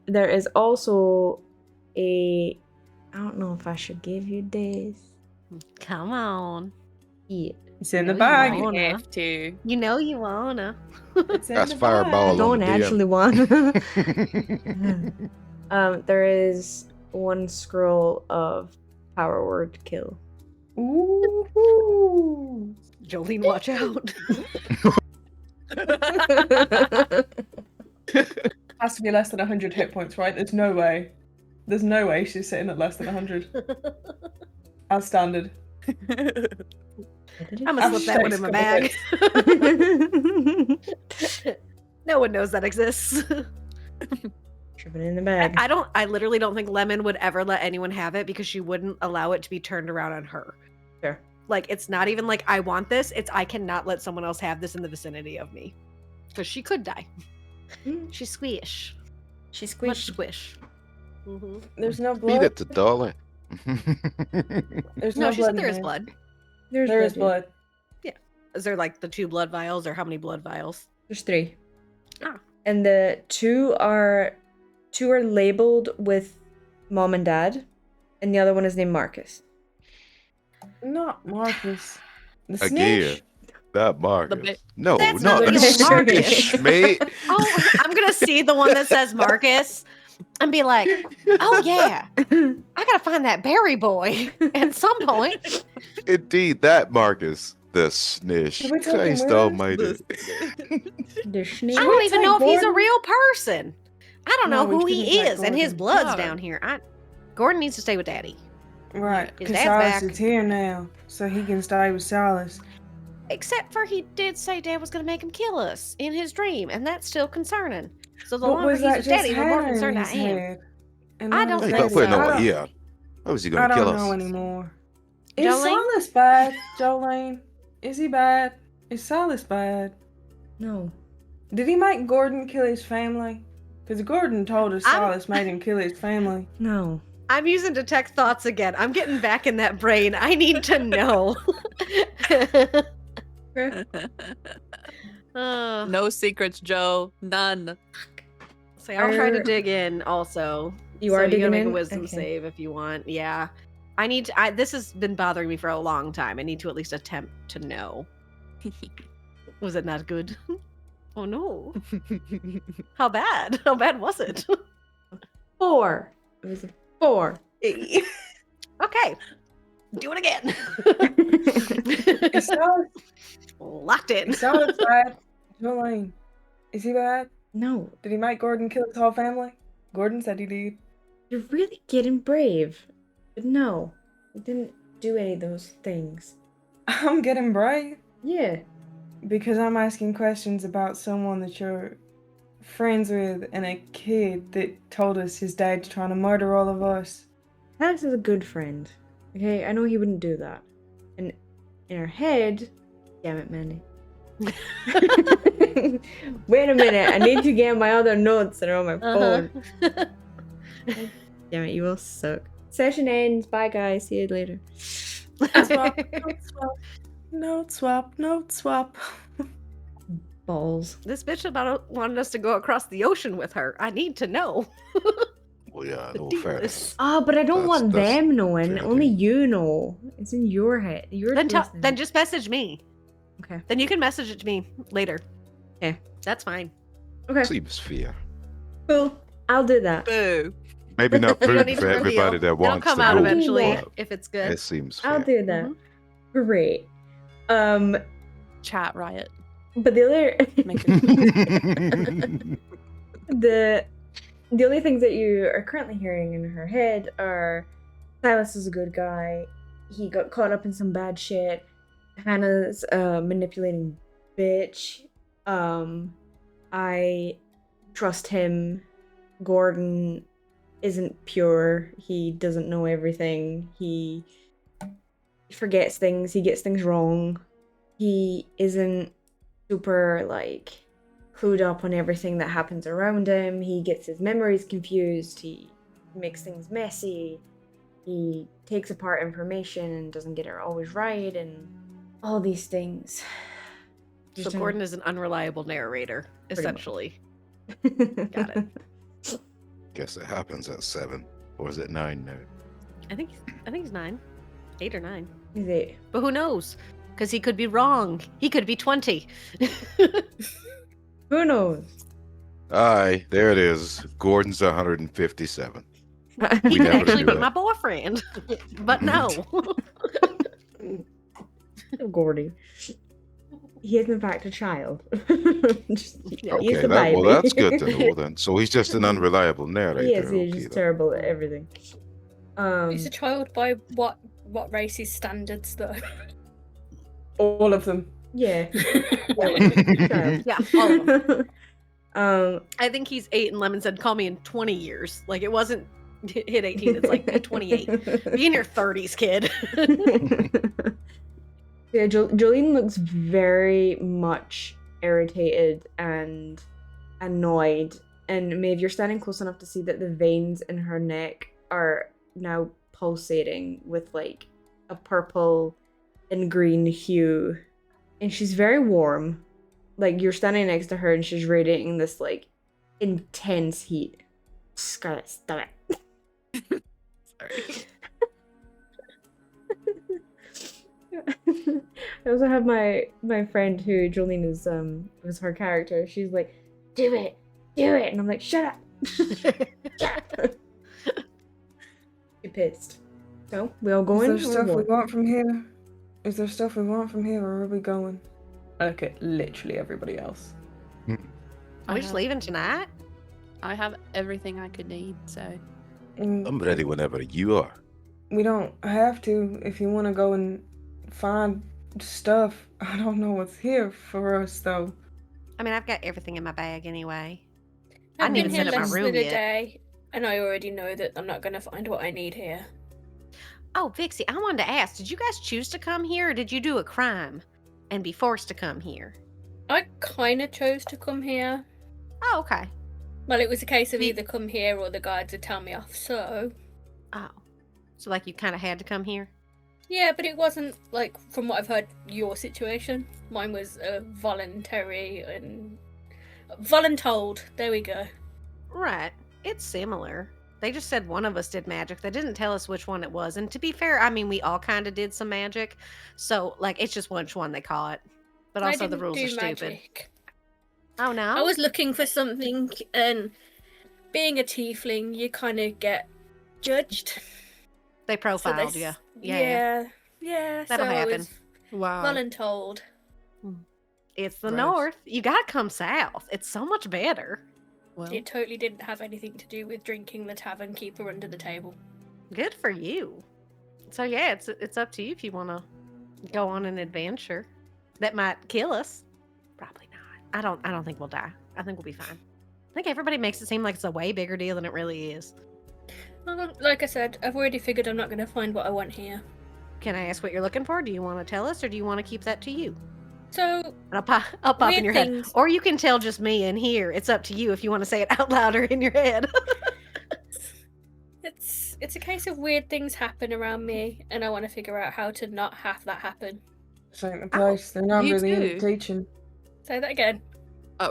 Speaker 1: There is also a. I don't know if I should give you this.
Speaker 3: Come on.
Speaker 1: Yeah.
Speaker 6: It's in the
Speaker 3: No, you
Speaker 6: bag.
Speaker 3: won't.
Speaker 5: You
Speaker 3: Wanna.
Speaker 5: have to.
Speaker 3: You know you wanna.
Speaker 6: It's in
Speaker 4: That's
Speaker 6: the
Speaker 4: fireball.
Speaker 1: I
Speaker 4: on
Speaker 1: don't
Speaker 4: the DM.
Speaker 1: actually want. There is 1 scroll of power word kill.
Speaker 6: Ooh.
Speaker 3: Jolene, watch out.
Speaker 6: Has to be less than 100 hit points, right? There's no way. There's no way she's sitting at less than 100. As standard.
Speaker 3: I'm gonna slip that one in my bag. No one knows that exists.
Speaker 1: Tripping in the bag.
Speaker 3: I literally don't think Lemon would ever let anyone have it because she wouldn't allow it to be turned around on her.
Speaker 1: Sure.
Speaker 3: Like, it's not even like I want this, it's I cannot let someone else have this in the vicinity of me. Because she could die. She's squish.
Speaker 8: She's
Speaker 3: Much
Speaker 8: squished.
Speaker 3: squish. Mm-hmm.
Speaker 6: There's no
Speaker 4: Beat
Speaker 6: blood.
Speaker 4: it to Dolly.
Speaker 6: There's
Speaker 3: No,
Speaker 6: no
Speaker 3: she
Speaker 6: blood
Speaker 3: said
Speaker 6: in
Speaker 3: there is
Speaker 6: there.
Speaker 3: blood.
Speaker 6: There is blood.
Speaker 3: Is there like the 2 blood vials, or how many blood vials?
Speaker 1: There's 3.
Speaker 3: Ah.
Speaker 1: And the 2 are labeled with mom and dad, and the other one is named Marcus.
Speaker 6: Not Marcus. The
Speaker 4: Again,
Speaker 6: snitch.
Speaker 4: that Marcus.
Speaker 5: bit-
Speaker 4: No,
Speaker 3: That's
Speaker 4: not
Speaker 1: not
Speaker 4: the
Speaker 1: the Marcus.
Speaker 4: snitch, mate.
Speaker 3: Oh, I'm gonna see the one that says Marcus and be like, oh yeah, I gotta find that Barry boy at some point.
Speaker 4: Indeed, that Marcus. The snitch.
Speaker 6: Are we talking
Speaker 4: Christ
Speaker 6: weird?
Speaker 4: almighty.
Speaker 1: The
Speaker 3: I
Speaker 1: snake.
Speaker 3: don't even know if he's a
Speaker 6: Gordon?
Speaker 3: real person. I don't
Speaker 6: No,
Speaker 3: know
Speaker 6: we
Speaker 3: who he
Speaker 6: couldn't take
Speaker 3: is, and his
Speaker 6: Gordon.
Speaker 3: blood's
Speaker 5: No.
Speaker 3: down here. Gordon needs to stay with Daddy.
Speaker 6: Right,
Speaker 3: His
Speaker 6: because
Speaker 3: dad's
Speaker 6: Silas
Speaker 3: back.
Speaker 6: is here now, so he can stay with Silas.
Speaker 3: Except for he did say Dad was gonna make him kill us in his dream, and that's still concerning. So the
Speaker 6: But
Speaker 3: longer
Speaker 6: was
Speaker 3: he's
Speaker 6: that
Speaker 3: with
Speaker 6: just
Speaker 3: Daddy, the more
Speaker 6: Hannah in
Speaker 3: concerned I
Speaker 6: his
Speaker 3: am.
Speaker 6: head? And
Speaker 3: I
Speaker 6: not
Speaker 3: don't
Speaker 6: his
Speaker 4: Hey,
Speaker 3: think
Speaker 4: but wait,
Speaker 6: daddy?
Speaker 4: no,
Speaker 3: so.
Speaker 4: what? Yeah. How is he
Speaker 6: I
Speaker 4: gonna
Speaker 6: don't
Speaker 4: kill
Speaker 6: know
Speaker 4: us?
Speaker 6: anymore. Is
Speaker 3: Jolene?
Speaker 6: Silas bad, Jolene? Is he bad? Is Silas bad?
Speaker 1: No.
Speaker 6: Did he make Gordon kill his family? Because Gordon told us
Speaker 3: I'm-
Speaker 6: Silas made him kill his family.
Speaker 1: No.
Speaker 3: I'm using detect thoughts again. I'm getting back in that brain. I need to know.
Speaker 5: No secrets, Joe. None.
Speaker 3: So I'll try to
Speaker 1: Are-
Speaker 3: dig in also.
Speaker 1: You
Speaker 3: so
Speaker 1: are
Speaker 3: you gotta
Speaker 1: digging
Speaker 3: make a
Speaker 1: in?
Speaker 3: wisdom
Speaker 1: Okay.
Speaker 3: save if you want. Yeah. This has been bothering me for a long time. I need to at least attempt to know. Was it not good? Oh no. How bad? How bad was it?
Speaker 1: 4. It was a 4.
Speaker 3: Okay. Do it again.
Speaker 6: Is Silas,
Speaker 3: Locked in.
Speaker 6: is Silas bad? Jolene, is he bad?
Speaker 1: No.
Speaker 6: Did he make Gordon kill his whole family? Gordon said he did.
Speaker 1: You're really getting brave. But no. I didn't do any of those things.
Speaker 6: I'm getting brave
Speaker 1: Yeah.
Speaker 6: because I'm asking questions about someone that you're friends with and a kid that told us his dad's trying to murder all of us.
Speaker 1: Alex is a good friend. Okay, I know he wouldn't do that. And in her head, damn it, Mandy. Wait a minute, I need to get my other notes that are on my phone. Damn it, you will suck. Session ends. Bye, guys. See you later.
Speaker 6: Swap, note swap, note swap.
Speaker 1: Balls.
Speaker 3: This bitch about wanted us to go across the ocean with her. I need to know.
Speaker 4: Well, yeah,
Speaker 3: The
Speaker 4: no
Speaker 3: deal
Speaker 4: fair.
Speaker 3: is-
Speaker 1: Ah, but I don't
Speaker 4: That's-
Speaker 1: want
Speaker 4: that's
Speaker 1: them knowing.
Speaker 4: fair
Speaker 1: Only
Speaker 4: dude.
Speaker 1: you know. It's in your head. You're
Speaker 3: Then just message me.
Speaker 1: Okay.
Speaker 3: Then you can message it to me later.
Speaker 1: Okay.
Speaker 3: That's fine.
Speaker 1: Okay.
Speaker 4: Seems fair.
Speaker 1: Cool. I'll do that.
Speaker 5: Boo.
Speaker 4: Maybe not
Speaker 3: You don't
Speaker 4: prudent
Speaker 3: need
Speaker 4: for
Speaker 3: to
Speaker 4: everybody
Speaker 3: reveal.
Speaker 4: that
Speaker 3: It'll
Speaker 4: wants
Speaker 3: come
Speaker 4: to
Speaker 3: out
Speaker 4: know.
Speaker 3: eventually
Speaker 1: But
Speaker 3: if it's good.
Speaker 4: It seems fair.
Speaker 1: I'll do that.
Speaker 3: Mhm.
Speaker 1: Great.
Speaker 5: Chat riot.
Speaker 1: But the other
Speaker 5: Make it-
Speaker 1: the only things that you are currently hearing in her head are Silas is a good guy. He got caught up in some bad shit. Hannah's a manipulating bitch. I trust him. Gordon isn't pure. He doesn't know everything. He forgets things. He gets things wrong. He isn't super like clued up on everything that happens around him. He gets his memories confused. He makes things messy. He takes apart information and doesn't get it always right, and all these things.
Speaker 3: So
Speaker 1: Just
Speaker 3: Gordon is an unreliable narrator,
Speaker 1: much.
Speaker 3: essentially.
Speaker 1: don't-
Speaker 3: Got it.
Speaker 4: Guess it happens at 7. Or is it 9 now?
Speaker 3: I think he's 9. 8 or 9.
Speaker 1: Is it?
Speaker 3: But who knows? Because he could be wrong. He could be 20.
Speaker 1: Who knows?
Speaker 4: Aye, there it is. Gordon's 157.
Speaker 3: He
Speaker 4: We
Speaker 3: could
Speaker 4: never
Speaker 3: actually
Speaker 4: knew
Speaker 3: be
Speaker 4: that.
Speaker 3: my boyfriend. But no.
Speaker 1: Gordy. He is in fact a child. Just,
Speaker 3: Yeah.
Speaker 1: he's
Speaker 4: Okay,
Speaker 1: a baby.
Speaker 4: well, that's good to know then. So he's just an unreliable narrator.
Speaker 1: Yes, he's
Speaker 4: okay,
Speaker 1: just
Speaker 4: then.
Speaker 1: terrible at everything.
Speaker 8: Is a child by what race's standards though?
Speaker 6: All of them.
Speaker 1: Yeah. Child.
Speaker 3: Yeah, all of them.
Speaker 1: Um,
Speaker 3: I think he's 8 and Lemon said, call me in 20 years. Like, it wasn't hit 18, it's like 28. Be in your 30s, kid.
Speaker 1: Yeah, Jolene looks very much irritated and annoyed. And Maeve, you're standing close enough to see that the veins in her neck are now pulsating with like a purple and green hue. And she's very warm. Like you're standing next to her and she's radiating this like intense heat. Scarlet, stop it.
Speaker 5: Sorry.
Speaker 1: I also have my friend who Jolene is was her character. She's like, do it, and I'm like, shut up. Shut up. You're pissed. So we all going?
Speaker 6: Is there stuff we want from here? Is there stuff we want from here, or are we going? Look at literally everybody else.
Speaker 3: Are we just leaving tonight?
Speaker 5: I have everything I could need, so.
Speaker 4: I'm ready whenever you are.
Speaker 6: We don't have to. If you want to go and find stuff, I don't know what's here for us though.
Speaker 3: I mean, I've got everything in my bag anyway. I
Speaker 8: I've
Speaker 3: didn't
Speaker 8: been
Speaker 3: even
Speaker 8: here
Speaker 3: set up my
Speaker 8: less than
Speaker 3: room
Speaker 8: a
Speaker 3: yet.
Speaker 8: day, and I already know that I'm not going to find what I need here.
Speaker 3: Oh, Vixie, I wanted to ask, did you guys choose to come here, or did you do a crime and be forced to come here?
Speaker 8: I kind of chose to come here.
Speaker 3: Oh, okay.
Speaker 8: Well, it was a case of either come here or the guards would tell me off, so...
Speaker 3: Oh. So, like, you kind of had to come here?
Speaker 8: Yeah, but it wasn't, like, from what I've heard, your situation. Mine was voluntary and... voluntold. There we go.
Speaker 3: Right. It's similar. They just said one of us did magic. They didn't tell us which one it was. And to be fair, I mean, we all kind of did some magic. So, like, it's just which one they caught. But also the rules are stupid.
Speaker 8: Magic.
Speaker 3: Oh, no?
Speaker 8: I was looking for something, and being a tiefling, you kind of get judged.
Speaker 3: They
Speaker 8: So
Speaker 3: profiled
Speaker 8: they
Speaker 3: you.
Speaker 8: s-
Speaker 3: Yeah.
Speaker 8: Yeah,
Speaker 3: That'll
Speaker 8: so
Speaker 3: happen.
Speaker 8: I was
Speaker 5: Wow.
Speaker 8: voluntold.
Speaker 3: It's the
Speaker 5: Gross.
Speaker 3: north. You gotta come south. It's so much better.
Speaker 5: Well,
Speaker 8: It totally didn't have anything to do with drinking the tavern keeper under the table.
Speaker 3: Good for you. So yeah, it's up to you if you want to go on an adventure that might kill us. Probably not. I don't think we'll die. I think we'll be fine. I think everybody makes it seem like it's a way bigger deal than it really is.
Speaker 8: Well, like I said, I've already figured I'm not going to find what I want here.
Speaker 3: Can I ask what you're looking for? Do you want to tell us, or do you want to keep that to you?
Speaker 8: So,
Speaker 3: And I'll pop in
Speaker 8: Weird
Speaker 3: your head,
Speaker 8: things.
Speaker 3: or you can tell just me in here. It's up to you if you want to say it out loud or in your head.
Speaker 8: it's a case of weird things happen around me, and I want to figure out how to not have that happen.
Speaker 6: This ain't the place. They're not
Speaker 5: you
Speaker 6: really into
Speaker 5: too.
Speaker 6: teaching.
Speaker 8: Say that again.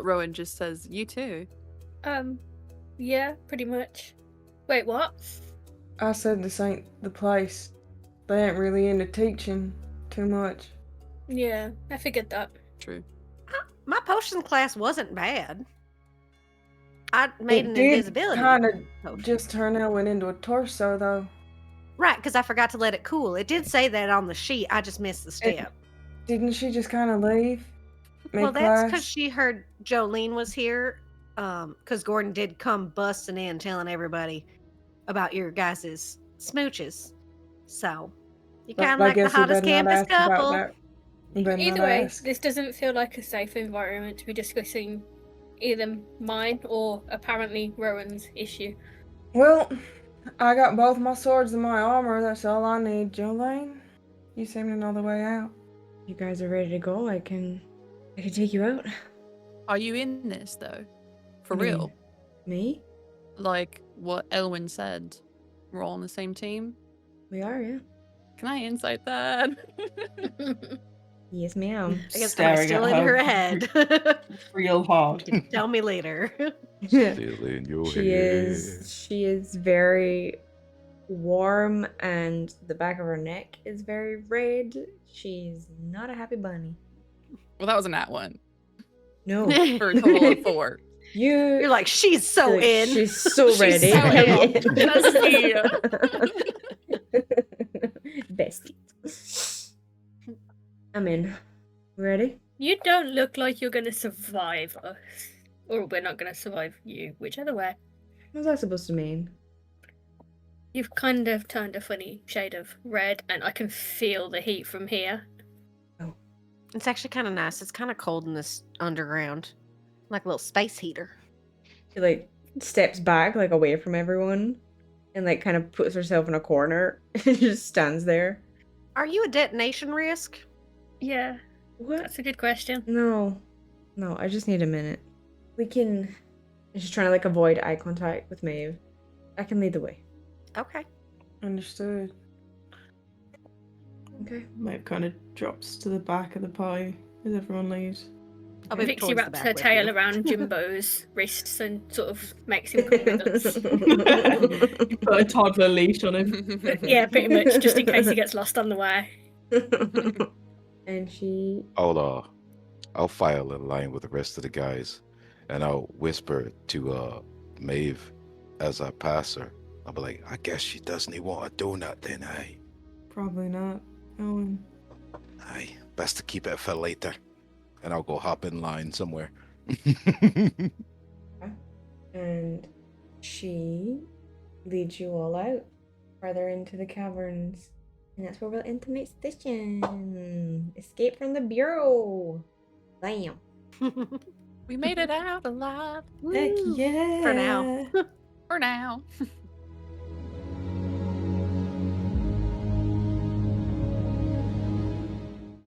Speaker 5: Rowan just says, you too.
Speaker 8: Yeah, pretty much. Wait, what?
Speaker 6: I said this ain't the place. They ain't really into teaching too much.
Speaker 8: Yeah, I figured that.
Speaker 5: True.
Speaker 3: My potion class wasn't bad. I made
Speaker 6: It
Speaker 3: an
Speaker 6: did
Speaker 3: invisibility
Speaker 6: kind of
Speaker 3: potion.
Speaker 6: just turn Elwin into a torso, though.
Speaker 3: Right, because I forgot to let it cool. It did say that on the sheet. I just missed the step.
Speaker 6: Didn't she just kind of leave?
Speaker 3: Well, that's
Speaker 6: Mid-class?
Speaker 3: because she heard Jolene was here. Because Gordon did come busting in, telling everybody about your guys' smooches. So you
Speaker 6: But
Speaker 3: kind of
Speaker 6: I
Speaker 3: like the
Speaker 6: guess you
Speaker 3: hottest
Speaker 6: better not
Speaker 3: campus
Speaker 6: ask about
Speaker 3: couple.
Speaker 6: that. You better
Speaker 8: Either
Speaker 6: not
Speaker 8: way,
Speaker 6: ask.
Speaker 8: this doesn't feel like a safe environment to be discussing either mine or apparently Rowan's issue.
Speaker 6: Well, I got both my swords and my armor. That's all I need, Jolene. You seem to know the way out.
Speaker 1: You guys are ready to go. I can take you out.
Speaker 5: Are you in this, though? For
Speaker 1: What do you
Speaker 5: real?
Speaker 1: mean? Me?
Speaker 5: Like what Elwin said? We're all on the same team?
Speaker 1: We are, yeah.
Speaker 5: Can I insight that?
Speaker 1: Yes, ma'am.
Speaker 3: I guess I'm
Speaker 6: Staring
Speaker 3: still
Speaker 6: at
Speaker 3: in her
Speaker 6: her.
Speaker 3: head.
Speaker 6: Real hard.
Speaker 3: You can tell me later.
Speaker 4: Still in your
Speaker 1: She is very warm, and the back of her neck is very red. She's not a happy bunny.
Speaker 5: Well, that was a nat one.
Speaker 1: No.
Speaker 5: For a total of 4.
Speaker 3: You're like, she's so
Speaker 1: like,
Speaker 3: in.
Speaker 1: She's so
Speaker 5: She's
Speaker 1: ready.
Speaker 5: so in.
Speaker 1: Bestie. I'm in. Ready?
Speaker 8: You don't look like you're gonna survive us. Or we're not gonna survive you, whichever way.
Speaker 1: What's that supposed to mean?
Speaker 8: You've kind of turned a funny shade of red, and I can feel the heat from here.
Speaker 3: It's actually kind of nice. It's kind of cold in this underground. Like a little space heater.
Speaker 1: She like steps back, like away from everyone, and like kind of puts herself in a corner and just stands there.
Speaker 3: Are you a detonation risk?
Speaker 8: Yeah,
Speaker 1: What?
Speaker 8: that's a good question.
Speaker 1: No, I just need a minute. We can. And she's trying to like avoid eye contact with Maeve. I can lead the way.
Speaker 3: Okay.
Speaker 6: Understood.
Speaker 1: Okay.
Speaker 6: Mave kind of drops to the back of the pie as everyone leaves.
Speaker 3: I'll move
Speaker 8: Vixie
Speaker 3: towards the
Speaker 8: wraps
Speaker 3: back
Speaker 8: her
Speaker 3: with
Speaker 8: tail
Speaker 3: you.
Speaker 8: around Jimbo's wrists and sort of makes him come with us.
Speaker 6: Put a toddler leash on him.
Speaker 8: Yeah, pretty much, just in case he gets lost on the way.
Speaker 1: And she.
Speaker 4: I'll file in line with the rest of the guys, and I'll whisper to Maeve as I pass her. I'll be like, I guess she doesn't want a donut then, aye?
Speaker 6: Probably not. Owen.
Speaker 4: Aye, best to keep it for later. And I'll go hop in line somewhere.
Speaker 1: And she leads you all out further into the caverns. And that's where we'll end tonight's session. Escape from the Bureau. Bam.
Speaker 5: We made it out alive.
Speaker 6: Heck
Speaker 1: Woo.
Speaker 6: yeah.
Speaker 3: For now.
Speaker 5: For now.